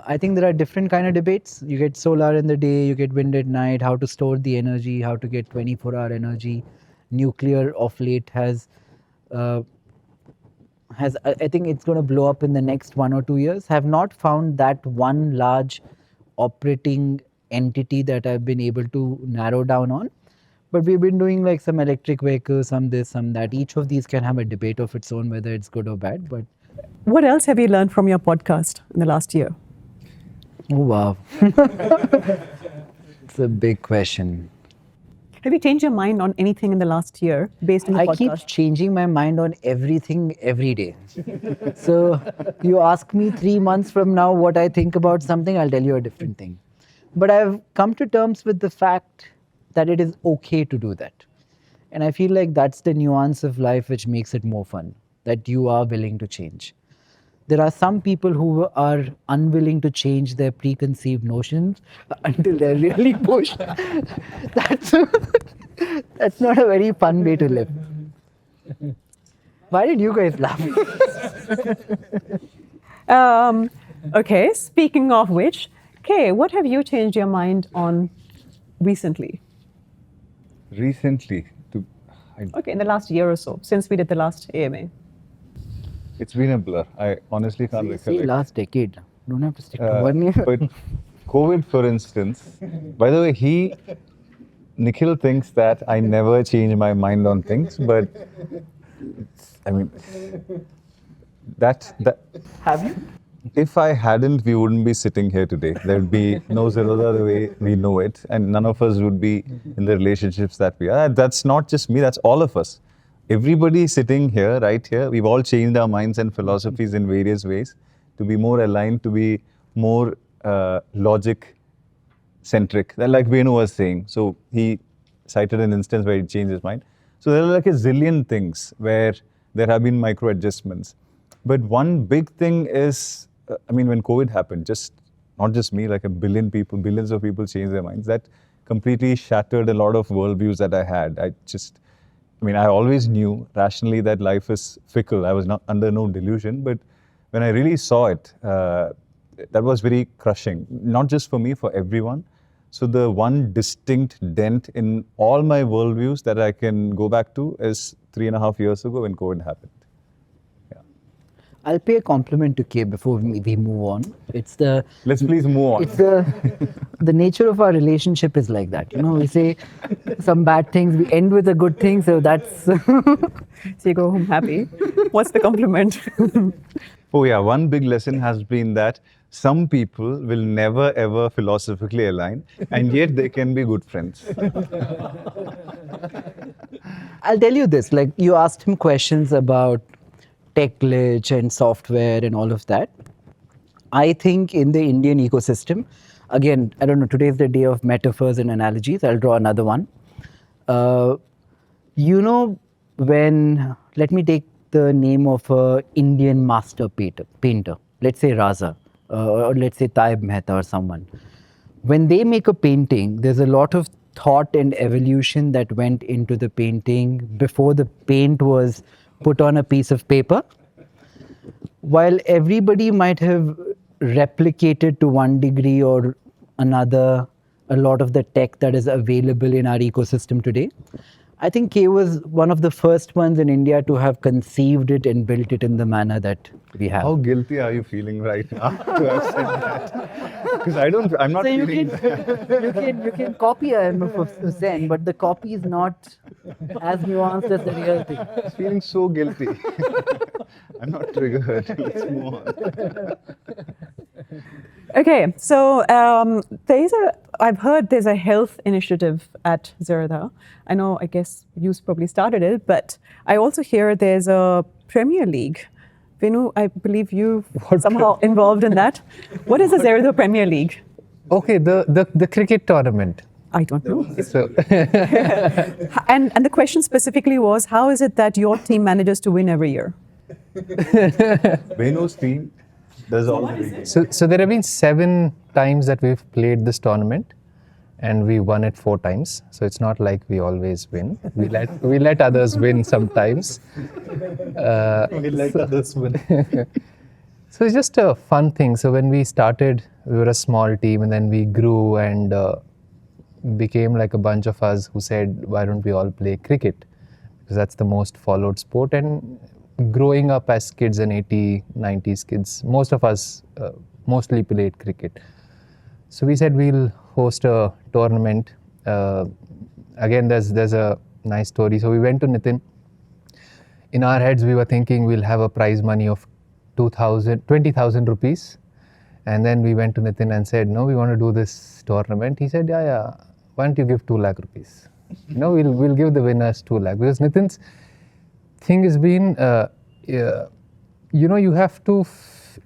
I think there are different kind of debates. You get solar in the day, you get wind at night, how to store the energy, how to get 24-hour energy. Nuclear of late has I think it's going to blow up in the next 1 or 2 years. Have not found that one large operating entity that I've been able to narrow down on. But we've been doing like some electric vehicles, some this, some that. Each of these can have a debate of its own, whether it's good or bad. But What else have you learned from your podcast in the last year? oh wow, it's a big question. Have you changed your mind on anything in the last year based on the I podcast? keep changing my mind on everything every day. So you ask me 3 months from now what I think about something, I'll tell you a different thing. But I've come to terms with the fact that it is okay to do that. And I feel like that's the nuance of life which makes it more fun, that you are willing to change. There are some people who are unwilling to change their preconceived notions until they're really pushed. That's not a very fun way to live. Why did you guys laugh? Okay, speaking of which, Kay, what have you changed your mind on recently? Recently, Okay, in the last year or so, since we did the last AMA. it's been a blur. I honestly can't Say recollect. last decade. Don't have to stick to 1 year. But COVID, for instance, by the way, Nikhil thinks that I never change my mind on things, but I mean, that Have you? if I hadn't, we wouldn't be sitting here today. There'd be no Zerodha the way we know it, and none of us would be in the relationships that we are. That's not just me, that's all of us. everybody sitting here, right here, we've all changed our minds and philosophies in various ways to be more aligned, to be more logic centric, like Venu was saying. So he cited an instance where he changed his mind. So there are like a zillion things where there have been micro adjustments. But one big thing is, I mean, when COVID happened, not just me, like billions of people changed their minds. That completely shattered a lot of worldviews that I had. I always knew rationally that life is fickle. I was not under no delusion, but when I really saw it, that was very crushing, not just for me, for everyone. So the one distinct dent in all my worldviews that I can go back to is 3.5 years ago when COVID happened. I'll pay a compliment to Kay before we move on. Let's please move on. It's the nature of our relationship is like that. We say some bad things, we end with a good thing. So that's. So you go home happy. What's the compliment? Oh yeah, one big lesson has been that some people will never ever philosophically align, and yet they can be good friends. I'll tell you this, like you asked him questions about tech glitch and software and all of that. I think in the Indian ecosystem, again, I don't know, today's the day of metaphors and analogies. I'll draw another one. Let me take the name of an Indian master painter, let's say Raza, or let's say Taib Mehta or someone. When they make a painting, there's a lot of thought and evolution that went into the painting before the paint was put on a piece of paper. While everybody might have replicated to one degree or another a lot of the tech that is available in our ecosystem today, I think Kay was one of the first ones in India to have conceived it and built it in the manner that we have. How guilty are you feeling right now to have said that? Because I'm not feeling that. You can copy Hussain, but the copy is not as nuanced as the real thing. I'm feeling so guilty. I'm not triggered. Let's move on. Okay, so I've heard there's a health initiative at Zerodha. I guess you probably started it, but I also hear there's a Premier League. Venu, I believe you somehow involved in that. What is the Zerodha Premier League? Okay, the cricket tournament. I don't know. So And the question specifically was, how is it that your team manages to win every year? Venu's team does all the reading. So there have been 7 times that we've played this tournament, and we won it 4 times. So it's not like we always win. We let others win sometimes. We let others win. So it's just a fun thing. So when we started, we were a small team, and then we grew and became like a bunch of us who said, why don't we all play cricket? Because that's the most followed sport. And growing up as kids and 90s kids, most of us mostly played cricket. So we said we'll host a tournament. Again, there's a nice story. So we went to Nithin. In our heads, we were thinking we'll have a prize money of 20,000 rupees. And then we went to Nithin and said, no, we want to do this tournament. He said, yeah, why don't you give 2 lakh rupees? We'll give the winners 2 lakh. Because Nithin's thing has been, you have to,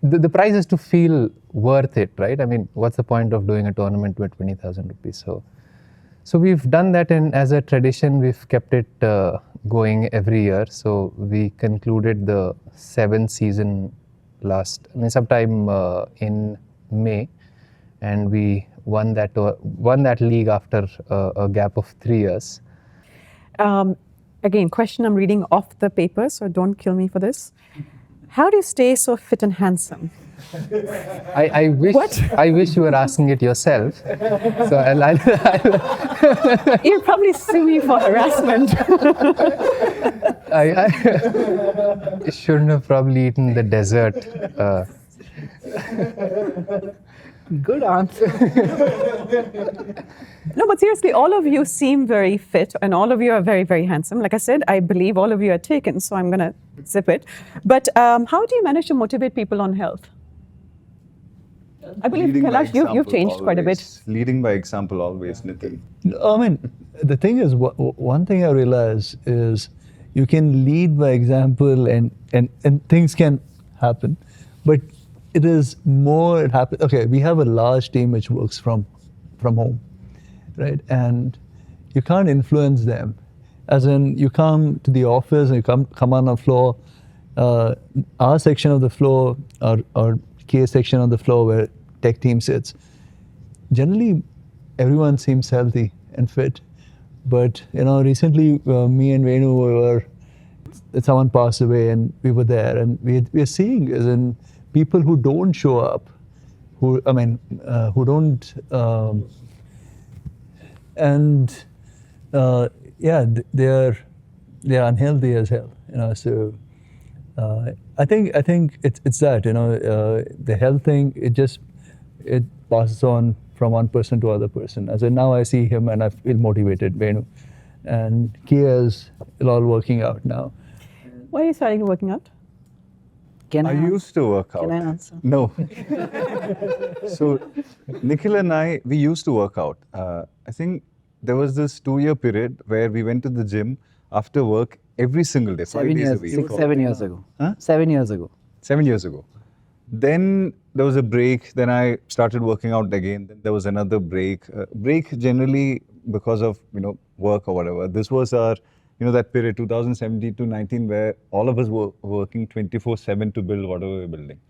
the prize is to feel worth it, right? I mean, what's the point of doing a tournament with 20,000 rupees? So we've done that, and as a tradition, we've kept it going every year. So we concluded the 7th season sometime in May, and we won that league after a gap of 3 years. Again, question I'm reading off the paper, so don't kill me for this. How do you stay so fit and handsome? I wish you were asking it yourself. So You'll probably sue me for harassment. I shouldn't have probably eaten the dessert. Good answer. No, but seriously, all of you seem very fit and all of you are very, very handsome. Like I said, I believe all of you are taken, so I'm going to zip it. But how do you manage to motivate people on health? I believe, Kailash, you've changed quite a bit. Leading by example always, Nithin. I mean, the thing is, one thing I realize is you can lead by example, and things can happen. But it is more, it happens. Okay, we have a large team which works from home, right? And you can't influence them. As in, you come to the office and you come on the floor, our section of the floor, or K section of the floor where tech team sits, generally everyone seems healthy and fit. But recently me and Venu someone passed away and we were there, and we are seeing as in people who don't show up, who don't, and they're unhealthy as hell. So I think it's that the health thing. It passes on from one person to other person. As in now I see him and I feel motivated. Venu and Kia is all working out now. Why are you starting working out? Can I used to work out. Can I answer? No. So, Nikhil and we used to work out. I think there was this 2-year period where we went to the gym after work every single day, 5 days a week. 7 years ago. Huh? 7 years ago. 7 years ago. Then there was a break. Then I started working out again. Then there was another break. Break generally because of work or whatever. This was our that period 2017 to 19 where all of us were working 24/7 to build whatever we're building.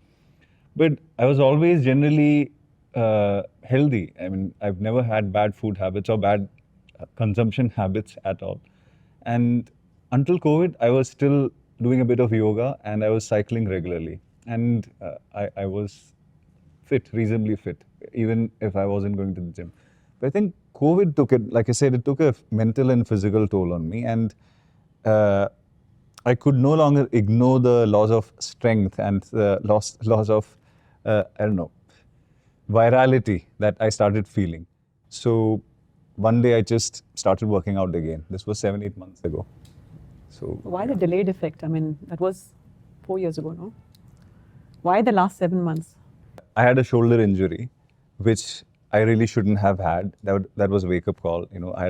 But I was always generally healthy. I mean, I've never had bad food habits or bad consumption habits at all. And until COVID, I was still doing a bit of yoga and I was cycling regularly. And I was fit, reasonably fit, even if I wasn't going to the gym. But I think COVID took it, like I said, it took a mental and physical toll on me. And I could no longer ignore the loss of strength and the loss of, virality that I started feeling. So one day I just started working out again. This was 7-8 months ago. So why the delayed effect? I mean, that was 4 years ago, no? Why the last 7 months? I had a shoulder injury, which I really shouldn't have had. That was a wake-up call. I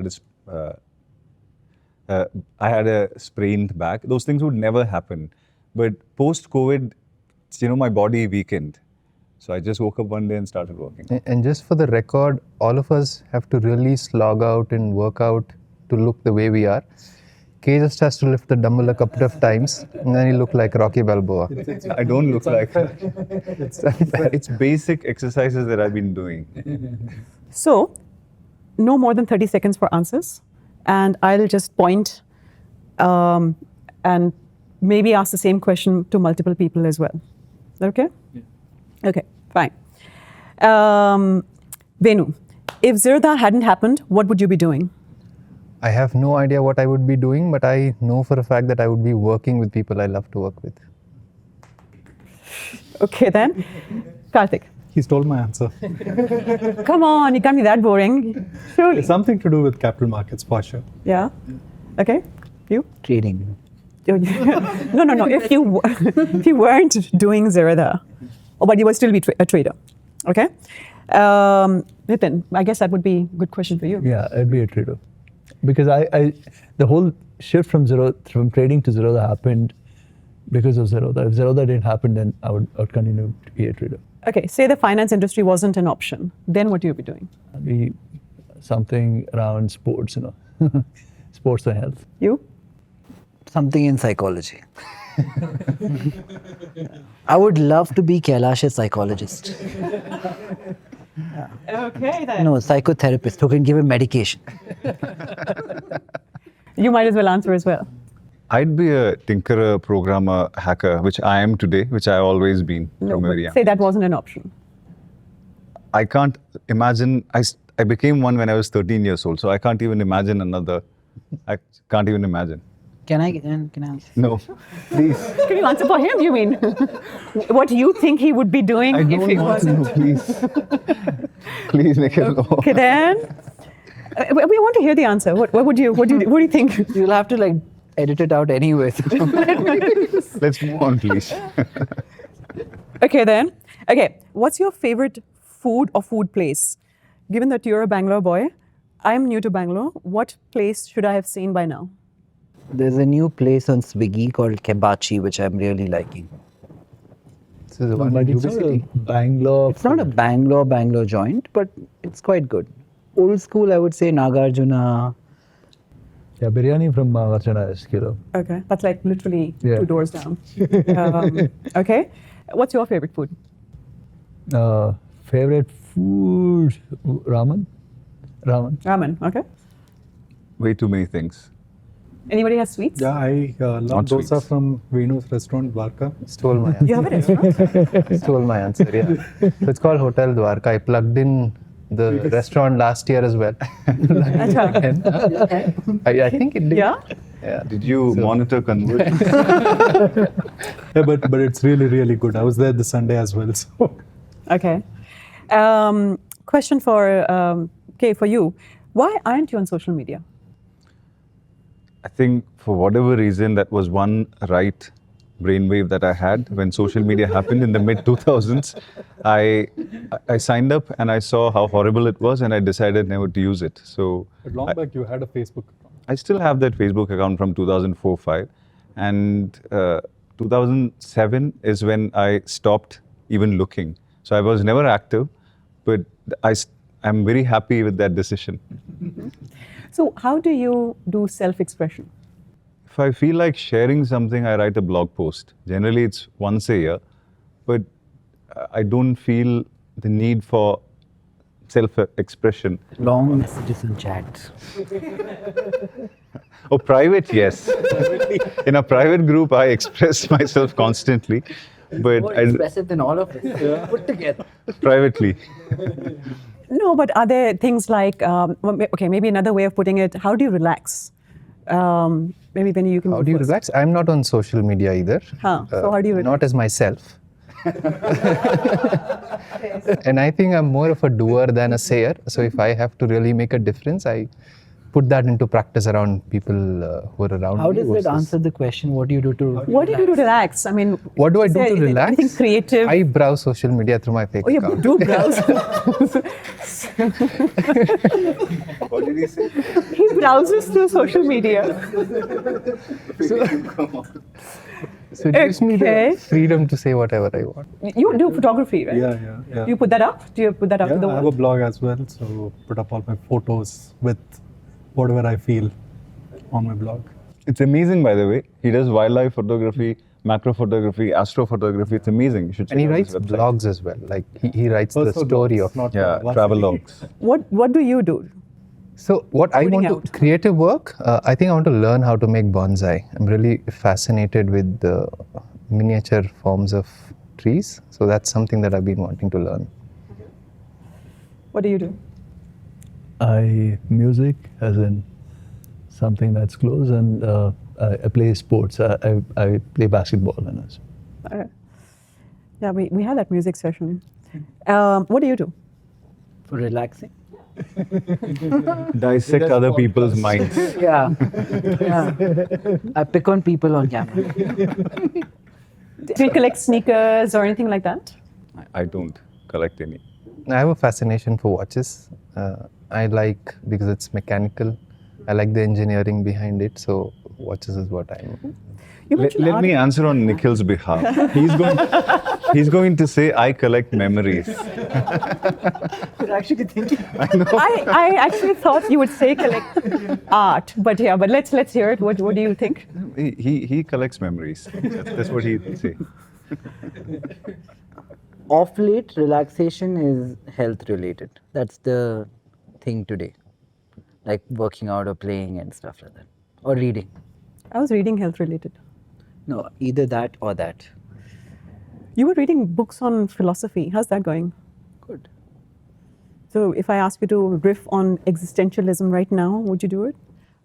had a sprained back. Those things would never happen. But post-COVID, my body weakened. So I just woke up one day and started working. And just for the record, all of us have to really slog out and work out to look the way we are. K just has to lift the dumbbell a couple of times and then he look like Rocky Balboa. I don't look like it's basic exercises that I've been doing. So, no more than 30 seconds for answers. And I'll just point and maybe ask the same question to multiple people as well. Is that okay? Yeah. Okay, fine. Venu, if Zerodha hadn't happened, what would you be doing? I have no idea what I would be doing, but I know for a fact that I would be working with people I love to work with. Okay then. Karthik. He stole my answer. Come on, you can't be that boring. Surely. It's something to do with capital markets, for sure. Yeah? Okay. You? Trading. No. If you weren't doing Zerodha, but you would still be a trader. Okay? Nithin, I guess that would be a good question for you. Yeah, I'd be a trader. Because the whole shift from trading to Zerodha happened because of Zerodha. If Zerodha didn't happen, then I would continue to be a trader. Okay, say the finance industry wasn't an option. Then what would you be doing? I'd be something around sports, sports or health. You? Something in psychology. I would love to be Kailash's psychologist. Okay then. No, psychotherapist who can give him medication. You might as well answer as well. I'd be a tinkerer, programmer, hacker, which I am today, which I've always been from very young. Say that wasn't an option. I can't imagine, I became one when I was 13 years old, so I can't even imagine another. I can't even imagine. Can I answer? No, please. Can you answer for him, you mean? What do you think he would be doing I if don't he want to wasn't? know, please. Please, Nikhil, no. Okay then. We want to hear the answer. What do you think? You'll have to edit it out anyway. Let's move on, please. Okay then. Okay, what's your favorite food or food place? Given that you're a Bangalore boy, I'm new to Bangalore. What place should I have seen by now? There's a new place on Swiggy called Kebachi, which I'm really liking. This is the No, one but in it's not City. a Bangalore. It's not a Bangalore joint, but it's quite good. Old school, I would say Nagarjuna. Yeah, biryani from Archana is killer. Okay, that's like literally Yeah. 2 doors down. Okay, what's your favorite food? Favorite food? Ramen. Ramen. Okay. Way too many things. Anybody has sweets? Yeah, I love Not dosa sweets. from Venu's restaurant, Dwarka. Stole my answer. You have a restaurant? Stole my answer, yeah. So it's called Hotel Dwarka. I plugged in the restaurant last year as well. Acha. I think it did. Yeah? Yeah. Did you monitor conversions? Yeah, but it's really, really good. I was there this Sunday as well. So Okay. Question for Kay, for you. Why aren't you on social media? I think for whatever reason, that was one right brainwave that I had when social media happened in the mid 2000s. I signed up and I saw how horrible it was, and I decided never to use it. So but long back you had a Facebook account. I still have that Facebook account from 2004-05, and 2007 is when I stopped even looking. So I was never active, but I'm very happy with that decision. So how do you do self-expression? If I feel like sharing something, I write a blog post. Generally, it's once a year, but I don't feel the need for self-expression. Long messages and chats. Oh, private, yes. In a private group, I express myself constantly, but More expressive than all of us put together. privately. No, but are there things like, okay, maybe another way of putting it, how do you relax? Maybe Venu, you can How go do you first. relax? I'm not on social media either. So how do you relax? Not as myself. And I think I'm more of a doer than a sayer. So if I have to really make a difference, I put that into practice around people who are around How me. does that versus- answer the question? What do you do to What do you do to relax? I mean, What do I is do there to relax? Anything creative? I browse social media through my fake Oh, you account. do browse. What did he say? He browses through social media. So it gives me Okay. the freedom to say whatever I want. You do photography, right? Yeah. Do you put that up? Do you put that up to the I have a world? blog as well, so put up all my photos with whatever I feel on my blog. It's amazing, by the way. He does wildlife photography, macro photography, astrophotography. It's amazing. You should check And he out writes his website. blogs as well. Like he writes the Personal story blogs, of. not Yeah, Varsity. travel logs. What do you do? So what I Putting want out. to creative work. I think I want to learn how to make bonsai. I'm really fascinated with the miniature forms of trees. So that's something that I've been wanting to learn. What do you do? Music, as in something that's close, and I play sports. I play basketball and us. Yeah, we had that music session. What do you do? For relaxing? Dissect other people's minds. Yeah. I pick on people on camera. Do you collect sneakers or anything like that? I don't collect any. I have a fascination for watches. I like because it's mechanical. I like the engineering behind it. So watches is what I'm. You Let, mentioned let me answer on Nikhil's behalf. He's going to say, I collect memories. You're actually thinking. I actually thought you would say collect art, but yeah, but let's hear it. What do you think? He collects memories. That's what he'd say. Off late, relaxation is health related. That's the thing today. Like working out or playing and stuff like that. Or reading. I was reading health related. No, either that or that. You were reading books on philosophy. How's that going? Good. So if I ask you to riff on existentialism right now, would you do it?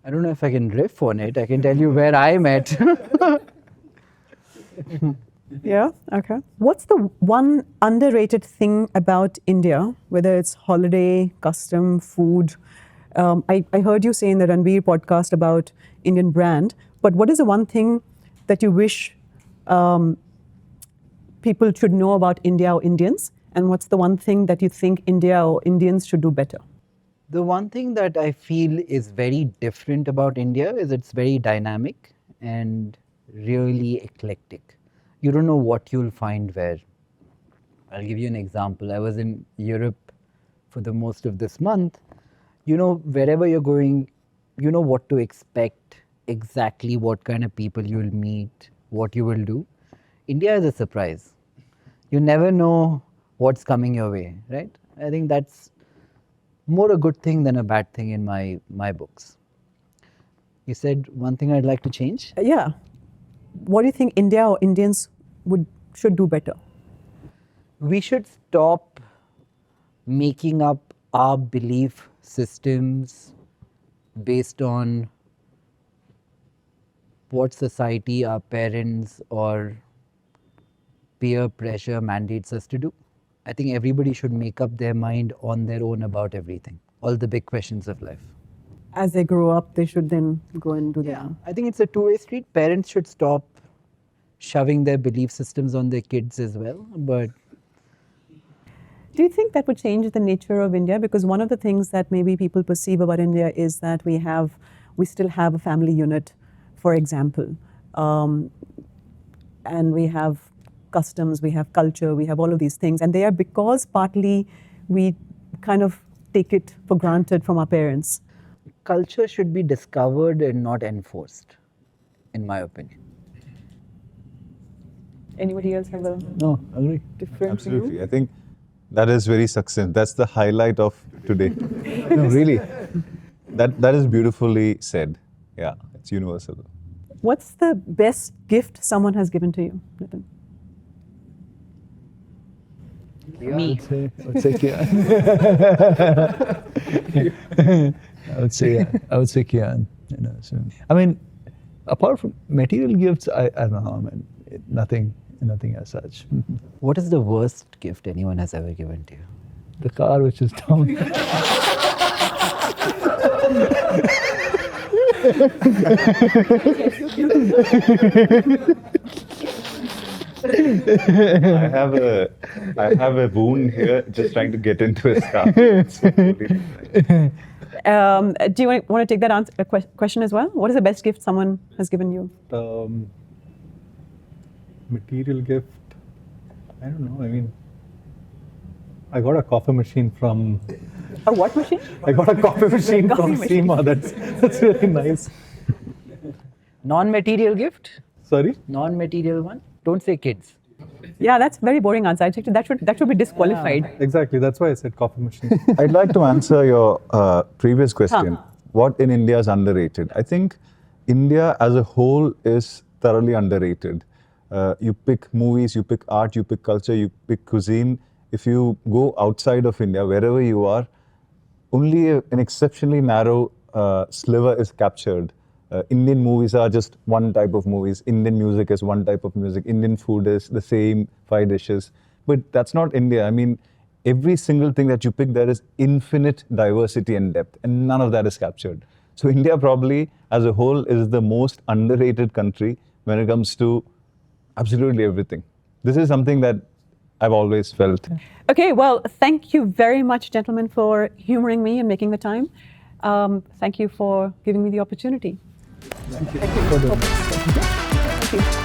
I don't know if I can riff on it. I can tell you where I met. Yeah, okay. What's the one underrated thing about India, whether it's holiday, custom, food? I heard you say in the Ranveer podcast about Indian brand, but what is the one thing that you wish people should know about India or Indians? And what's the one thing that you think India or Indians should do better? The one thing that I feel is very different about India is it's very dynamic and really eclectic. You don't know what you'll find where. I'll give you an example. I was in Europe for the most of this month. You know, wherever you're going, you know what to expect, exactly what kind of people you'll meet, what you will do. India is a surprise. You never know what's coming your way, right? I think that's more a good thing than a bad thing in my books. You said one thing I'd like to change? Yeah. What do you think India or Indians should do better? We should stop making up our belief systems based on what society, our parents or peer pressure mandates us to do. I think everybody should make up their mind on their own about everything, all the big questions of life. As they grow up, they should then go and do that. I think it's a two-way street. Parents should stop shoving their belief systems on their kids as well, but do you think that would change the nature of India? Because one of the things that maybe people perceive about India is that we still have a family unit, for example, and we have customs, we have culture, we have all of these things, and they are because partly we kind of take it for granted from our parents. Culture should be discovered and not enforced, in my opinion. Anybody else have a No, agree. different view? Absolutely. I think that is very succinct. That's the highlight of today. No, really. That is beautifully said. Yeah, it's universal. What's the best gift someone has given to you, Nithin? Me. I would say Kian. I would say Kian. You know, so, I mean, apart from material gifts, I don't know. I mean, nothing as such. What is the worst gift anyone has ever given to you? The car which is down. I have a wound here just trying to get into his car. It's totally different. Do you want to take that question as well? What is the best gift someone has given you? Material gift, I don't know. I mean, I got a coffee machine from. A what machine? I got a coffee machine from SEMA. That's really nice. Non-material gift? Sorry? Non-material one? Don't say kids. Yeah, that's a very boring answer. That should be disqualified. Exactly. That's why I said coffee machine. I'd like to answer your previous question. What in India is underrated? I think India as a whole is thoroughly underrated. You pick movies, you pick art, you pick culture, you pick cuisine. If you go outside of India, wherever you are, only an exceptionally narrow sliver is captured. Indian movies are just one type of movies. Indian music is one type of music. Indian food is the same 5 dishes. But that's not India. I mean, every single thing that you pick, there is infinite diversity and depth, and none of that is captured. So India probably, as a whole, is the most underrated country when it comes to absolutely everything. This is something that I've always felt. Okay, well, thank you very much, gentlemen, for humoring me and making the time. Thank you for giving me the opportunity. Thank you. Thank you.